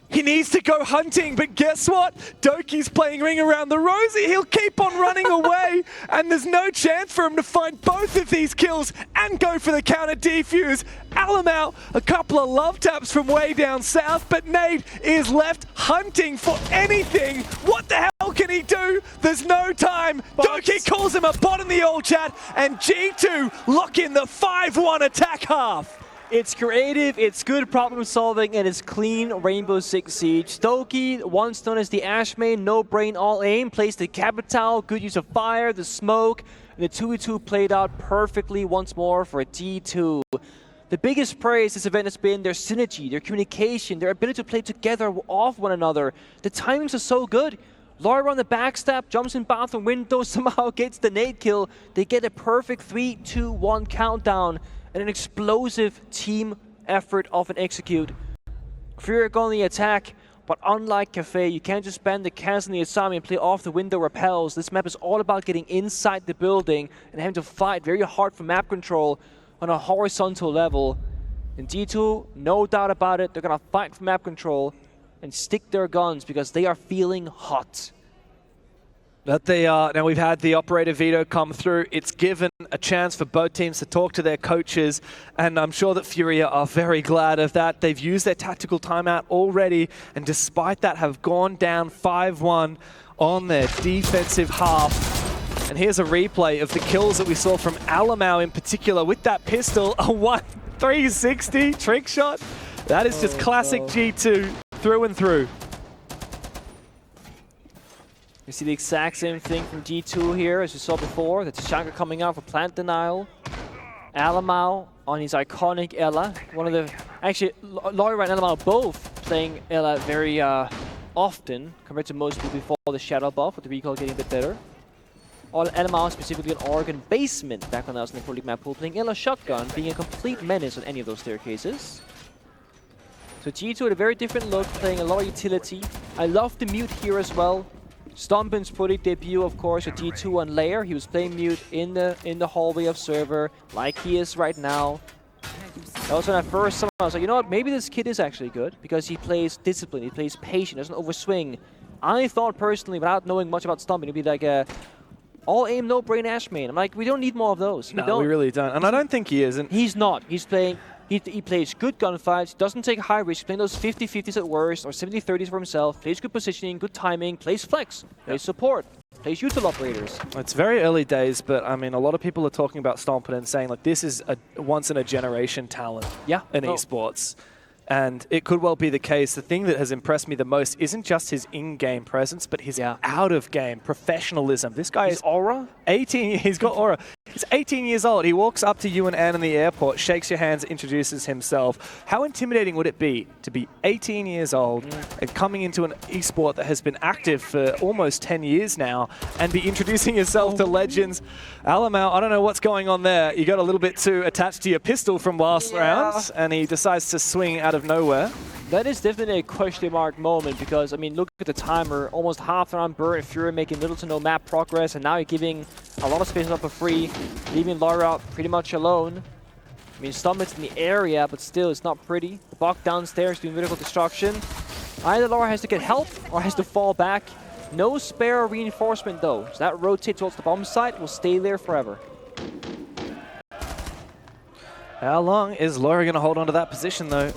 He needs to go hunting, but guess what? Doki's playing ring around the rosy. He'll keep on running away, and there's no chance for him to find both of these kills and go for the counter defuse. Alamau, a couple of love taps from way down south, but Nade is left hunting for anything. What the hell can he do? There's no time. Doki calls him a bot in the old chat, and G2 lock in the 5-1 attack half. It's creative, it's good problem solving, and it's clean Rainbow Six Siege. Doki, once known as the Ash main, no brain, all aim, plays the capital, good use of fire, the smoke, and the 2v2 played out perfectly once more for G2. The biggest praise this event has been their synergy, their communication, their ability to play together off one another. The timings are so good. Lair on the backstab, jumps in bathroom window, somehow gets the nade kill. They get a perfect 3-2-1 countdown. And an explosive team effort of an execute. FURIA go on the attack. But unlike Cafe, you can't just spend the cancel the Asami and play off the window repels. This map is all about getting inside the building and having to fight very hard for map control on a horizontal level. And G2, no doubt about it, they're going to fight for map control and stick their guns because they are feeling hot. That they are. Now we've had the operator veto come through. It's given a chance for both teams to talk to their coaches, and I'm sure that FURIA are very glad of that. They've used their tactical timeout already, and despite that have gone down 5-1 on their defensive half. And here's a replay of the kills that we saw from Alamau in particular with that pistol, a 1-360 trick shot. That is just classic G2 through and through. You see the exact same thing from G2 here as we saw before. The Tashanka coming out for plant denial. Alamau on his iconic Ella. One of the... Actually, Lair and Alamau both playing Ella very often compared to most people before the Shadow buff, with the recoil getting a bit better. Alamau specifically on Oregon Basement back when I was in the Pro League map pool, playing Ella Shotgun, being a complete menace on any of those staircases. So G2 had a very different look, playing a lot of utility. I love the mute here as well. Stompin's Pro League debut, of course, with G2 on Lair. He was playing mute in the hallway of server, like he is right now. Also, when I first saw him, I was like, you know what, maybe this kid is actually good, because he plays disciplined, he plays patient, doesn't overswing. I thought personally, without knowing much about Stompin, it'd be like a all-aim, no-brain Ash main. I'm like, we don't need more of those. No, we really don't. And I don't think he is. He's not. He's playing... He plays good gunfights, doesn't take high risks, playing those 50-50s at worst, or 70-30s for himself, plays good positioning, good timing, plays flex, plays support, plays util operators. It's very early days, but I mean, a lot of people are talking about Stompin and saying, like, this is a once-in-a-generation talent in esports. And it could well be the case. The thing that has impressed me the most isn't just his in-game presence, but his out-of-game professionalism. This guy is aura? 18. He's got aura. He's 18 years old. He walks up to you and Anne in the airport, shakes your hands, introduces himself. How intimidating would it be to be 18 years old and coming into an esport that has been active for almost 10 years now and be introducing yourself to legends? Alamau, I don't know what's going on there. You got a little bit too attached to your pistol from last round, and he decides to swing out of nowhere. That is definitely a question mark moment because, I mean, look at the timer. Almost half an round burn, FURIA making little to no map progress, and now you're giving a lot of space up for free, leaving Lair pretty much alone. I mean, Stompin's in the area, but still, it's not pretty. The Bok downstairs doing vertical destruction. Either Lair has to get help or has to fall back. No spare reinforcement, though. So that rotate towards the bomb site will stay there forever. How long is Lair going to hold on to that position, though?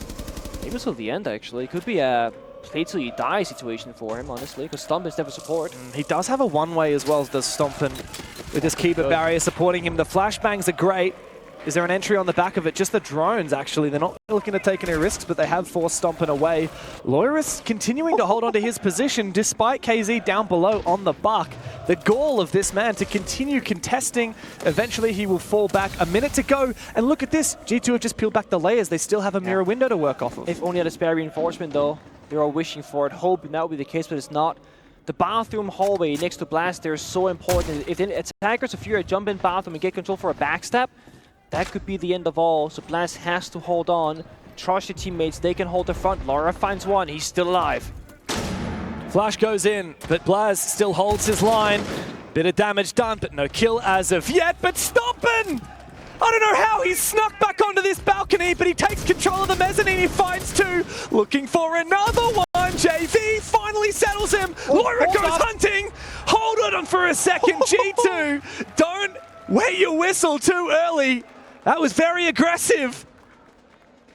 Maybe until the end, actually. It could be a play till you die situation for him, honestly, because Stompin's never support. He does have a one-way as well as does Stompin, with his keeper barrier supporting him. The flashbangs are great. Is there an entry on the back of it? Just the drones, actually. They're not looking to take any risks, but they have forced Stompin away. Lair is continuing to hold on to his position, despite KZ down below on the buck. The gall of this man to continue contesting. Eventually, he will fall back. A minute to go, and look at this. G2 have just peeled back the layers. They still have a mirror window to work off of. If only had a spare reinforcement, though. They're all wishing for it, hoping that would be the case, but it's not. The bathroom hallway next to Blast there is so important. If the attackers of FURIA jump in bathroom and get control for a backstab, that could be the end of all, so Blast has to hold on. Trust your teammates, they can hold the front. Lair finds one, he's still alive. Flash goes in, but Blaz still holds his line. Bit of damage done, but no kill as of yet, but Stompin! I don't know how he snuck back onto this balcony, but he takes control of the mezzanine, he finds two. Looking for another one, JV finally settles him. Lair goes hunting, hold on for a second, G2. Don't wet your whistle too early. That was very aggressive.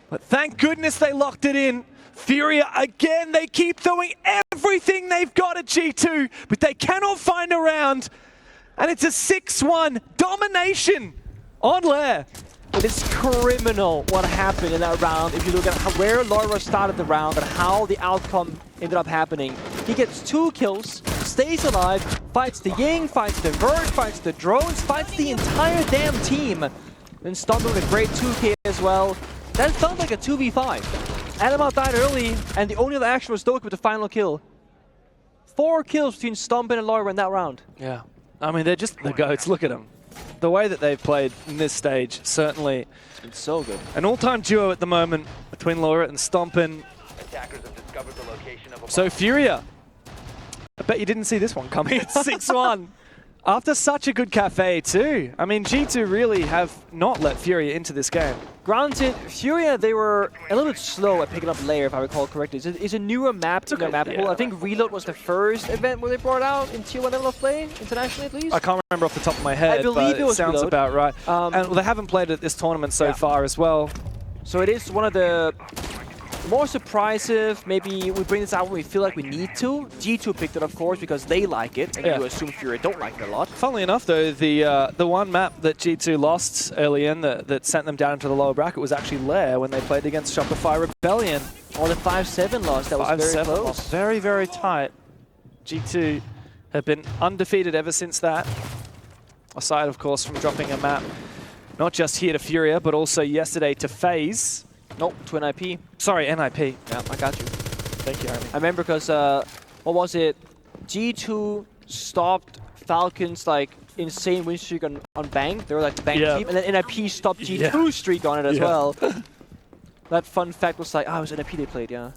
But thank goodness they locked it in. FURIA, again, they keep throwing everything they've got at G2, but they cannot find a round. And it's a 6-1 domination on Lair. It is criminal what happened in that round. If you look at where Lair started the round and how the outcome ended up happening. He gets 2 kills, stays alive, fights the Ying, fights the Vert, fights the drones, fights the entire damn team. Then Stompin with a great 2K as well. That felt like a 2v5. Alamau died early, and the only other action was Stoke with the final kill. 4 kills between Stompin and Lair in that round. Yeah. I mean, they're just the GOATs. Look at them. The way that they've played in this stage, certainly. It's been so good. An all-time duo at the moment between Lair and Stompin. Attackers have discovered the location of a So bomb. FURIA, I bet you didn't see this one coming. It's 6-1. After such a good cafe too. I mean, G2 really have not let FURIA into this game. Granted, FURIA, they were a little bit slow at picking up Lair, if I recall correctly. It's a newer map in their map pool. I think Reload was the first event where they brought out in Tier 1 level of play, internationally at least. I can't remember off the top of my head, I believe but it was sounds Reload. about right. And they haven't played at this tournament so far as well. So it is one of the more surprising. Maybe we bring this out when we feel like we need to. G2 picked it, of course, because they like it, and you assume FURIA don't like it a lot. Funnily enough, though, the one map that G2 lost early in that sent them down into the lower bracket was actually Lair when they played against Shopify Rebellion. Oh, the 5-7 loss, that was very close. Very, very tight. G2 have been undefeated ever since that. Aside, of course, from dropping a map, not just here to FURIA, but also yesterday to FaZe. Nope, to NIP. Sorry, NIP. Yeah, I got you. Thank you, Harry. I remember because, what was it? G2 stopped Falcons' like insane win streak on Bang. They were like the Bang team. And then NIP stopped G2's streak on it as well. That fun fact was like, it was NIP they played, yeah.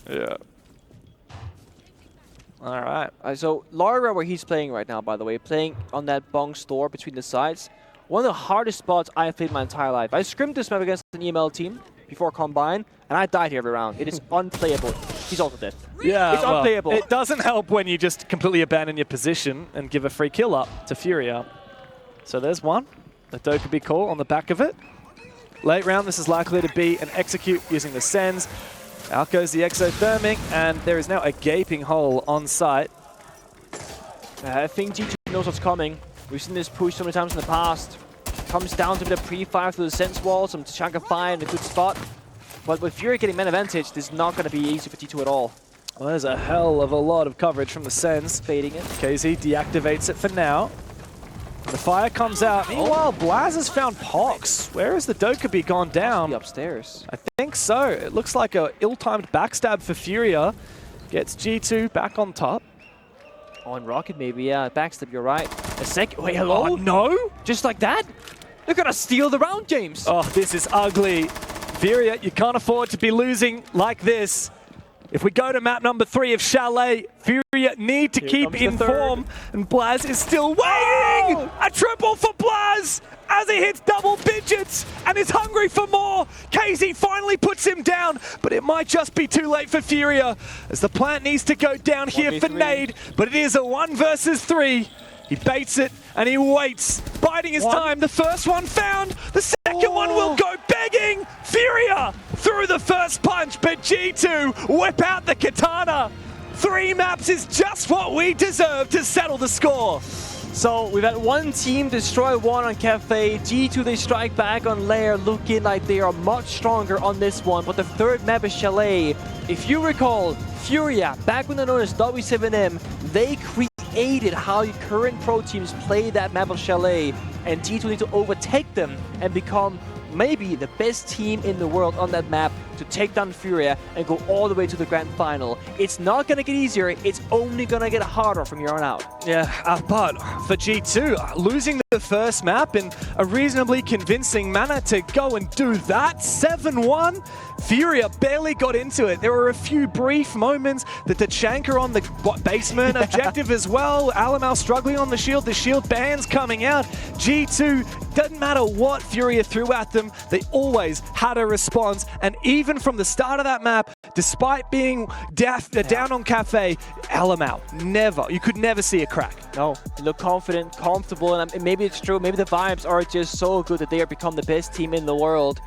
All right. So Lair, where he's playing right now, by the way, playing on that bong store between the sides. One of the hardest spots I've played my entire life. I scrimmed this map against an EML team before Combine, and I died here every round. It is unplayable. He's also dead. Yeah, it's unplayable. It doesn't help when you just completely abandon your position and give a free kill up to FURIA. So there's one. The doe could be called on the back of it. Late round, this is likely to be an execute using the sends. Out goes the exothermic, and there is now a gaping hole on site. I think G2 knows what's coming. We've seen this push so many times in the past. Comes down to a bit of pre-fire through the sense wall, some Chankafire in a good spot. But with FURIA getting man advantage, this is not going to be easy for G2 at all. Well, there's a hell of a lot of coverage from the sends. Fading it. KZ deactivates it for now. The fire comes out. Meanwhile, Blaz has found Pox. Where is the Dokkaebi gone down? Upstairs. I think so. It looks like a ill-timed backstab for FURIA. Gets G2 back on top. On Rocket, maybe, yeah. Backstab, you're right. A second. Wait, hello? Oh, no? Just like that? They're gonna steal the round, James. Oh, this is ugly. FURIA, you can't afford to be losing like this. If we go to map number 3 of Chalet, FURIA need to keep in form. And Blaz is still waiting! A triple for Blaz as he hits double digits and is hungry for more. KZ finally puts him down, but it might just be too late for FURIA as the plant needs to go down here for Nade, but it is a 1 versus 3. He baits it and he waits, biding his time. The first one found, the second one will go begging. FURIA through the first punch, but G2 whip out the katana. 3 maps is just what we deserve to settle the score. So we've had one team destroy one on Cafe. G2, they strike back on Lair, looking like they are much stronger on this one. But the third map is Chalet. If you recall, FURIA, back when they're known as W7M, they created how current pro teams play that map of Chalet, and G2 need to overtake them and become maybe the best team in the world on that map to take down FURIA and go all the way to the grand final. It's not going to get easier, it's only going to get harder from here on out. Yeah, but for G2, losing the first map in a reasonably convincing manner to go and do that, 7-1, FURIA barely got into it. There were a few brief moments, the Tachanka on the basement objective as well, Alamal struggling on the shield bands coming out. G2, doesn't matter what FURIA threw at them, they always had a response, and even from the start of that map, despite being down on Cafe, Alamal, you could never see a crack. No, they look confident, comfortable, and maybe it's true, maybe the vibes are just so good that they have become the best team in the world.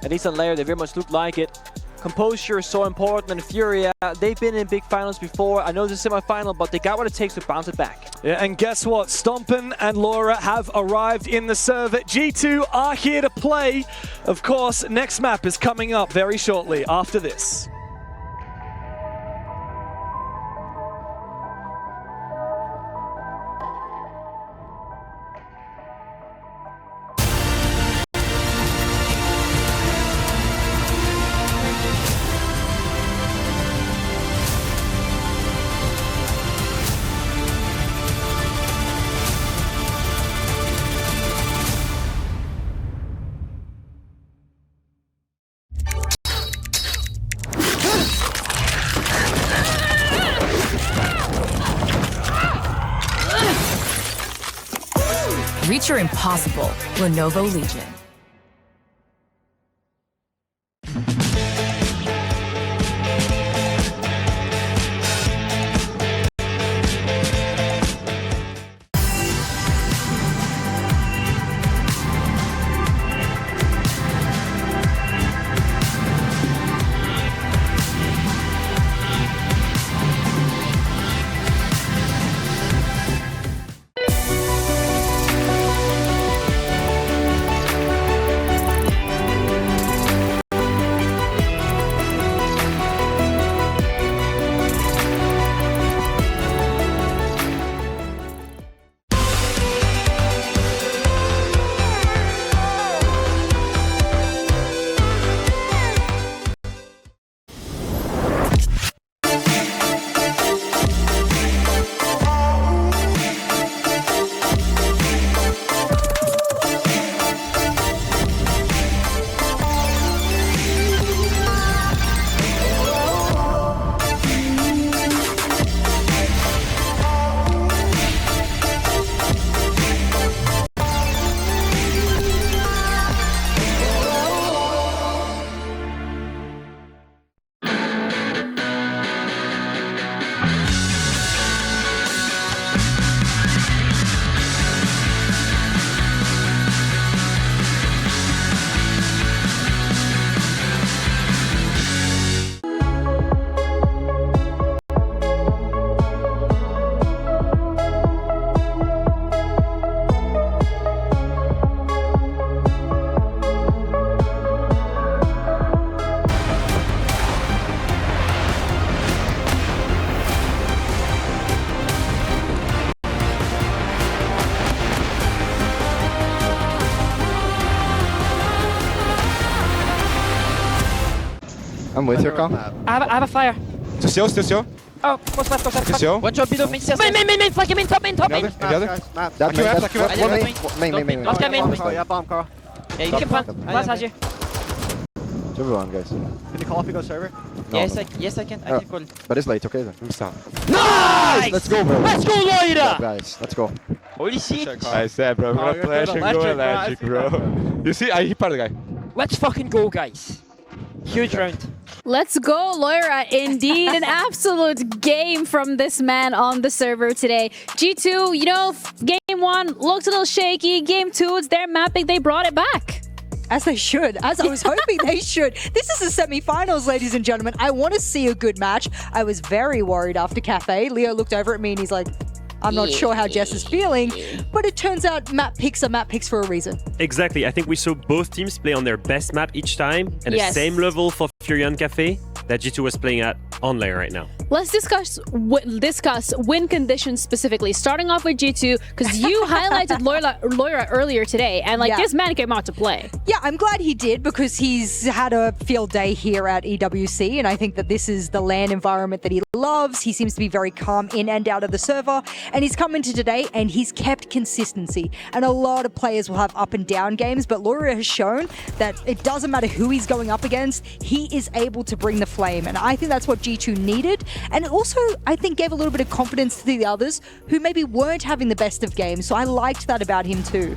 At least on Lair, they very much look like it. Composure is so important, and FURIA, they've been in big finals before. I know it's a semifinal, but they got what it takes to bounce it back. Yeah, and guess what? Stompen and Laura have arrived in the server. G2 are here to play. Of course, next map is coming up very shortly after this. Reach your impossible. Lenovo Legion. I'm with you, Carl. I have a fire. Still. Oh, what's left? Still. One job, middle, main, flank him in, top main. That main. Last guy main. Yeah, bomb, Carl. Yeah, you can plant. Last has you. Server on, guys. Can you call if you go server? No. Yes, I can. I can call. But it's late, okay then. Nice! Let's go, bro. Let's go, Lair! Yeah, guys, let's go. Holy shit. I said, bro, we're gonna flash and go electric, bro. You see, I hit part of the guy. Let's fucking go, guys. Huge round. Let's go, Lair. Indeed, an absolute game from this man on the server today. G2, you know, game 1 looked a little shaky. Game 2, it's their mapping. They brought it back. As they should, as I was hoping they should. This is the semi-finals, ladies and gentlemen. I want to see a good match. I was very worried after Cafe. Leo looked over at me and he's like, I'm not sure how Jess is feeling, but it turns out map picks are map picks for a reason. Exactly. I think we saw both teams play on their best map each time, and the same level for FURIA and Cafe that G2 was playing at on Lair right now. Let's discuss win conditions specifically, starting off with G2, because you highlighted Lair earlier today, and this man came out to play. Yeah, I'm glad he did, because he's had a field day here at EWC, and I think that this is the LAN environment that he loves. He seems to be very calm in and out of the server, and he's come into today and he's kept consistency. And a lot of players will have up and down games, but Lair has shown that it doesn't matter who he's going up against, he is able to bring the flame, and I think that's what G2 needed. And it also, I think, gave a little bit of confidence to the others who maybe weren't having the best of games, so I liked that about him too.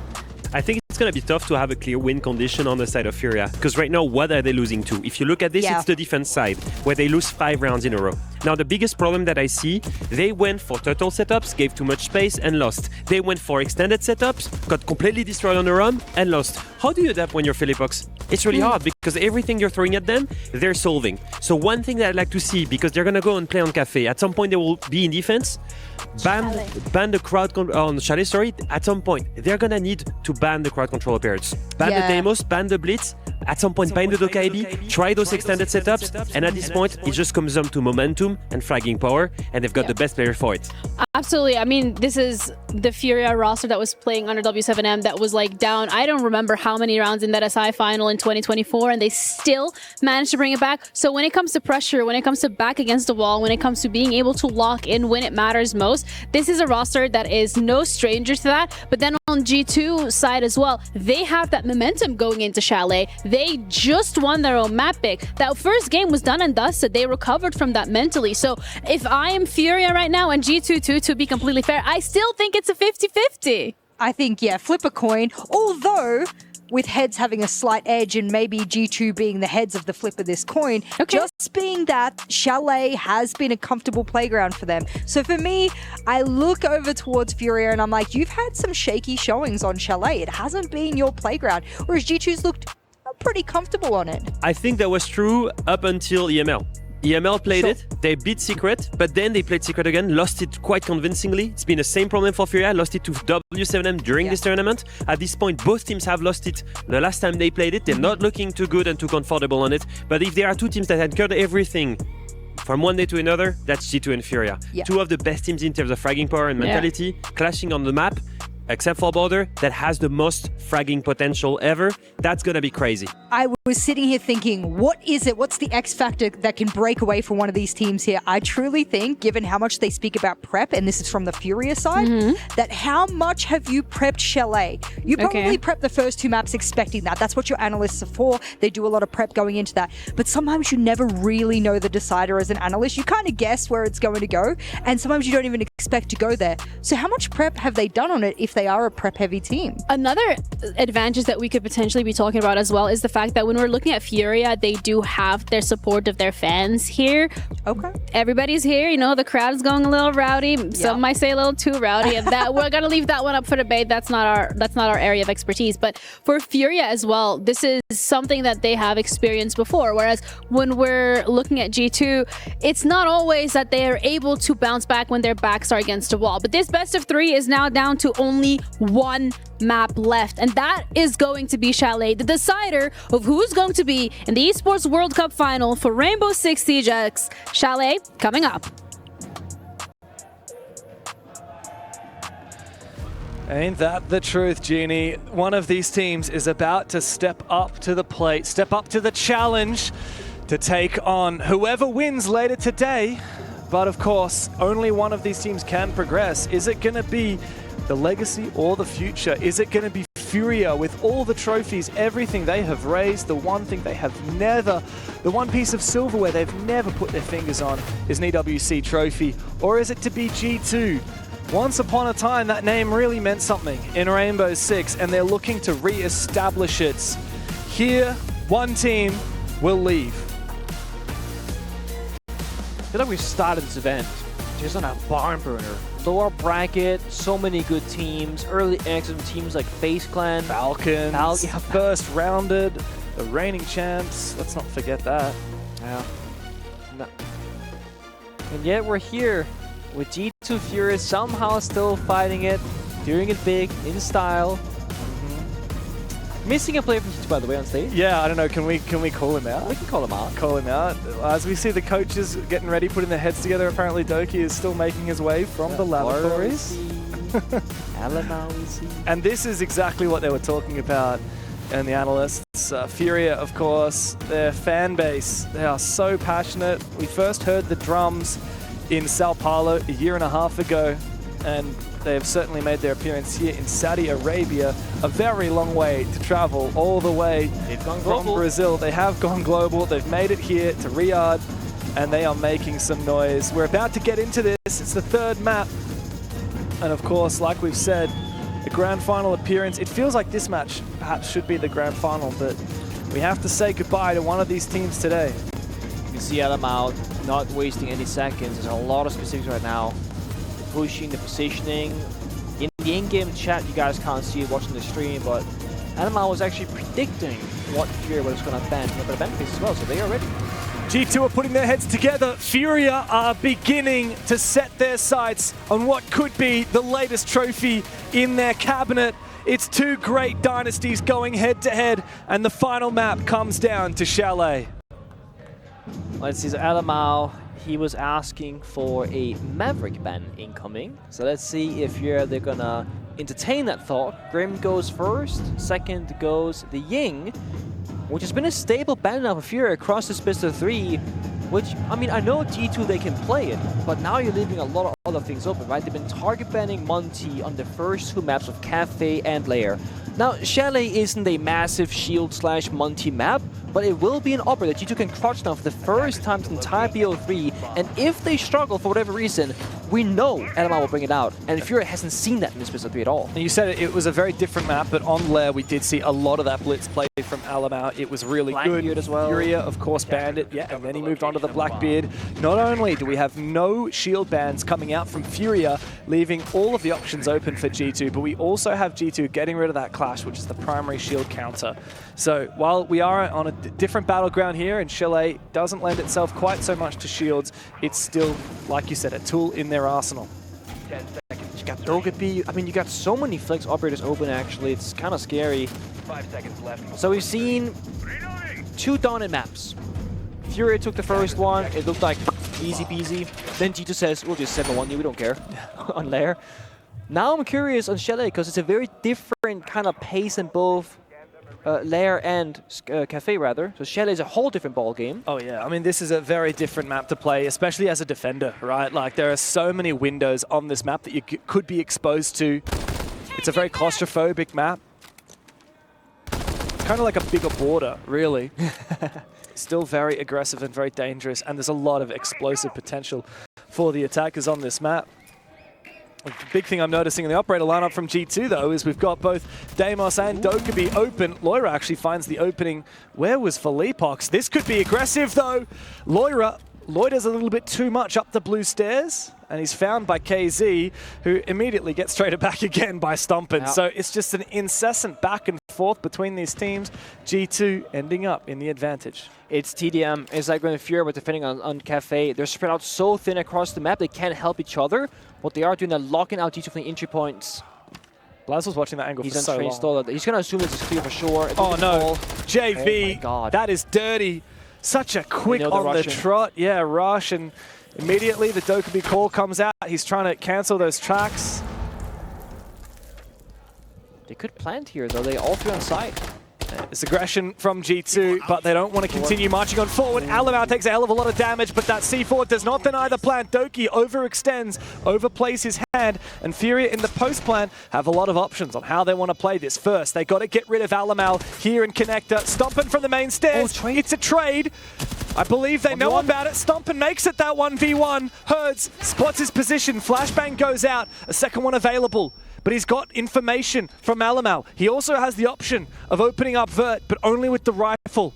I think it's going to be tough to have a clear win condition on the side of FURIA, because right now, what are they losing to? If you look at this, it's the defense side, where they lose 5 rounds in a row. Now, the biggest problem that I see, they went for turtle setups, gave too much space, and lost. They went for extended setups, got completely destroyed on the run, and lost. How do you adapt when you're Philipox? It's really hard, because everything you're throwing at them, they're solving. So one thing that I'd like to see, because they're going to go and play on Cafe, at some point they will be in defense, ban the crowd on Chalet, sorry, at some point. They're going to need to ban the crowd control appearance. Ban the Deimos, ban the Blitz, at some point ban the Dokaibi, try those extended setups, and at this point, it just comes down to momentum and fragging power, and they've got the best player for it. Absolutely. I mean, this is the FURIA roster that was playing under W7M that was down. I don't remember how many rounds in that SI final in 2024, and they still managed to bring it back. So when it comes to pressure, when it comes to back against the wall, when it comes to being able to lock in when it matters most, this is a roster that is no stranger to that. But then on G2 side as well, they have that momentum going into Chalet. They just won their own map pick. That first game was done and dusted. They recovered from that mentally. So if I am FURIA right now and G2 too, to be completely fair, I still think it's a 50-50. I think, yeah, flip a coin. Although, with heads having a slight edge and maybe G2 being the heads of the flip of this coin, just being that Chalet has been a comfortable playground for them. So for me, I look over towards FURIA and I'm like, you've had some shaky showings on Chalet. It hasn't been your playground. Whereas G2's looked pretty comfortable on it. I think that was true up until EML. EML played it, they beat Secret, but then they played Secret again, lost it quite convincingly. It's been the same problem for FURIA, lost it to W7M during this tournament. At this point, both teams have lost it the last time they played it. They're not looking too good and too comfortable on it. But if there are two teams that had cut everything from one day to another, that's G2 and FURIA. Two of the best teams in terms of fragging power and mentality, clashing on the map. Except for Boulder, that has the most fragging potential ever. That's gonna be crazy. I was sitting here thinking, what is it? What's the X factor that can break away from one of these teams here? I truly think, given how much they speak about prep, and this is from the FURIA side, that how much have you prepped Chalet? You probably prepped the first two maps expecting that. That's what your analysts are for. They do a lot of prep going into that. But sometimes you never really know the decider as an analyst. You kind of guess where it's going to go, and sometimes you don't even expect to go there. So how much prep have they done on it if they are a prep-heavy team? Another advantage that we could potentially be talking about as well is the fact that when we're looking at FURIA, they do have their support of their fans here. Everybody's here, you know, the crowd is going a little rowdy. Some might say a little too rowdy, and that we're gonna leave that one up for debate. That's not our area of expertise. But for FURIA as well, this is something that they have experienced before. Whereas when we're looking at G2, it's not always that they are able to bounce back when their backs are against a wall. But this best of 3 is now down to only one map left, and that is going to be Chalet, the decider of who's going to be in the Esports World Cup final for Rainbow Six Siege X. Chalet coming up. Ain't that the truth, Genie? One of these teams is about to step up to the plate, step up to the challenge to take on whoever wins later today. But of course, only one of these teams can progress. Is it going to be the legacy or the future? Is it going to be FURIA with all the trophies, everything they have raised? The one thing they have never, the one piece of silverware they've never put their fingers on is an EWC trophy. Or is it to be G2? Once upon a time, that name really meant something in Rainbow Six, and they're looking to re-establish it. Here, one team will leave. I feel like we've started this event just on a barn burner. Lower bracket, so many good teams, early exit teams like FaZe Clan, Falcons, first rounded, the reigning champs. Let's not forget that. Yeah. No. And yet we're here with G2 FURIA somehow still fighting it, doing it big, in style. Missing a player from G2, by the way, on stage. Yeah, I don't know. Can we call him out? We can call him out. Call him out. As we see the coaches getting ready, putting their heads together, apparently Doki is still making his way from the laboratories. And this is exactly what they were talking about. And the analysts, FURIA, of course, their fan base, they are so passionate. We first heard the drums in Sao Paulo a year and a half ago, and they have certainly made their appearance here in Saudi Arabia. A very long way to travel all the way from Brazil. They have gone global. They've made it here to Riyadh, and they are making some noise. We're about to get into this. It's the third map. And of course, like we've said, the grand final appearance. It feels like this match perhaps should be the grand final, but we have to say goodbye to one of these teams today. You can see Adam out, not wasting any seconds. There's a lot of specifics right now. Pushing the positioning. In the in-game chat, you guys can't see it watching the stream, but Anima was actually predicting what FURIA was going to ban. But a ban phase as well, so they are ready. G2 are putting their heads together. FURIA are beginning to set their sights on what could be the latest trophy in their cabinet. It's two great dynasties going head-to-head, and the final map comes down to Chalet. Let's see, so Alamau, he was asking for a Maverick ban incoming. So let's see if they're gonna entertain that thought. Grim goes first, second goes the Ying, which has been a stable ban now for FURIA across this best of 3, which, I mean, I know G2 they can play it, but now you're leaving a lot of other things open, right? They've been target banning Monty on the first 2 maps of Cafe and Lair. Now, Chalet isn't a massive shield/Monty map, but but it will be an opera that G2 can crouch down for the first time in the entire BO3. And if they struggle for whatever reason, we know LMR will bring it out. And FURIA hasn't seen that in this BO3 at all. And you said it was a very different map, but on Lair we did see a lot of that blitz play from Alamau. It was really Blackbeard good. as well. FURIA, of course, banned it. Yeah, and then he moved on to the Blackbeard. Not only do we have no shield bans coming out from FURIA, leaving all of the options open for G2, but we also have G2 getting rid of that clash, which is the primary shield counter. So while we are on a different battleground here, and Chalet doesn't lend itself quite so much to shields, it's still, like you said, a tool in their arsenal. 10 seconds. You got Dogaby. I mean, you got so many flex operators open, actually. It's kind of scary. 5 seconds left. So we've seen 2 dominant maps. FURIA took the first one. It looked like easy peasy. Then G2 says, we'll just 7-1 you, we don't care, on Lair. Now I'm curious on Chalet, because it's a very different kind of pace in both Lair and Cafe, rather. So Chalet is a whole different ball game. Oh yeah, I mean this is a very different map to play, especially as a defender, right? Like there are so many windows on this map that you could be exposed to. It's a very claustrophobic map. Kind of like a bigger border, really. Still very aggressive and very dangerous, and there's a lot of explosive potential for the attackers on this map. The big thing I'm noticing in the operator lineup from G2, though, is we've got both Deimos and Dogaby open. Loira actually finds the opening. Where was Felipox? This could be aggressive, though. Loira loiters a little bit too much up the blue stairs, and he's found by KZ, who immediately gets traded back again by Stompin. Yep. So it's just an incessant back and forth between these teams. G2 ending up in the advantage. It's TDM. It's like when FURIA were defending on Cafe. They're spread out so thin across the map, they can't help each other. What they are doing, they're locking out G2 from the entry points. Blaz was watching that angle He's for so long. stall. He's going to assume this is clear for sure. Oh no, Ball. JV, Oh my God. that is dirty. Such a quick know on the rushing. trot. Yeah, rush, and immediately the Dogaby call comes out. He's trying to cancel those tracks. They could plant here, though. They all 3 on site. It's aggression from G2, but they don't want to continue marching on forward. Alamau takes a hell of a lot of damage, but that C4 does not deny the plant. Doki overextends, overplays his hand, and FURIA in the post plant have a lot of options on how they want to play this. First, they got to get rid of Alamau here in Connector. Stompin from the main stairs. Oh, it's a trade. I believe they know about it. Stompin makes it that 1v1. Herds spots his position. Flashbang goes out. A second one available. But he's got information from Alamau. He also has the option of opening up Vert, but only with the rifle.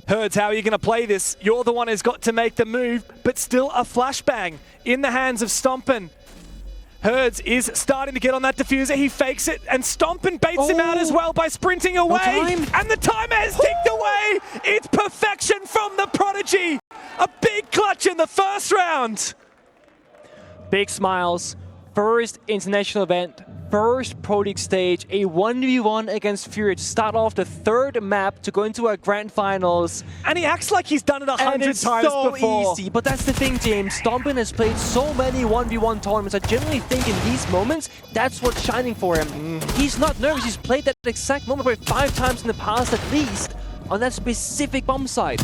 Herds, how are you going to play this? You're the one who's got to make the move, but still a flashbang in the hands of Stompin. Herds is starting to get on that diffuser. He fakes it, and Stompin baits him out as well by sprinting away. And the timer has ticked away. It's perfection from the Prodigy. A big clutch in the first round. Big smiles. First international event, first Pro League stage, a 1v1 against FURIA to start off the 3rd map to go into our grand finals. And he acts like he's done it 100 times so before. Easy, but that's the thing, James. Stompin has played so many 1v1 tournaments. I generally think in these moments, that's what's shining for him. He's not nervous. He's played that exact moment probably 5 times in the past at least on that specific bomb site.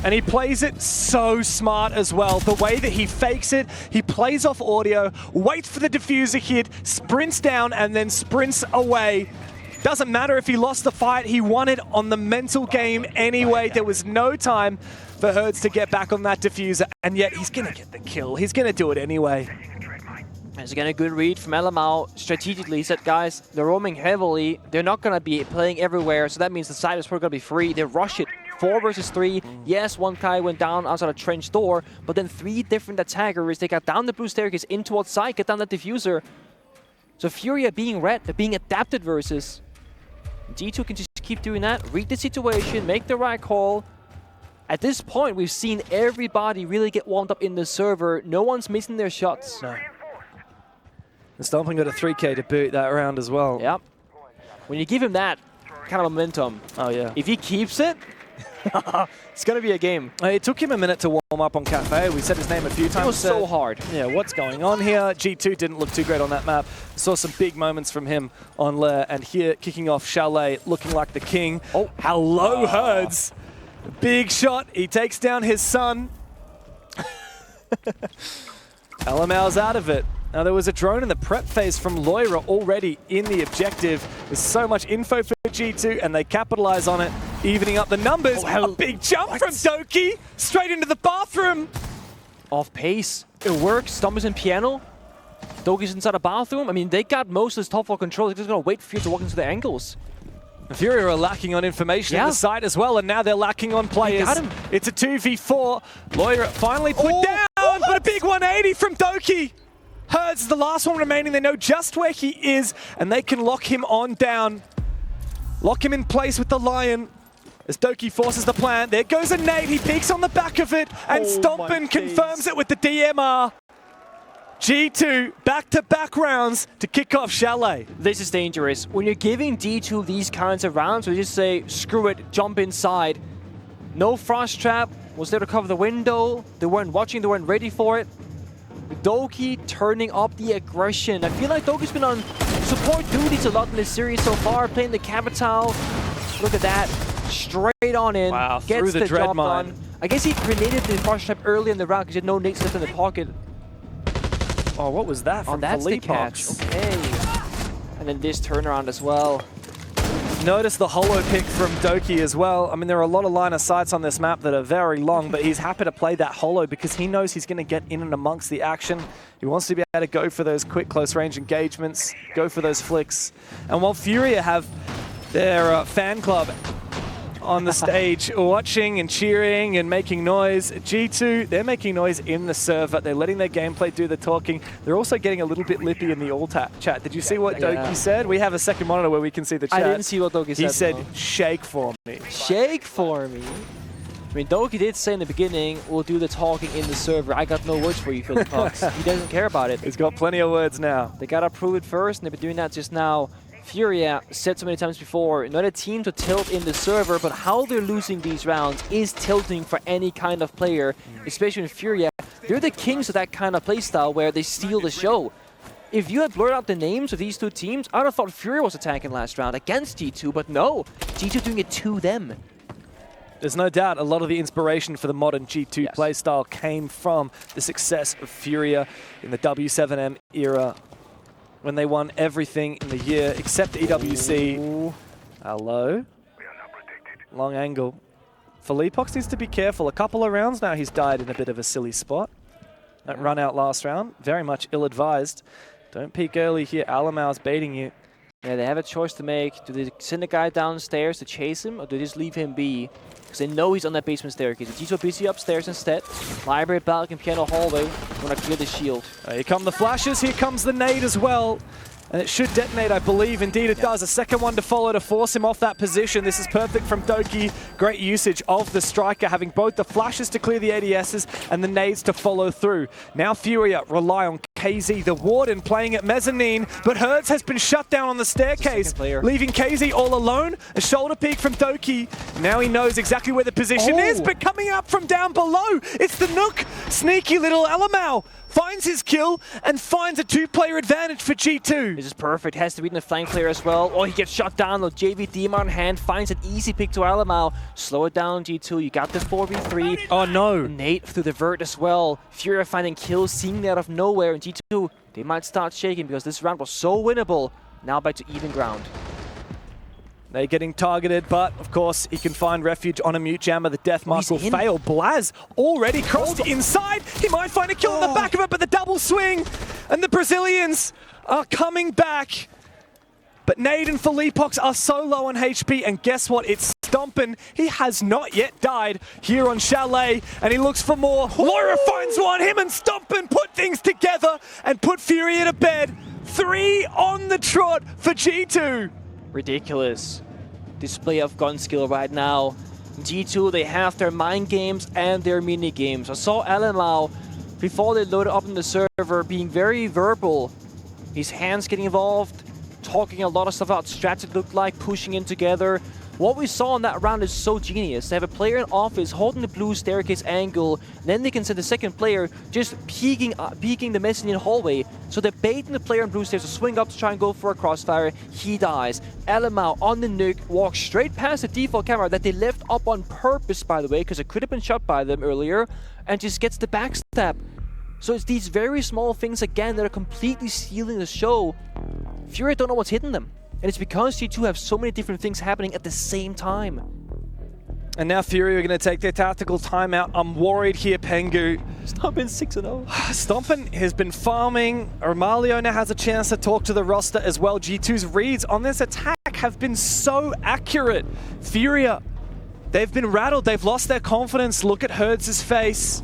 And he plays it so smart as well. The way that he fakes it, he plays off audio, waits for the diffuser hit, sprints down, and then sprints away. Doesn't matter if he lost the fight, he won it on the mental game anyway. There was no time for Herds to get back on that diffuser, and yet he's going to get the kill. He's going to do it anyway. There's again a good read from Alamau. Strategically, he said, guys, they're roaming heavily. They're not going to be playing everywhere, so that means the side is probably going to be free. They rush it. 4 versus 3. Yes, one guy went down outside a trench door, but then 3 different attackers. They got down the blue staircase in towards side, get down that diffuser. So FURIA being red, they're being adapted versus. G2 can just keep doing that, read the situation, make the right call. At this point, we've seen everybody really get warmed up in the server. No one's missing their shots. No. The Stompin got a 3K to boot that round as well. Yep. When you give him that kind of momentum, oh yeah, if he keeps it, it's going to be a game. It took him a minute to warm up on Cafe. We said his name a few times. It was so hard. Yeah, what's going on here? G2 didn't look too great on that map. Saw some big moments from him on Lair. And here, kicking off Chalet, looking like the king. Oh, hello, Herds. Big shot. He takes down his son. Alamau's out of it. Now, there was a drone in the prep phase from Loira already in the objective. There's so much info for G2, and they capitalize on it. evening up the numbers. A big jump from Doki, straight into the bathroom. Off pace. It works. Stomp is in piano. Doki's inside a bathroom. I mean, they got most of this top 4 control. They're just going to wait for you to walk into the angles. FURIA are lacking on information in the site as well, and now they're lacking on players. Got him. It's a 2v4. Lair finally put down, but a big 180 from Doki. Herds is the last one remaining. They know just where he is, and they can lock him on down. Lock him in place with the Lion. As Doki forces the plant, there goes a nade. He peeks on the back of it, and Stompin confirms it with the DMR. G2 back-to-back rounds to kick off Chalet. This is dangerous. When you're giving D2 these kinds of rounds, we just say, screw it, jump inside. No frost trap, was there to cover the window. They weren't watching, they weren't ready for it. Doki turning up the aggression. I feel like Doki's been on support duties a lot in this series so far, playing the Capital. Look at that, straight on in, gets the job done. I guess he grenaded the frost trap early in the round because he had no nades left in the pocket. Oh, what was that from that's the catch. Okay. And then this turnaround as well. Notice the holo pick from Doki as well. I mean, there are a lot of line of sights on this map that are very long, but he's happy to play that holo because he knows he's going to get in and amongst the action. He wants to be able to go for those quick close-range engagements, go for those flicks. And while FURIA have their fan club on the stage watching and cheering and making noise, G2, they're making noise in the server. They're letting their gameplay do the talking. They're also getting a little bit lippy in the chat. Did you see what Doki said? We have a second monitor where we can see the chat. I didn't see what Doki said. He said, shake for me. Shake for me? I mean, Doki did say in the beginning, we'll do the talking in the server. I got no words for you, Philip Cox. He doesn't care about it. He's got plenty of words now. They gotta prove it first, and they've been doing that just now. FURIA said so many times before, not a team to tilt in the server, but how they're losing these rounds is tilting for any kind of player, especially in FURIA. They're the kings of that kind of playstyle where they steal the show. If you had blurred out the names of these two teams, I would have thought FURIA was attacking last round against G2, but no, G2 doing it to them. There's no doubt a lot of the inspiration for the modern G2 playstyle came from the success of FURIA in the W7M era, when they won everything in the year except EWC. Ooh. Hello. Long angle. Felipox needs to be careful. A couple of rounds now he's died in a bit of a silly spot. That run out last round, very much ill-advised. Don't peek early here. Alamau's baiting you. Yeah, they have a choice to make. Do they send the guy downstairs to chase him, or do they just leave him be? Because they know he's on that basement staircase. The G2 busy upstairs instead. Library, balcony, piano, hallway. Want to clear the shield. Here come the flashes. Here comes the nade as well. And it should detonate, I believe. Indeed it does. A second one to follow to force him off that position. This is perfect from Doki. Great usage of the striker, having both the flashes to clear the ADSs and the nades to follow through. Now FURIA rely on KZ, the Warden, playing at mezzanine, but Herds has been shut down on the staircase, leaving KZ all alone. A shoulder peek from Doki. Now he knows exactly where the position is, but coming up from down below, it's the Nook. Sneaky little Alamau finds his kill and finds a two-player advantage for G2. This is perfect. Has to beat the flank player as well. Oh, he gets shot down though. JV DMR in hand, finds an easy pick to Alamau. Slow it down, G2. You got the 4v3. Oh no. Nate through the vert as well. FURIA finding kills, seeing that out of nowhere. And G2, they might start shaking because this round was so winnable. Now back to even ground. They're getting targeted, but of course he can find refuge on a mute jammer. The death mark will fail. Blaz already crossed inside. He might find a kill in the back of it, but the double swing and the Brazilians are coming back. But Nade and Felipox are so low on HP, and guess what? It's Stompin. He has not yet died here on Chalet, and he looks for more. Lair finds one. Him and Stompin put things together and put FURIA to bed. 3 on the trot for G2. Ridiculous display of gun skill right now. G2, they have their mind games and their mini games. I saw Alamau before they loaded up in the server being very verbal. His hands getting involved, talking a lot of stuff about strats it looked like, pushing in together. What we saw in that round is so genius. They have a player in office holding the blue staircase angle, then they can send the second player just peeking the mezzanine hallway. So they're baiting the player in blue stairs to swing up to try and go for a crossfire. He dies. Alamau on the nuke walks straight past the default camera that they left up on purpose, by the way, because it could have been shot by them earlier, and just gets the backstab. So it's these very small things again that are completely stealing the show. FURIA don't know what's hitting them. And it's because G2 have so many different things happening at the same time. And now FURIA are going to take their tactical timeout. I'm worried here, Pengu. Stompin 6-0. Stompin has been farming. Armalio now has a chance to talk to the roster as well. G2's reads on this attack have been so accurate. FURIA, they've been rattled. They've lost their confidence. Look at Herds' face.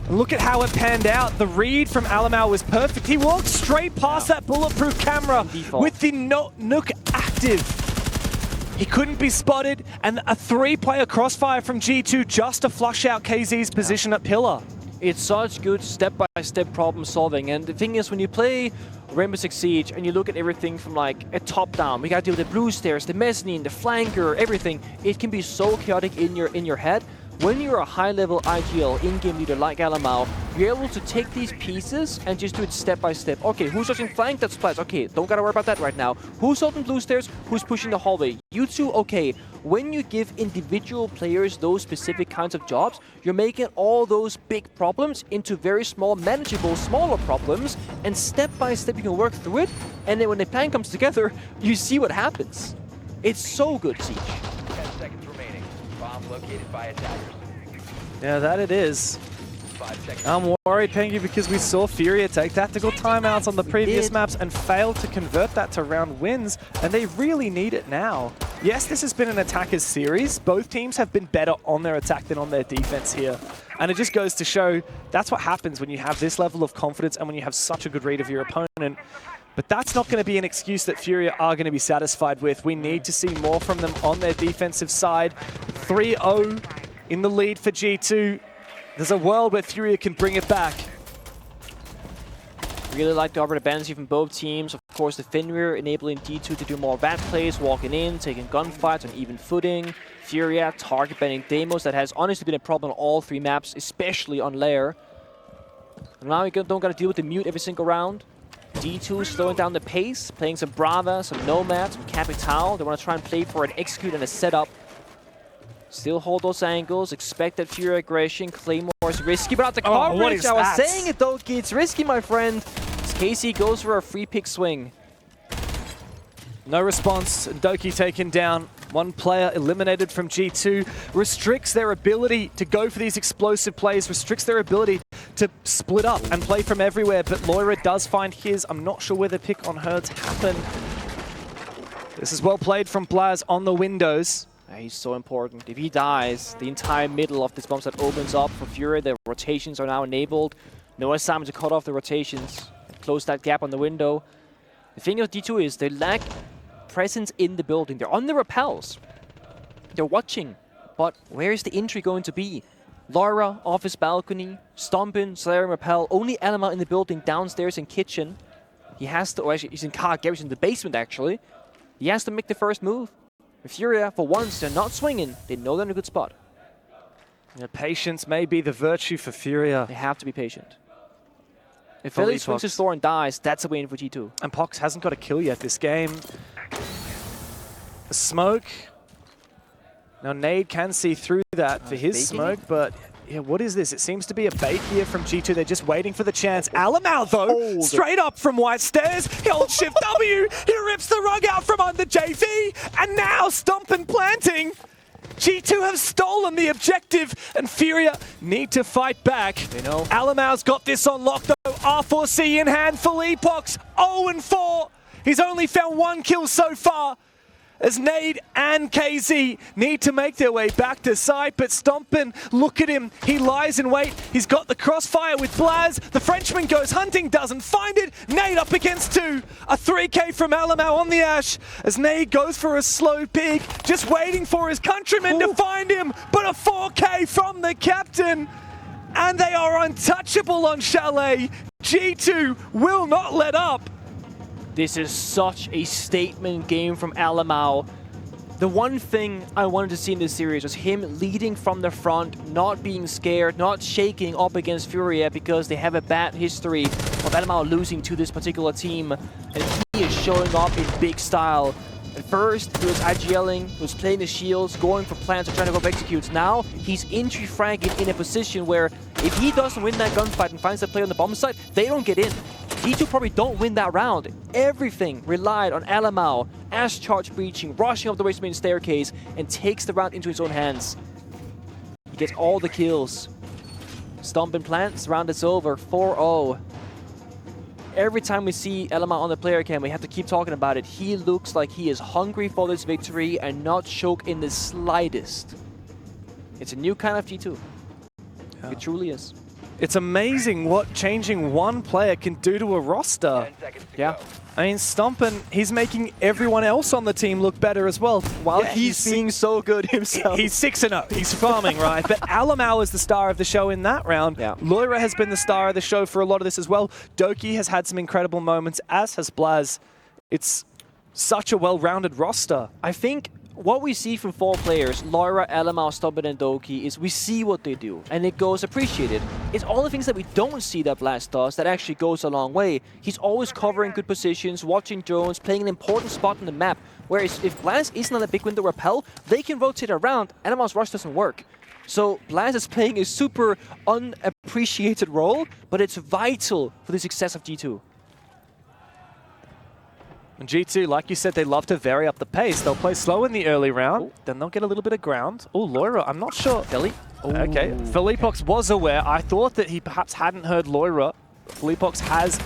Look at how it panned out. The read from Alamau was perfect. He walked straight past that bulletproof camera with the Nook active. He couldn't be spotted, and a 3-player crossfire from G2 just to flush out KZ's position at Pillar. It's such good step-by-step problem solving, and the thing is, when you play Rainbow Six Siege and you look at everything from like a top-down, we gotta deal with the blue stairs, the mezzanine, the flanker, everything. It can be so chaotic in your head. When you're a high-level IGL in-game leader like Alamau, you're able to take these pieces and just do it step by step. Okay, who's touching flank? That's splash. Okay, don't gotta worry about that right now. Who's holding blue stairs? Who's pushing the hallway? You two, okay. When you give individual players those specific kinds of jobs, you're making all those big problems into very small, manageable, smaller problems, and step by step you can work through it, and then when the plan comes together, you see what happens. It's so good, Siege. 10 seconds remaining. Bomb located by attackers. Yeah, that it is. 5 seconds. I'm worried, Pengu, because we saw FURIA take tactical timeouts on the previous maps and fail to convert that to round wins, and they really need it now. Yes, this has been an attackers series. Both teams have been better on their attack than on their defense here. And it just goes to show that's what happens when you have this level of confidence and when you have such a good read of your opponent. But that's not going to be an excuse that FURIA are going to be satisfied with. We need to see more from them on their defensive side. 3-0 in the lead for G2. There's a world where FURIA can bring it back. Really like the upper advantage from both teams. Of course, the Fenrir enabling D2 to do more bad plays, walking in, taking gunfights on even footing. FURIA target banning demos. That has honestly been a problem on all 3 maps, especially on Lair. And now you don't got to deal with the mute every single round. D2 slowing down the pace, playing some Brava, some Nomad, some Capital. They want to try and play for an execute and a setup. Still hold those angles, expect that FURIA aggression. Claymore is risky, but out the coverage. I was saying it though, it's risky, my friend. As KC goes for a free pick swing. No response. Doki taken down. 1 player eliminated from G2. Restricts their ability to go for these explosive plays. Restricts their ability to split up and play from everywhere. But Lair does find his. I'm not sure where the pick on Herds happened. This is well played from Blaz on the windows. He's so important. If he dies, the entire middle of this bomb site opens up for FURIA. Their rotations are now enabled. No assignment to cut off the rotations. Close that gap on the window. The thing with D2 is they lack presence in the building. They're on the rappels. They're watching. But where is the entry going to be? Laura, office balcony, Stompin, Slayer and rappel. Only Elma in the building, downstairs in kitchen. He has to, or actually he's in car garage in the basement actually. He has to make the first move. FURIA, for once, they're not swinging. They know they're in a good spot. Yeah, patience may be the virtue for FURIA. They have to be patient. If Philly swings his door and dies, that's a win for G2. And Pox hasn't got a kill yet this game. Smoke. Now Nade can see through that for his smoke, but yeah, what is this? It seems to be a bait here from G2. They're just waiting for the chance. Alamau, though, straight up from White Stairs. He holds Shift W. He rips the rug out from under JV. And now Stompin planting. G2 have stolen the objective, and FURIA need to fight back. They know. Alamau's got this on lock, though. R4C in hand for Epox. 0-4. He's only found 1 kill so far. As Nade and KZ need to make their way back to site, but Stompin, look at him, he lies in wait, he's got the crossfire with Blaz, the Frenchman goes hunting, doesn't find it, Nade up against 2, a 3k from Alamau on the Ash, as Nade goes for a slow peek, just waiting for his countrymen to find him, but a 4k from the captain, and they are untouchable on Chalet. G2 will not let up. This is such a statement game from Alamau. The one thing I wanted to see in this series was him leading from the front, not being scared, not shaking up against FURIA because they have a bad history of Alamau losing to this particular team. And he is showing up in big style. At first, he was IGLing, he was playing the shields, going for plants, and trying to go for executes. Now, he's entry fragging in a position where if he doesn't win that gunfight and finds that play on the bomb site, they don't get in. G2 probably don't win that round. Everything relied on Alamau as charge breaching, rushing up the main staircase, and takes the round into his own hands. He gets all the kills. Stomp and plants, round is over, 4-0. Every time we see Alamau on the player cam, we have to keep talking about it. He looks like he is hungry for this victory and not choke in the slightest. It's a new kind of G2. Yeah. It truly is. It's amazing what changing one player can do to a roster. Yeah. I mean, Stompin, he's making everyone else on the team look better as well. While he's being so good himself. He's 6-0. He's farming, right? But Alamau is the star of the show in that round. Yeah. Loira has been the star of the show for a lot of this as well. Doki has had some incredible moments, as has Blaz. It's such a well-rounded roster. I think what we see from 4 players, Loira, Alamau, Stompin, and Doki, is we see what they do, and it goes appreciated. It's all the things that we don't see that Blaz does that actually goes a long way. He's always covering good positions, watching drones, playing an important spot on the map, whereas if Blaz isn't on a big window repel, they can rotate around, Alamau's rush doesn't work. So Blaz is playing a super unappreciated role, but it's vital for the success of G2. And G2, like you said, they love to vary up the pace. They'll play slow in the early round, then they'll get a little bit of ground. Oh, Loira, I'm not sure. Philly? Okay, Philippox was aware. I thought that he perhaps hadn't heard Loira. Philippox has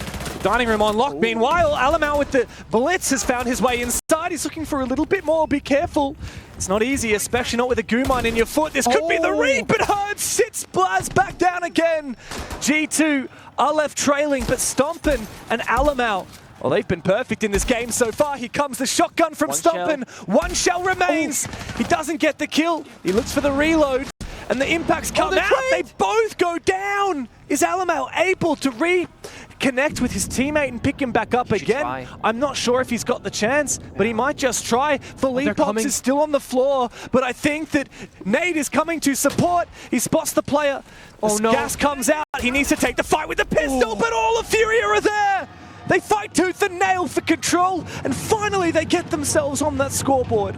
dining room on lock. Meanwhile, Alamau with the blitz has found his way inside. He's looking for a little bit more. Be careful. It's not easy, especially not with a goo mine in your foot. This could be the read, but Herd sits Blaz back down again. G2 are left trailing, but Stompin and Alamau, well, they've been perfect in this game so far. Here comes the shotgun from Stompin. One shell remains. He doesn't get the kill. He looks for the reload, and the impacts come out. They both go down. Is Alamau able to reconnect with his teammate and pick him back up again? I'm not sure if he's got the chance, but he might just try. Philippox is still on the floor, but I think that Nate is coming to support. He spots the player. Gas comes out. He needs to take the fight with the pistol, but all of FURIA are there. They fight tooth and nail for control, and finally they get themselves on that scoreboard.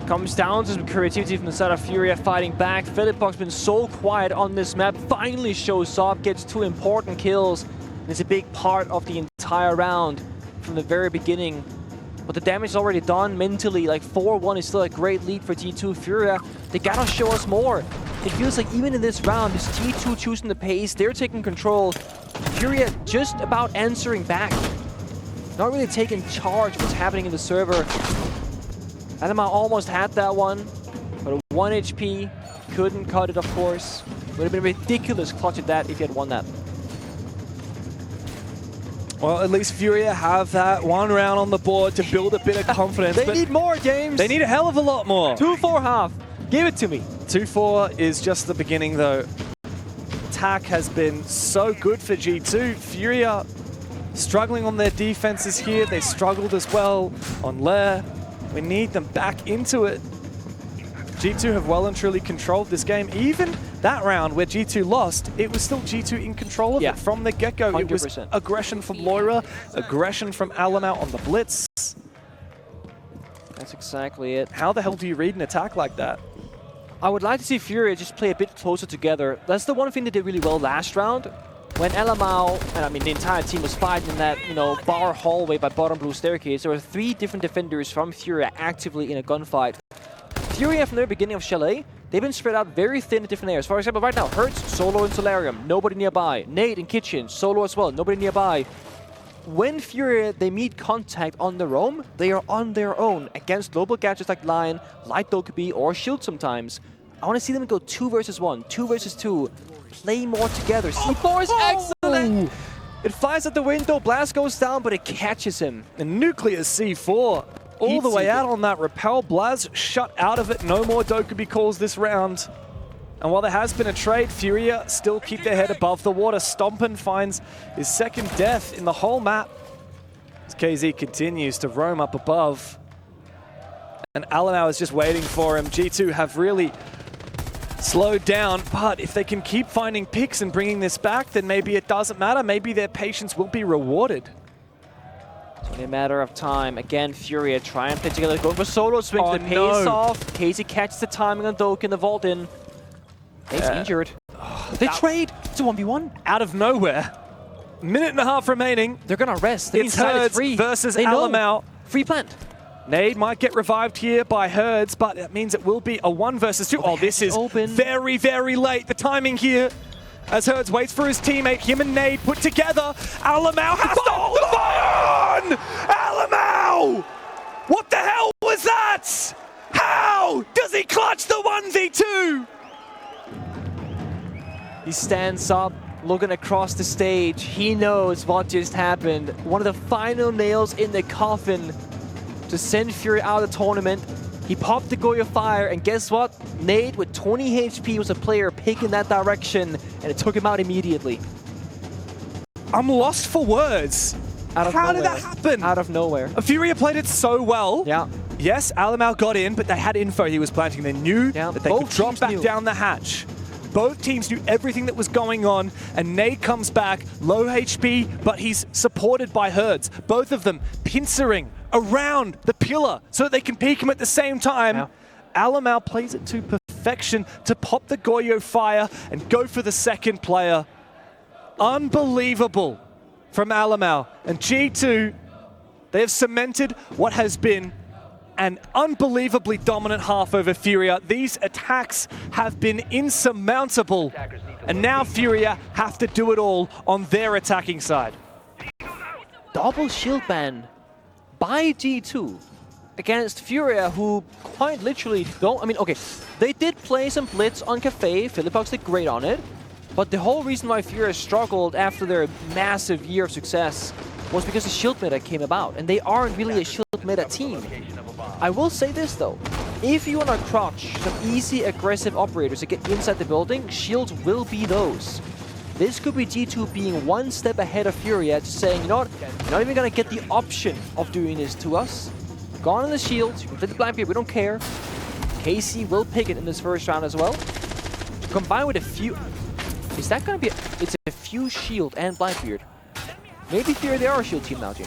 Comes down to some creativity from the side of FURIA fighting back. Philippox been so quiet on this map, finally shows up, gets 2 important kills. And it's a big part of the entire round from the very beginning. But the damage is already done mentally, like 4-1 is still a great lead for G2. FURIA, they gotta show us more. It feels like even in this round, it's G2 choosing the pace, they're taking control. FURIA just about answering back. Not really taking charge of what's happening in the server. Alamau almost had that one, but 1 HP, couldn't cut it, of course. Would have been ridiculous clutch at that if he had won that. Well, at least FURIA have that one round on the board to build a bit of confidence. They need more, James. They need a hell of a lot more. 2-4 half. Give it to me. 2-4 is just the beginning, though. Attack has been so good for G2. FURIA struggling on their defenses here. They struggled as well on Lair. We need them back into it. G2 have well and truly controlled this game. Even that round where G2 lost, it was still G2 in control of it from the get-go. It was aggression from Loira, aggression from Alamau on the blitz. That's exactly it. How the hell do you read an attack like that? I would like to see FURIA just play a bit closer together. That's the one thing they did really well last round. When Alamau, and I mean the entire team was fighting in that, bar hallway by bottom blue staircase, there were 3 different defenders from FURIA actively in a gunfight. FURIA from the very beginning of Chalet, they've been spread out very thin in different areas. For example, right now, Hertz, solo in Solarium, nobody nearby. Nate in Kitchen, solo as well, nobody nearby. When FURIA, they meet contact on their own, they are on their own against global gadgets like Lion, Light Dokkaebi, or Shield sometimes. I want to see them go 2 versus 1, 2 versus 2. Play more together. C4 is excellent! It flies at the window, Blast goes down, but it catches him. And Nuclear C4 all the way out on that repel. Blaz shut out of it. No more Dokkaebi calls this round. And while there has been a trade, FURIA still keep their head above the water. Stompin finds his 2nd death in the whole map as KZ continues to roam up above. And Alamau is just waiting for him. G2 have really slowed down, but if they can keep finding picks and bringing this back, then maybe it doesn't matter. Maybe their patience will be rewarded. It's only a matter of time. Again, FURIA try and play together, going for solo swings. The pace off. KZ catches the timing on Doki and the vault in. He's injured. They trade. It's a 1v1. Out of nowhere. Minute and a half remaining. They're gonna rest. It's Herds versus Alamau. Free plant. Nade might get revived here by Herds, but that means it will be a 1 versus 2. Oh, this is very, very late. The timing here, as Herds waits for his teammate, him and Nade put together. Alamau has to hold on! Alamau! What the hell was that? How does he clutch the 1v2? He stands up, looking across the stage. He knows what just happened. One of the final nails in the coffin to send FURIA out of the tournament. He popped the Goyo Fire, and guess what? Nade with 20 HP was a player picking that direction, and it took him out immediately. I'm lost for words. How did that happen? Out of nowhere. FURIA played it so well. Yeah. Yes, Alamau got in, but they had info he was planting. They knew that they could drop back down the hatch. Both teams knew everything that was going on, and Nade comes back, low HP, but he's supported by Herds. Both of them pincering around the pillar so that they can peek him at the same time. Yeah. Alamau plays it to perfection to pop the Goyo Fire and go for the second player. Unbelievable from Alamau. And G2, they have cemented what has been an unbelievably dominant half over FURIA. These attacks have been insurmountable, and now FURIA have to do it all on their attacking side. Double shield ban by G2 against FURIA, who quite literally don't... I mean, okay, they did play some blitz on Cafe. Philippox did great on it, but the whole reason why FURIA struggled after their massive year of success was because the shield meta came about, and they aren't really a shield meta team. I will say this though, if you want to crouch some easy aggressive operators to get inside the building, shields will be those. This could be G2 being one step ahead of FURIA, just saying, you know what, you're not even going to get the option of doing this to us. Gone on the shields, you can play the Blackbeard, we don't care. KC will pick it in this first round as well. Combined with a few... Is that going to be... It's a few shield and Blackbeard. Maybe FURIA, they are a shield team now, Jim.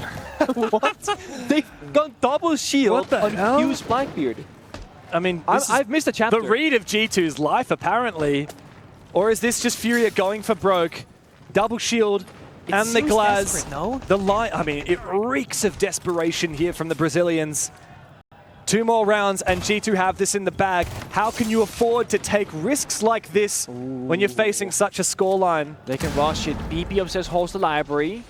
What? They've gone double shield on Fuse Blackbeard. I mean, I've missed a chapter. The read of G2's life, apparently. Or is this just FURIA going for broke? Double shield and the glass. No? The line, I mean, it reeks of desperation here from the Brazilians. 2 more rounds and G2 have this in the bag. How can you afford to take risks like this when you're facing such a scoreline? They can rush it. BP upstairs holds the library.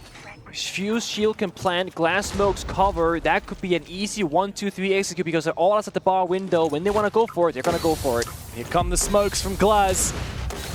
Fuse shield can plant, glass smokes cover. That could be an easy 1-2-3 execute because they're all outside the bar window. When they want to go for it, they're going to go for it. Here come the smokes from Glaz.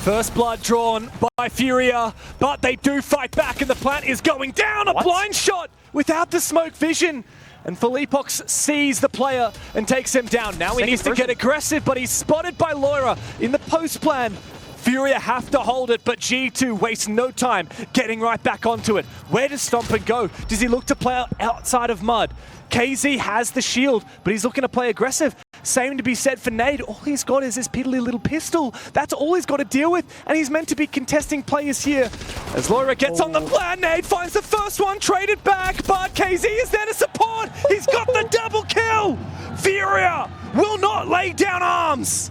First blood drawn by FURIA, but they do fight back and the plant is going down. A blind shot without the smoke vision. And Philippox sees the player and takes him down. Now he needs to get aggressive, but he's spotted by Lair in the post plan. FURIA have to hold it, but G2 wastes no time getting right back onto it. Where does Stompen go? Does he look to play outside of Mud? KZ has the shield, but he's looking to play aggressive. Same to be said for Nade. All he's got is his piddly little pistol. That's all he's got to deal with, and he's meant to be contesting players here. As Lair gets on the plan, Nade finds the first one, traded back, but KZ is there to support. He's got the double kill. FURIA will not lay down arms.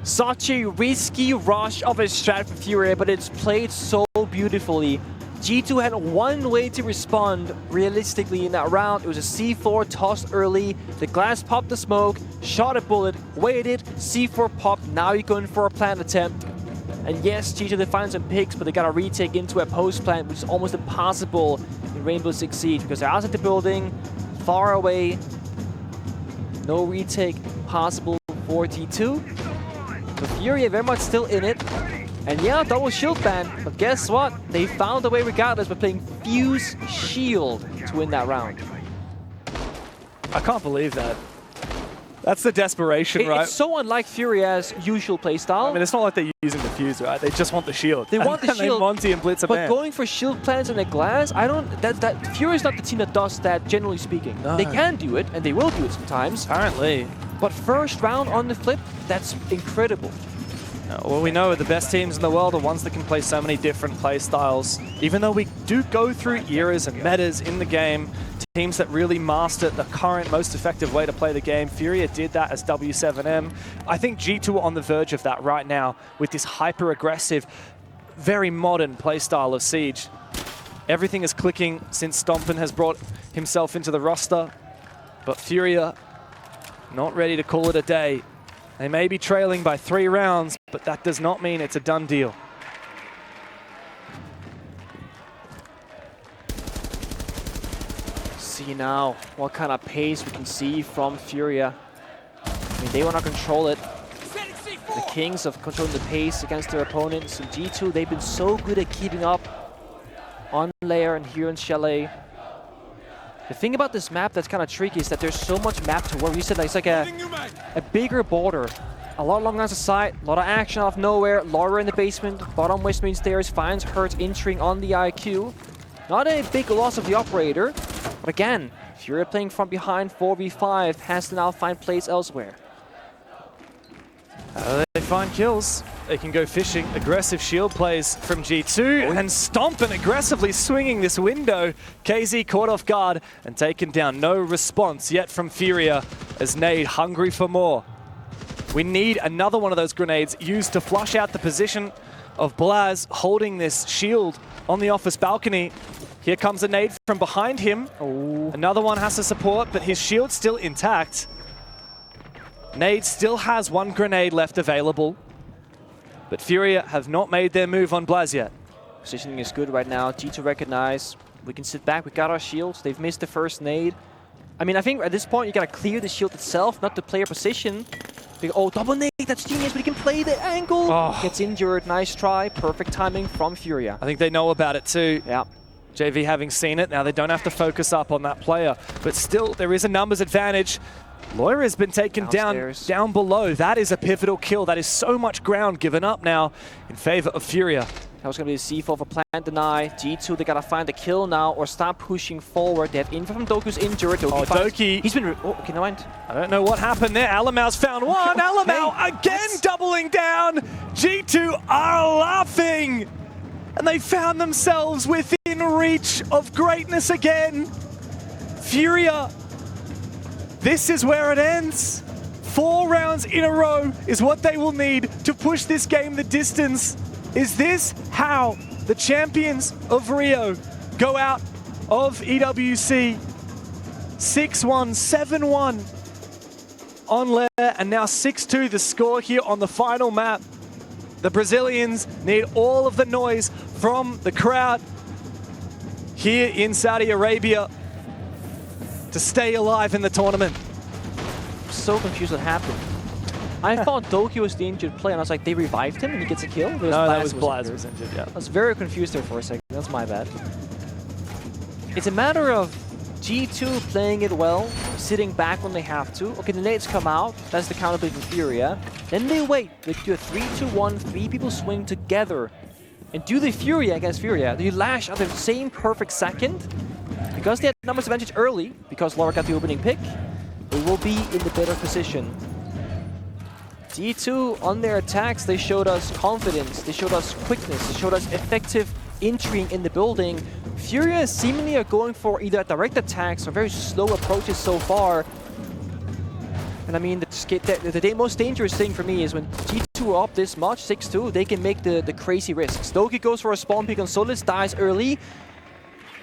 Such a risky rush of a strat for FURIA, but it's played so beautifully. G2 had one way to respond realistically in that round. It was a C4 tossed early. The glass popped the smoke, shot a bullet, waited, C4 popped. Now you're going for a plant attempt. And yes, G2 they find some picks, but they got to retake into a post plant, which is almost impossible in Rainbow Six Siege because they're outside the building, far away. No retake possible for G2. But FURIA very much still in it. And yeah, double shield ban, but guess what? They found a way regardless by playing Fuse Shield to win that round. I can't believe that. That's the desperation, right? It's so unlike FURIA's usual playstyle. I mean, it's not like they're using the Fuse, right? They just want the shield. They want the shield. They Monty and Blitz a But going for shield plants in the glass, I don't... FURIA's not the team that does that, generally speaking. No. They can do it, and they will do it sometimes. Apparently. But first round on the flip, that's incredible. Well, we know the best teams in the world are ones that can play so many different play styles. Even though we do go through eras and metas in the game, teams that really master the current most effective way to play the game. FURIA did that as W7M. I think G2 are on the verge of that right now with this hyper-aggressive, very modern playstyle of Siege. Everything is clicking since Stompen has brought himself into the roster. But FURIA not ready to call it a day. They may be trailing by 3 rounds, but that does not mean it's a done deal. See now what kind of pace we can see from FURIA. I mean, they want to control it. The kings of controlling the pace against their opponents. And G2, they've been so good at keeping up on Lair and here in Chalet. The thing about this map that's kind of tricky is that there's so much map to work. You said like, it's like a bigger border. A lot along the side, a lot of action out of nowhere. Lair in the basement, bottom west main stairs, finds Hurt entering on the IQ. Not a big loss of the operator, but again, FURIA playing from behind 4v5 has to now find plays elsewhere. They find kills. They can go fishing. Aggressive shield plays from G2 and Stompen aggressively swinging this window. KZ caught off guard and taken down. No response yet from FURIA as Nade hungry for more. We need another one of those grenades used to flush out the position of Blaz holding this shield on the office balcony. Here comes a nade from behind him. Another one has to support, but his shield's still intact. Nade still has 1 grenade left available, but FURIA have not made their move on Blaz yet. Positioning is good right now. G2 recognize. We can sit back. We got our shields. They've missed the first nade. I mean, I think at this point you gotta clear the shield itself, not the player position. Oh, double nade. That's genius, but he can play the angle. Oh. Gets injured. Nice try. Perfect timing from FURIA. I think they know about it too. Yeah. JV having seen it, now they don't have to focus up on that player, but still there is a numbers advantage. Lair has been taken down below. That is a pivotal kill. That is so much ground given up now in favor of FURIA. That was going to be a C4 for plant deny. G2, they got to find the kill now or start pushing forward. They have info from Doku's injured. Doki. He's been... okay, no mind. I don't know what happened there. Alamau's found one. Alamau again doubling down. G2 are laughing. And they found themselves within reach of greatness again. FURIA, this is where it ends. 4 rounds in a row is what they will need to push this game the distance. Is this how the champions of Rio go out of EWC? 6-1, 7-1 on Lair, and now 6-2 the score here on the final map. The Brazilians need all of the noise from the crowd here in Saudi Arabia to stay alive in the tournament. I'm so confused what happened. I thought Doki was the injured player, and I was like, they revived him and he gets a kill? No, that was Blaz was injured, yeah. I was very confused there for a second. That's my bad. It's a matter of G2 playing it well, sitting back when they have to. Okay, the nades come out. That's the counterplay for FURIA. Then they wait. They do a 3-2-1, 3 people swing together. And do the FURIA against FURIA. They lash at the same perfect second. Because they had numbers advantage early, because Lair got the opening pick, they will be in the better position. G2 on their attacks, they showed us confidence, they showed us quickness, they showed us effective entering in the building. FURIA seemingly are going for either direct attacks or very slow approaches so far. And I mean, the most dangerous thing for me is when G2 are up this much, 6-2, they can make the crazy risks. Doki goes for a spawn pick on Solis, dies early.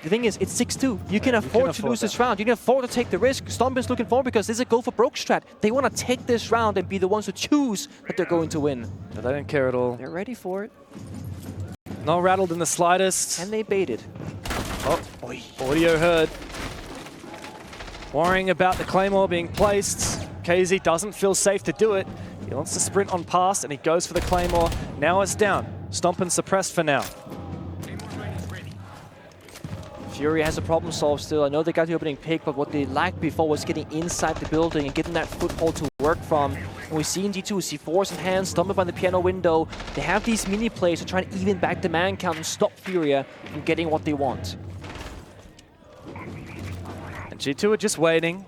The thing is, it's 6-2. You can afford to lose this round. You can afford to take the risk. Stompen's looking forward because this is a go for broke strat. They want to take this round and be the ones who choose that they're going to win. But they don't care at all. They're ready for it. Not rattled in the slightest. And they baited. Oh, audio heard. Worrying about the Claymore being placed. KZ doesn't feel safe to do it. He wants to sprint on past and he goes for the Claymore. Now it's down. Stompen suppressed for now. FURIA has a problem solved still. I know they got the opening pick, but what they lacked before was getting inside the building and getting that foothold to work from. And we see in G2, C4s in hand, Stompen by the piano window. They have these mini plays to try and even back the man count and stop FURIA from getting what they want. And G2 are just waiting.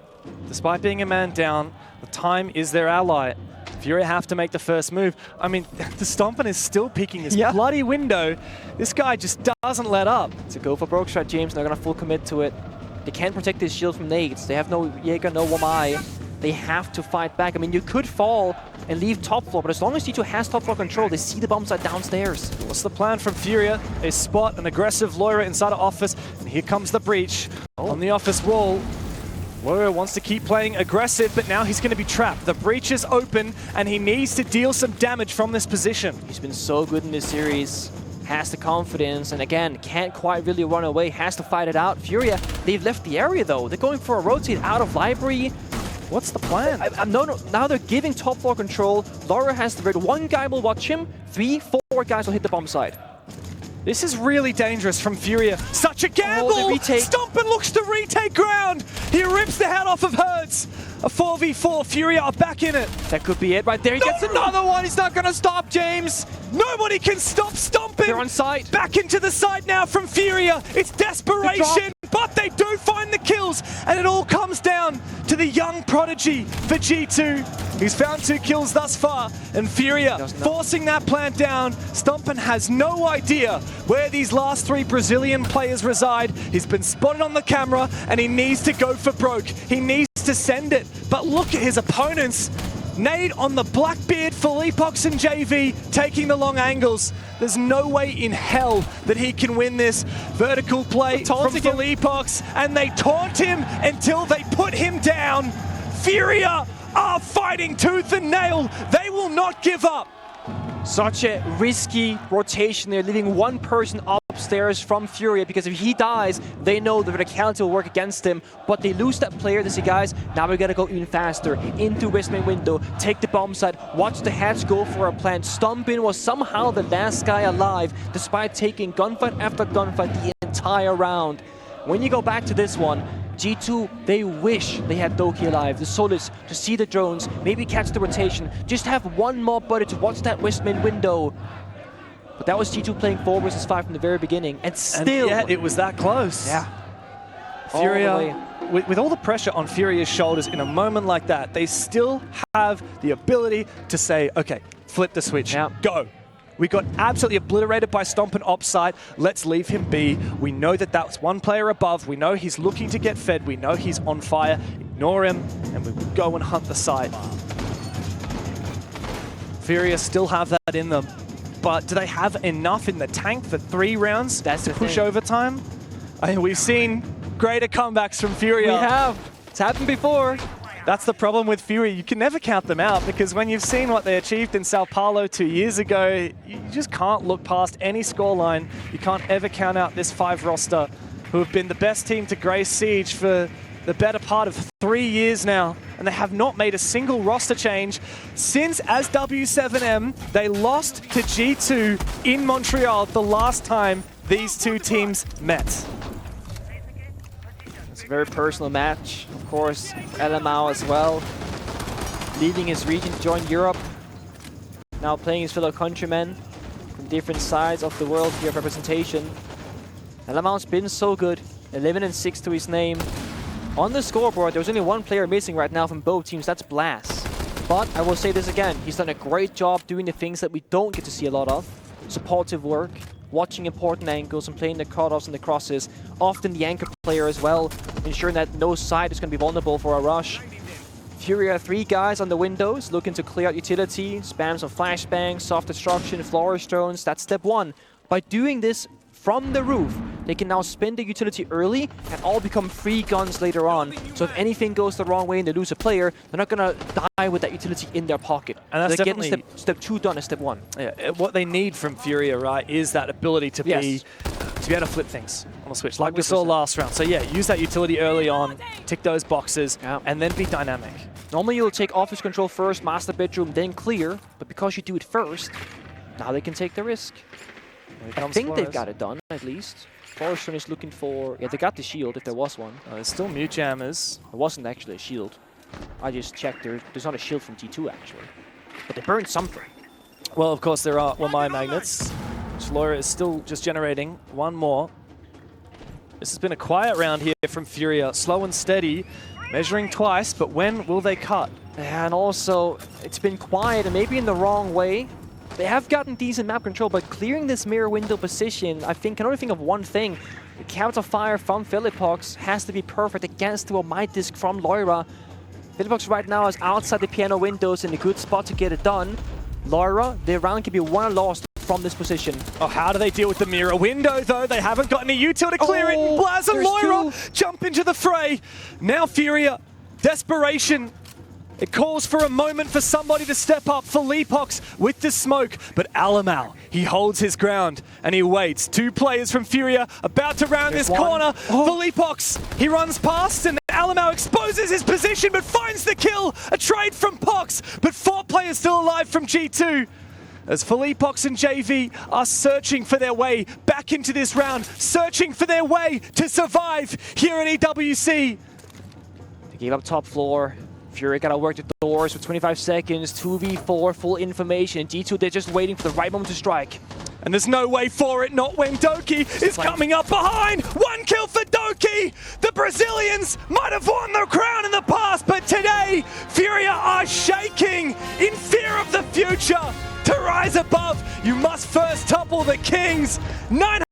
Despite being a man down, the time is their ally. FURIA have to make the first move. I mean, the Stompen is still peeking this bloody window. This guy just doesn't let up. It's a go for broke strat, James. They're going to full commit to it. They can't protect this shield from nades. They have no Jaeger, no Wamai. they have to fight back. I mean, you could fall and leave top floor, but as long as G2 has top floor control, they see the bomb site downstairs. What's the plan from FURIA? They spot an aggressive Lair inside of office, and here comes the breach on the office wall. Lair wants to keep playing aggressive, but now he's going to be trapped. The breach is open, and he needs to deal some damage from this position. He's been so good in this series. Has the confidence, and again, can't quite really run away, has to fight it out. FURIA, they've left the area though. They're going for a rotate out of library. What's the plan? No, now they're giving top floor control. Laura has the red. One guy will watch him. 3, 4 guys will hit the bomb site. This is really dangerous from FURIA. Such a gamble! Oh, the retake. Stompen looks to retake ground. He rips the head off of Hertz. A 4v4. FURIA are back in it. That could be it right there. He gets another one. He's not going to stop, James. Nobody can stop Stompen. They're on site. Back into the side now from FURIA. It's desperation, but they do find the kills. And it all comes down to the young prodigy for G2. He's found 2 kills thus far. And FURIA forcing that plant down. Stompen has no idea where these last 3 Brazilian players reside. He's been spotted on the camera, and he needs to go for broke. He needs to send it. But look at his opponents. Nade on the Blackbeard, Philippox and JV taking the long angles. There's no way in hell that he can win this. Vertical play from Philippox, and they taunt him until they put him down. FURIA are fighting tooth and nail. They will not give up. Such a risky rotation there, leaving one person upstairs from FURIA, because if he dies, they know the verticality will work against him, but they lose that player. They say, guys, now we gotta go even faster into West main window, take the bomb site, watch the Hats go for a plant. Stompen was somehow the last guy alive, despite taking gunfight after gunfight the entire round. When you go back to this one, G2, they wish they had Doki alive, the Solis, to see the drones, maybe catch the rotation, just have one more buddy to watch that West main window. But that was G2 playing 4 versus 5 from the very beginning, and still... And yet it was that close. Yeah. FURIA, with all the pressure on FURIA's shoulders in a moment like that, they still have the ability to say, okay, flip the switch, go. We got absolutely obliterated by Stompen offside. Let's leave him be. We know that that's one player above. We know he's looking to get fed. We know he's on fire. Ignore him, and we will go and hunt the site. FURIA still have that in them. But do they have enough in the tank for 3 rounds to push overtime? I mean, we've seen greater comebacks from FURIA. We have. It's happened before. That's the problem with FURIA. You can never count them out, because when you've seen what they achieved in Sao Paulo 2 years ago, you just can't look past any scoreline. You can't ever count out this 5 roster, who have been the best team to grace Siege for the better part of 3 years now, and they have not made a single roster change since, as W7M, they lost to G2 in Montreal the last time these 2 teams met. It's a very personal match. Of course, LMAO as well, leaving his region to join Europe. Now playing his fellow countrymen from different sides of the world here of representation. LMAO's been so good, 11-6 to his name. On the scoreboard, there's only one player missing right now from both teams, that's Blast. But I will say this again, he's done a great job doing the things that we don't get to see a lot of. Supportive work, watching important angles and playing the cutoffs and the crosses. Often the anchor player as well, ensuring that no side is going to be vulnerable for a rush. FURIA 3 guys on the windows, looking to clear out utility, spam some flashbangs, soft destruction, flourish drones. That's step 1. By doing this from the roof, they can now spin the utility early and all become free guns later on. So if anything goes the wrong way and they lose a player, they're not going to die with that utility in their pocket. And that's so they're definitely getting step 2 done as step 1. Yeah, what they need from FURIA, right, is that ability to be able to flip things on the switch, like we saw last round. So yeah, use that utility early on, tick those boxes, and then be dynamic. Normally you'll take office control first, master bedroom, then clear, but because you do it first, now they can take the risk. I think they've got it done, at least. Forrester is looking for... Yeah, they got the shield, if there was one. There's still mute jammers. There wasn't actually a shield. I just checked. There's not a shield from G2, actually. But they burned something. Well, of course, there are my magnets. Lair is still just generating one more. This has been a quiet round here from FURIA. Slow and steady, measuring twice, but when will they cut? And also, it's been quiet and maybe in the wrong way. They have gotten decent map control, but clearing this mirror window position, I can only think of one thing. The counter fire from Philippox has to be perfect against a might disc from Laira. Philipox right now is outside the piano windows in a good spot to get it done. Lair, their round can be won or lost from this position. Oh, how do they deal with the mirror window, though? They haven't got any util to clear it. Blaz and Lair jump into the fray. Now FURIA, desperation. It calls for a moment for somebody to step up. Philipox with the smoke, but Alamal, he holds his ground and he waits. 2 players from FURIA about to round this corner. Philipox, he runs past and Alamal exposes his position but finds the kill. A trade from Pox, but 4 players still alive from G2. As Philipox and JV are searching for their way back into this round, searching for their way to survive here at EWC. They gave up top floor. FURIA gotta work the doors for 25 seconds, 2v4, full information. G2, they're just waiting for the right moment to strike. And there's no way for it, not when Doki is coming up behind. 1 kill for Doki! The Brazilians might have won the crown in the past, but today, FURIA are shaking in fear of the future. To rise above, you must first topple the kings. 900